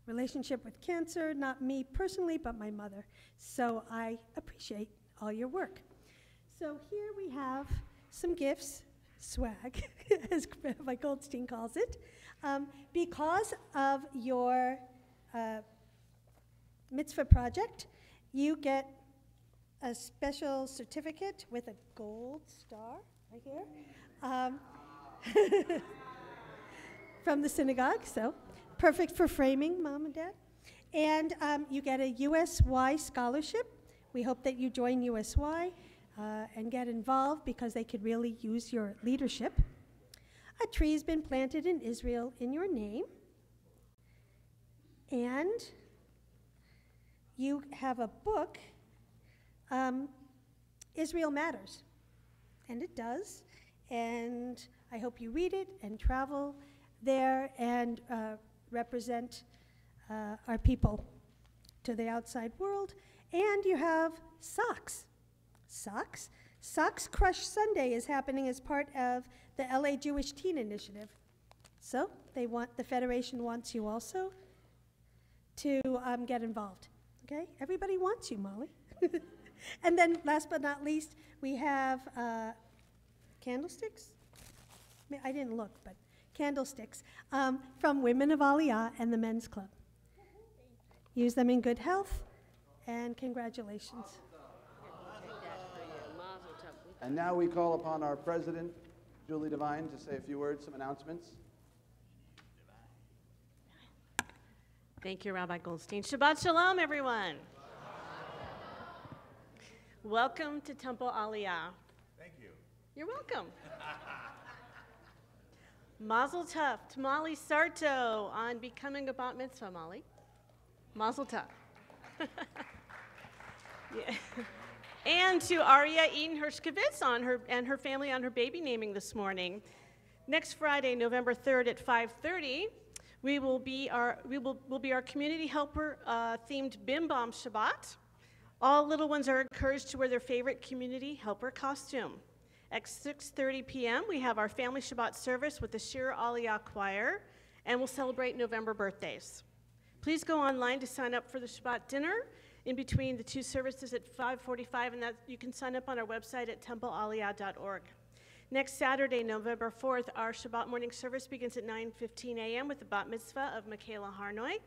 relationship with cancer, not me personally, but my mother. So I appreciate all your work. So here we have some gifts, swag, as Rabbi Goldstein calls it. Because of your mitzvah project, you get a special certificate with a gold star right here. From the synagogue, so perfect for framing, Mom and Dad. And you get a USY scholarship. We hope that you join USY and get involved because they could really use your leadership. A tree's been planted in Israel in your name. And you have a book Israel Matters. And it does. And I hope you read it and travel there and represent our people to the outside world. And you have socks. Socks? Socks Crush Sunday is happening as part of the LA Jewish Teen Initiative. So the Federation wants you also to get involved. Okay? Everybody wants you, Molly. And then last but not least, we have candlesticks. I didn't look, but candlesticks from Women of Aliyah and the Men's Club. Use them in good health, and congratulations. And now we call upon our president, Julie Devine, to say a few words, some announcements. Thank you, Rabbi Goldstein. Shabbat Shalom, everyone. Welcome to Temple Aliyah. Thank you. You're welcome. Mazel tov to Molly Sarto on becoming a bat mitzvah, Molly. Mazel tov. Yeah. And to Arya Eden Hershkovitz and her family on her baby naming this morning. Next Friday, November 3rd at 5:30, will be our community helper themed Bim Bam Shabbat. All little ones are encouraged to wear their favorite community helper costume. At 6:30 p.m., we have our family Shabbat service with the Shir Aliyah Choir, and we'll celebrate November birthdays. Please go online to sign up for the Shabbat dinner in between the two services at 5:45, and that you can sign up on our website at templealiyah.org. Next Saturday, November 4th, our Shabbat morning service begins at 9:15 a.m. with the bat mitzvah of Michaela Harnoy.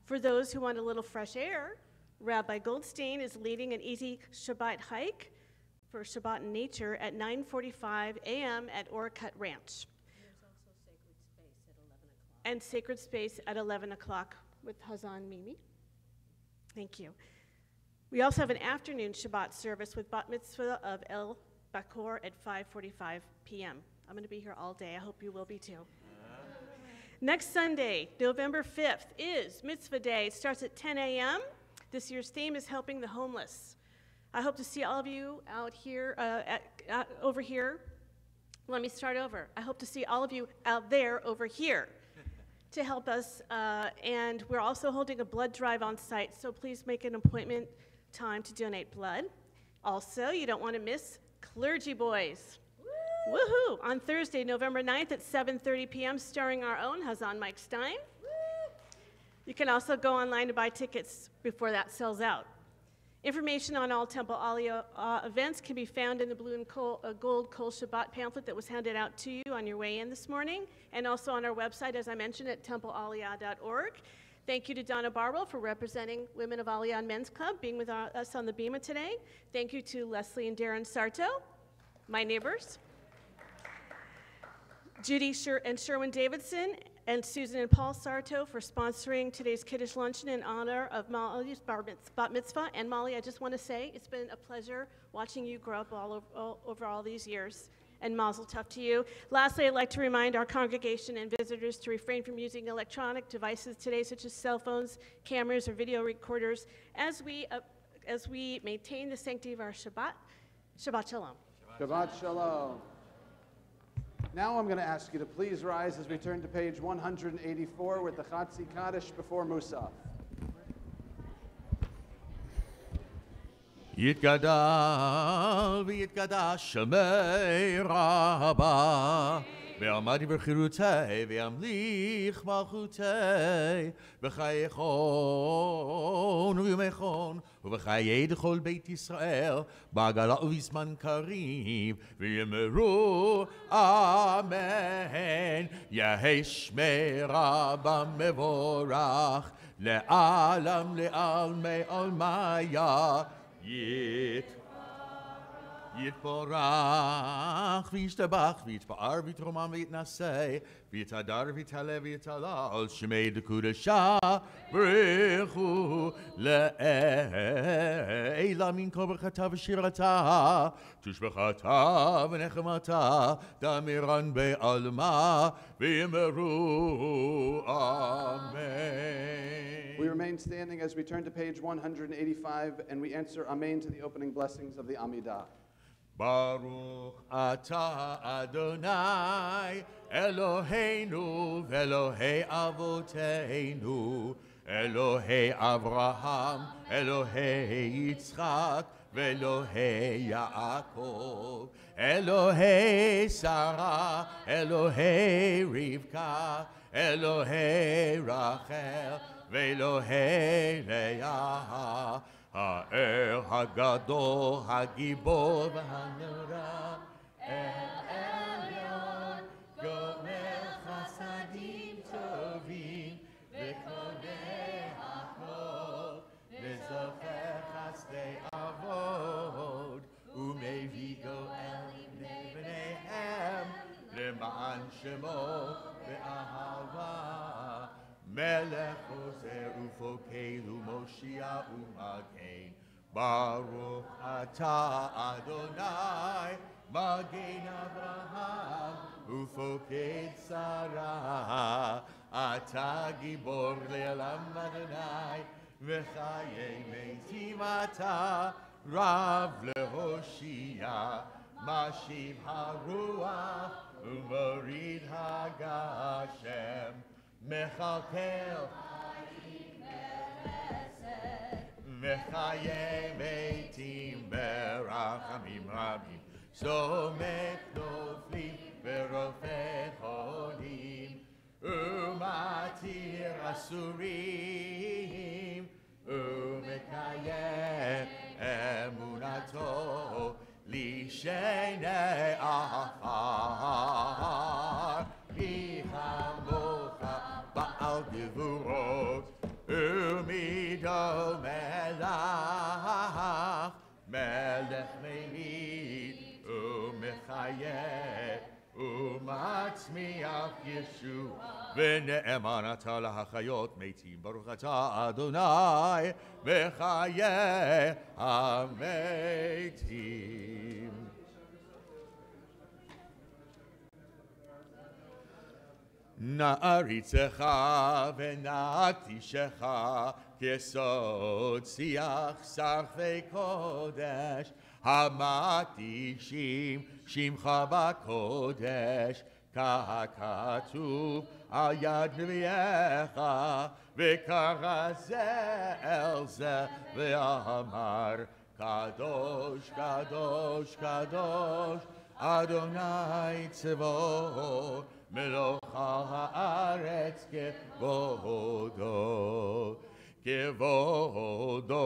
For those who want a little fresh air, Rabbi Goldstein is leading an easy Shabbat hike for Shabbat in nature at 9:45 a.m. at Orcut Ranch. There's also Sacred Space at 11 o'clock. And Sacred Space at 11 o'clock with Hazan Mimi. Thank you. We also have an afternoon Shabbat service with Bat Mitzvah of El Bakor at 5:45 p.m. I'm going to be here all day. I hope you will be too. Next Sunday, November 5th, is Mitzvah Day. It starts at 10 a.m. This year's theme is helping the homeless. I hope to see all of you out here, over here. Let me start over. I hope to see all of you out there over here to help us. And we're also holding a blood drive on site, so please make an appointment time to donate blood. Also, you don't want to miss Clergy Boys. Woohoo! On Thursday, November 9th at 7:30 p.m., starring our own Hazan Mike Stein. You can also go online to buy tickets before that sells out. Information on all Temple Aliyah events can be found in the blue and gold Kol Shabbat pamphlet that was handed out to you on your way in this morning, and also on our website, as I mentioned, at templealiyah.org. Thank you to Donna Barwell for representing Women of Aliyah and Men's Club, being with us on the Bima today. Thank you to Leslie and Darren Sarto, my neighbors. Judy and Sherwin Davidson and Susan and Paul Sarto for sponsoring today's Kiddush luncheon in honor of Molly's bat mitzvah. And Molly, I just want to say it's been a pleasure watching you grow up over all these years. And mazel tov to you. Lastly, I'd like to remind our congregation and visitors to refrain from using electronic devices today, such as cell phones, cameras, or video recorders, as we maintain the sanctity of our Shabbat. Shabbat Shalom. Shabbat Shalom. Now I'm going to ask you to please rise as we turn to page 184 with the Chatzi Kaddish before Musaf. יתגדל ויתקדש שמי רבה ועמדי בחירותי וימליך מלכותי בחייכון וביומייכון ובחיי דכל בית ישראל בעגלה ובזמן קריב ויאמרו אמן יהי שמי רבה מבורך לעלם לעלמי עלמיה יתברך וישתבח ויתפאר ויתרומם ויתנשא ויתהדר ויתעלה ויתעלה שמי דקודשה ברכו לעילה מן כל ברכתה ושירתה תשבחתה ונחמתה דמירן בעלמה ויאמרו אמן. We remain standing as we turn to page 185 and we answer Amen to the opening blessings of the Amidah. Baruch atah Adonai Eloheinu v'Elohei avoteinu Elohei Avraham Elohei Yitzchak v'Elohei Yaakov Elohei Sarah Elohei Rivka Elohei Rachel v'Elohei Leah האל הגדול, הגיבור והנורא, אל עליון, גומל חסדים טובים, וקונה הכל, וזוכר חסדי אבות, ומביא גואל לבני בניהם, למען שמו באהבה. מלך עוזר ופוקד ומושיע ומגן, ברוך אתה אדוני, מגן אברהם ופוקד שרה, אתה גיבור לעולם אדוני, וחיי מתים אתה, רב להושיע, משיב הרוח ומוריד הגשם. מכלכל וחיי מתים ברחמים רבים, סומך נופלים ורופא חולים, ומתיר אסורים, ומקיים אמונתו לשני עפר. מי כמוך בעל גבורות ומידו מלך, מלך ממיד ומחיה ומצמיח ישוע, ונאמן אתה להחיות מתים, ברוך אתה אדוני מחיי המתים. נעריצך ונעתישך כסוד שיח שרפי קודש, המתישים שמך בקודש, ככתוב על יד נביאך, וקרא זה אל זה ואמר, קדוש קדוש קדוש אדוני צבאות, מלוך הארץ כבודו, כבודו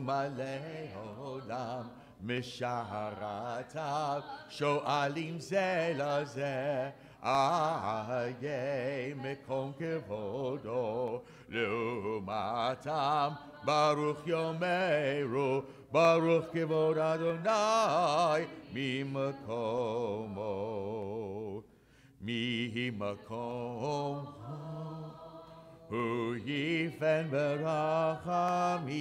מלא עולם, משערתיו שואלים זה לזה, איה מקום כבודו, לעומתם ברוך יאמרו, ברוך כבוד אדוני ממקומו. ממקום הוא יפן ברחמים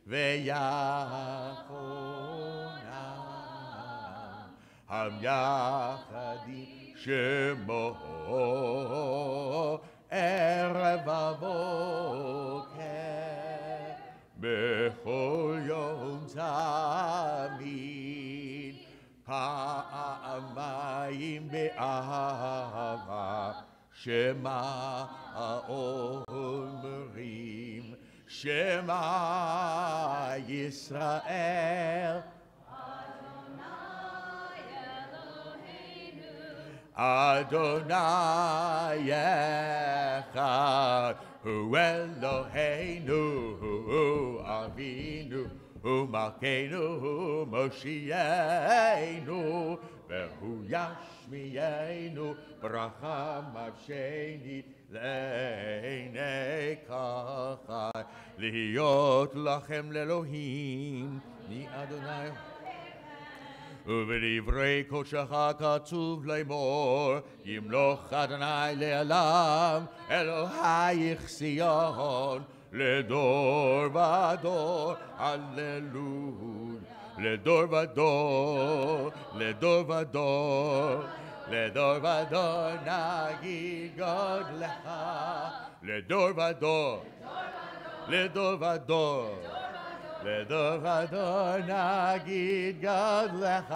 ויחונם, המייחדים שמו ערב ובוקר, בכל יום תמיד. פעמיים באהבה, שמע אומרים, שמע ישראל, אדוני אחד, הוא אלוהינו, הוא אבינו, הוא מלכנו, הוא מושיענו, והוא ישמיענו ברכה מבשנית לעיני ככה, להיות לכם לאלוהים מאדוני. ובדברי קודשך כתוב לאמור, ימלוך אדוני לעולם, אלוהיך ציון, לדור ודור, הללויה, לדור ודור, לדור ודור, לדור ודור נגיד גודלך, לדור ודור, לדור ודור, לדור ודור נגיד גדלך,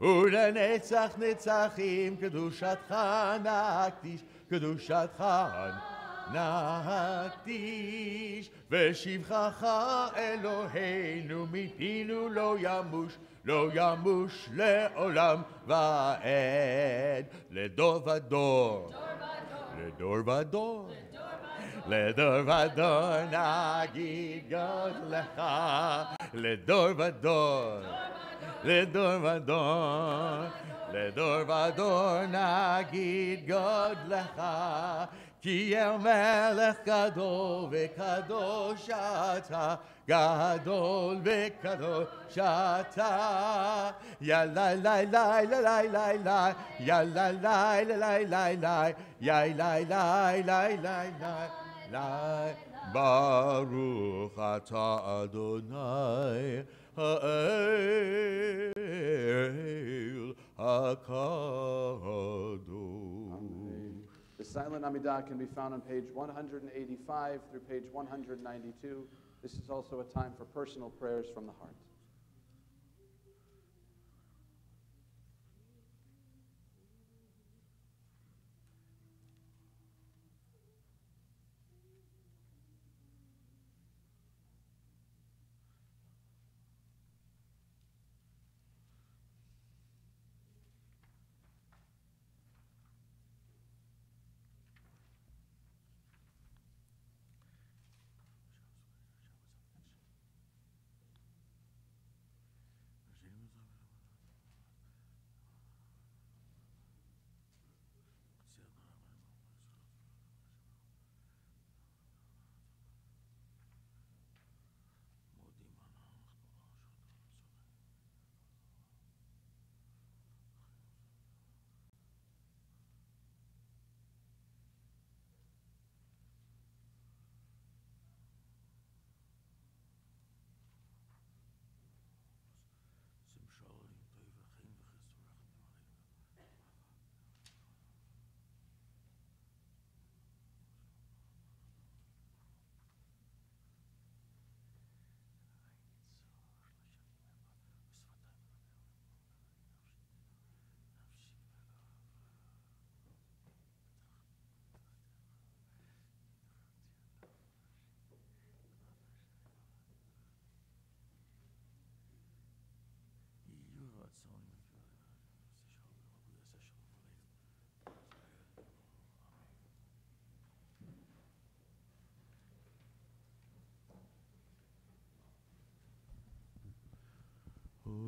ולנצח נצחים קדושתך נקדיש, קדושתך נקדיש, ושבחך אלוהינו מפינו לא ימוש, לא ימוש לעולם ועד, לדור ודור, לדור ודור, לדור ודור נגיד גדלך, לדור ודור, לדור ודור, לדור ודור נגיד גדלך, כי מלך גדול וקדוש אתה, גדול וקדוש אתה. יאללה לי לי לי לי לי, יאללה לי לי לי לי, יאללה לי לי לי לי, ברוך אתה אדוני האל הקדוש. The silent Amidah can be found on page 185 through page 192. This is also a time for personal prayers from the heart.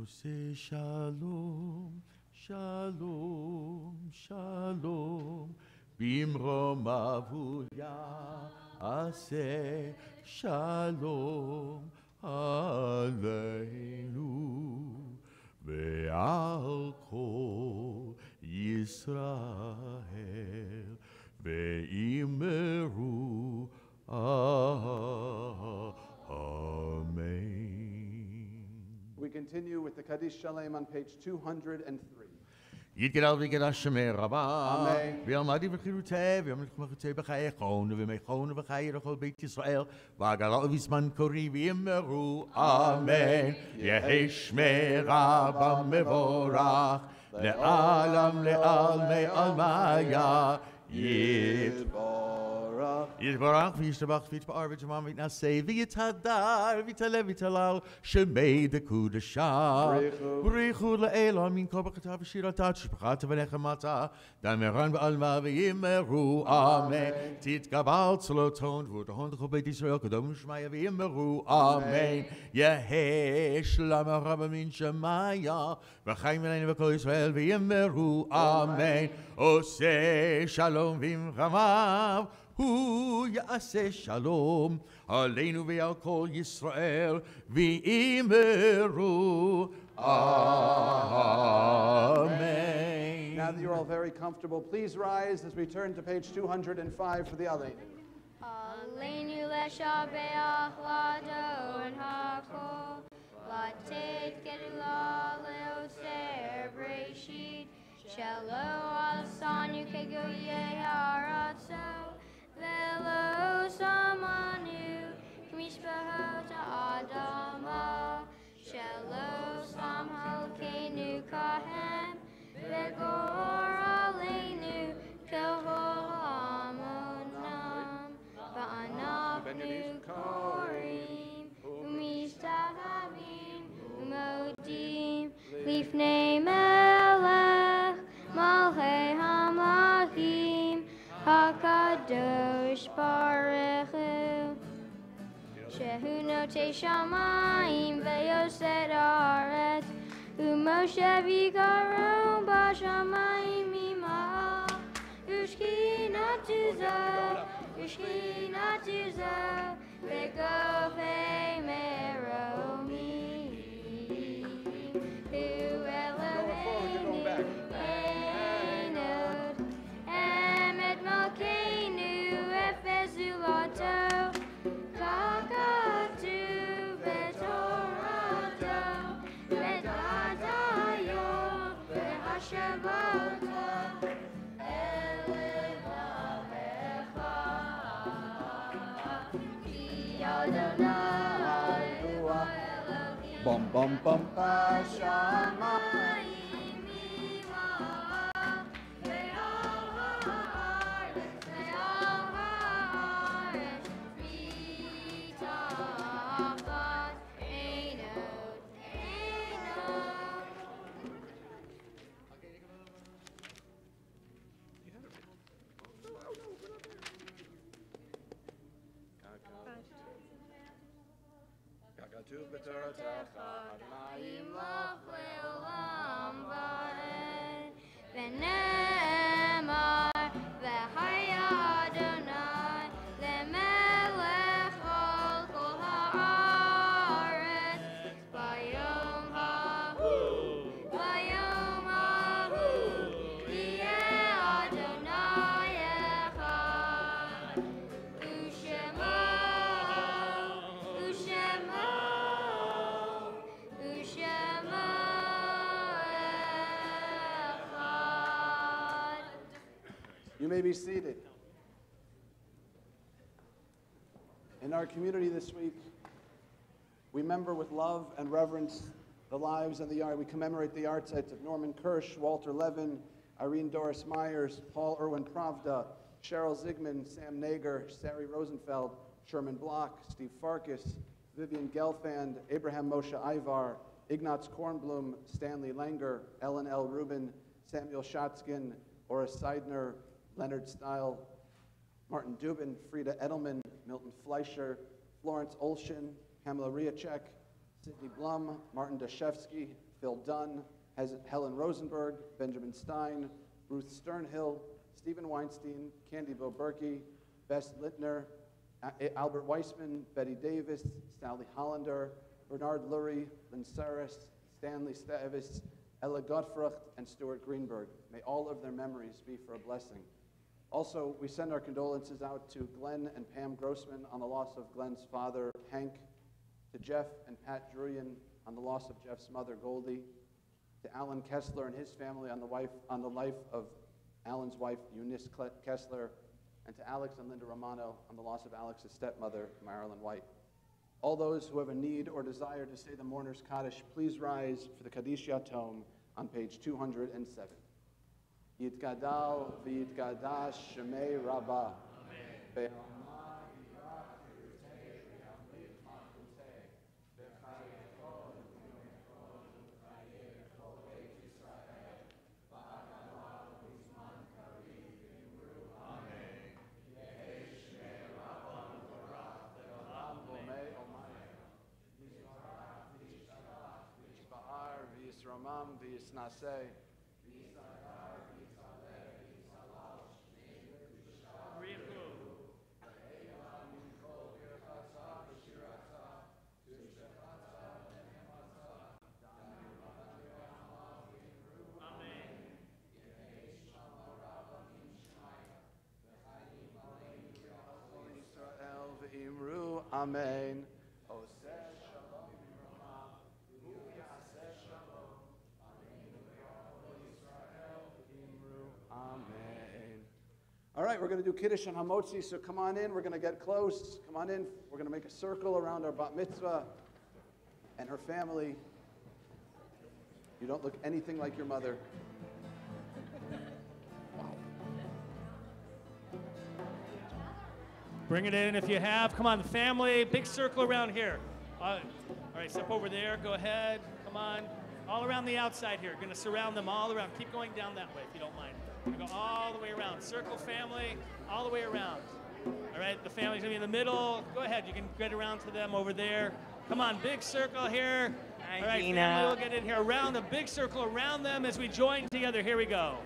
Say shalom, shalom, shalom, bimrom avuya, aseh shalom aleinu, ve'al kol Yisrael, ve'imeru amen. We continue with the Kaddish Shalem on page 203. יתגדל ויגדל שמי רבה, אמן. ויעמדי וחירותי, ויעמדי בחיי חון, וימי חון וחיי לכל בית ישראל, והגדל בזמן קורי ויאמרו אמן. יהי שמי רבה מבורך, לעלם לעלמי עלמיה, יתברך וישתבח ויתפאר ותשמם ויתנשא ויתהדר ויתעלה ויתהלל שמי דקודשה בריחו לאלוה מן כל ברכתה ושירתה תשבחת ונחמתה דמרן בעלמה ויאמרו אמן תתקבל צלותון ותהון לכל בית ישראל קדום ושמיה ויאמרו אמן יהי שלום רב מן שמיה וחיים אלינו וכל ישראל ויאמרו אמן עושה שלום במרמיו הוא יעשה שלום עלינו ועל כל ישראל ואמרו Amen. Now that you're all very comfortable, please rise as we turn to page 205 for the Aleinu. Aleinu leshabeach ladon hakol latet gedula leoser breshit shelo alsanu kegoye haratzo Lifnei Melech Malchei Hamlachim HaKadosh Baruch Hu Shehu Notei Shamayim Veyosed Haaretz Umoshe Vikaro Bashamayim Imah Ushkinatu Zo Vegofei Meromim Hu Eloheinu Einod Emet Malkeinu Efes Zulato Kakatu Betorato Betadayo Behashavota Bum bum bum Bashamayim Imah Ve'al haaretz V'tachas Einod Kakatu b'toratecha Adonai Imlach le'olam va'ed V'ne'emar V'haya Adonai Le'melech al kol ha'aretz V'yom hahu Yeh Adonai echad U'shemo You may be seated. In our community this week, we remember with love and reverence the lives and we commemorate the art sites of Norman Kirsch, Walter Levin, Irene Doris Myers, Paul Irwin Pravda, Cheryl Zigman, Sam Nager, Sari Rosenfeld, Sherman Block, Steve Farkas, Vivian Gelfand, Abraham Moshe Ivar, Ignaz Kornblum, Stanley Langer, Ellen L. Rubin, Samuel Schatzkin, Oris Seidner, Leonard Stile, Martin Dubin, Frida Edelman, Milton Fleischer, Florence Olshin, Pamela Riacek, Sidney Blum, Martin Dashevsky, Phil Dunn, Helen Rosenberg, Benjamin Stein, Ruth Sternhill, Stephen Weinstein, Candy Bo Berkey, Bess Littner, Albert Weissman, Betty Davis, Sally Hollander, Bernard Lurie, Lynn Saris, Stanley Stavis, Ella Gottfrucht, and Stuart Greenberg. May all of their memories be for a blessing. Also, we send our condolences out to Glenn and Pam Grossman on the loss of Glenn's father, Hank, to Jeff and Pat Druyan on the loss of Jeff's mother, Goldie, to Alan Kessler and his family on the life of Alan's wife, Eunice Kessler, and to Alex and Linda Romano on the loss of Alex's stepmother, Marilyn White. All those who have a need or desire to say the mourner's Kaddish, please rise for the Kaddish Yatom on page 207. Yitgadal v'yitgadash shemei Rabbah. Ramam v'yisnaseh. Amen. All right, we're going to do Kiddush and Hamotzi, so come on in. We're going to get close. Come on in. We're going to make a circle around our bat mitzvah and her family. You don't look anything like your mother. Bring it in if you have. Come on, the family. Big circle around here. All right, step over there. Go ahead. Come on. All around the outside here. Going to surround them all around. Keep going down that way if you don't mind. We're going to go all the way around. Circle family, all the way around. All right, the family's going to be in the middle. Go ahead. You can get around to them over there. Come on, big circle here. All right, family will get in here. Around a big circle around them as we join together. Here we go.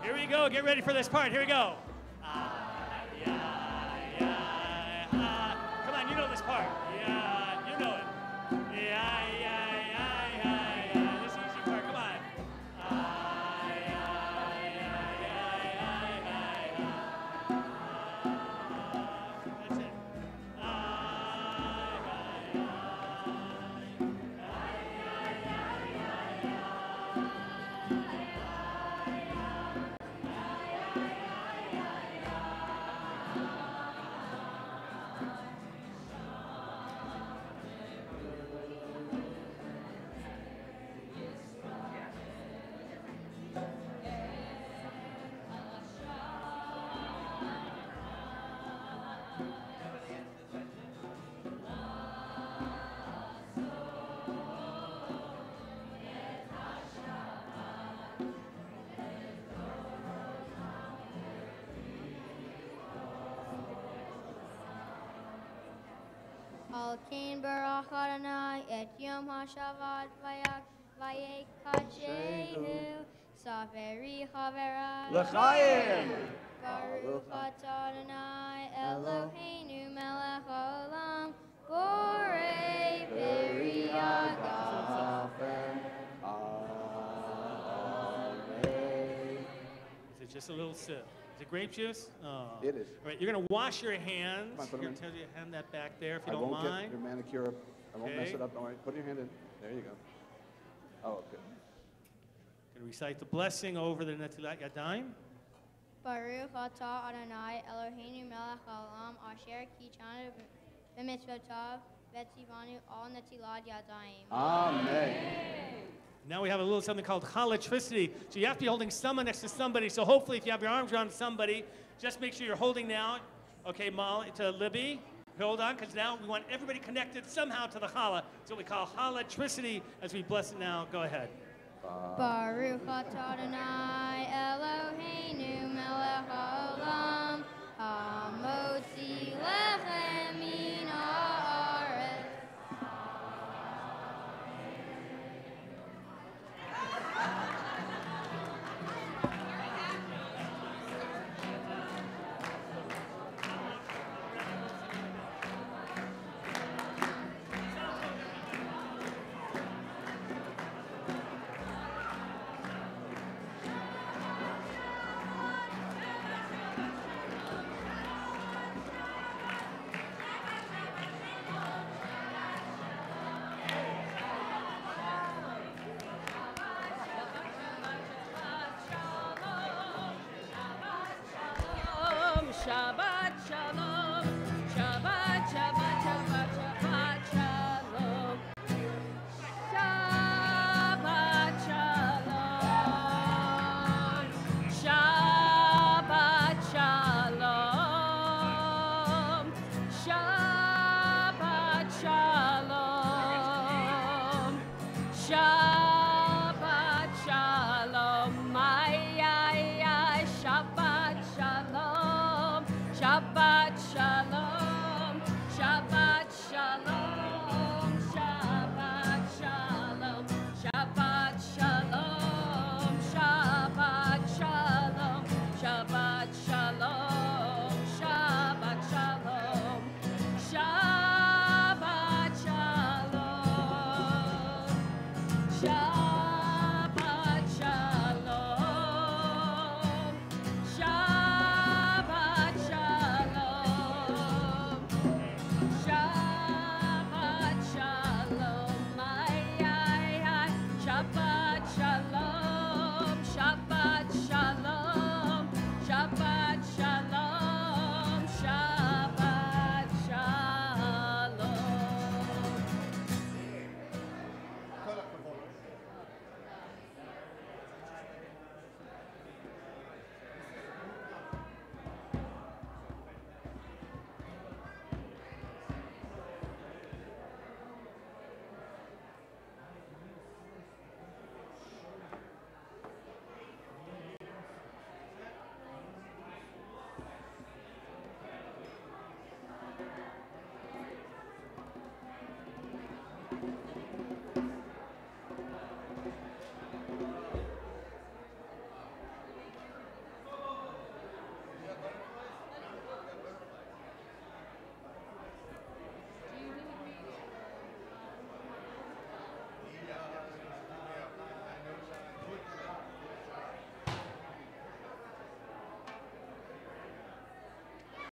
Here we go. Get ready for this part. Here we go. Come on, you know this part. Yeah, you know it. Yeah. This is the easy part. Come on. That's it. Al Kain Barach Adonai et Yom HaShabbat Vayekadshehu Saferi Chaverai L'chaim. Baruch atah Adonai Eloheinu melech haolam Borei Beri Agafen. Is it just a little sip? Is it grape juice? Oh. It is. All right, you're going to wash your hands. Come on, put 'em Here, in. tell you, hand that back there if you I don't won't mind. get your manicure. I won't mess Okay. it up. Don't worry. Put your hand in. There you go. Oh, okay. Going to recite the blessing over the Netilat Yadayim. Baruch atah Adonai Eloheinu melech haolam asher kichanu b'mitzvotav v'tzivanu al netilat yadayim. Amen. Now we have a little something called halatricity. So you have to be holding someone next to somebody. So hopefully if you have your arms around somebody, just make sure you're holding now. Okay, Molly, to Libby. Hold on, because now we want everybody connected somehow to the challah. It's what we call halatricity as we bless it now. Go ahead. Baruch atah Adonai Eloheinu melech haolam hamotzi lechem min haaretz.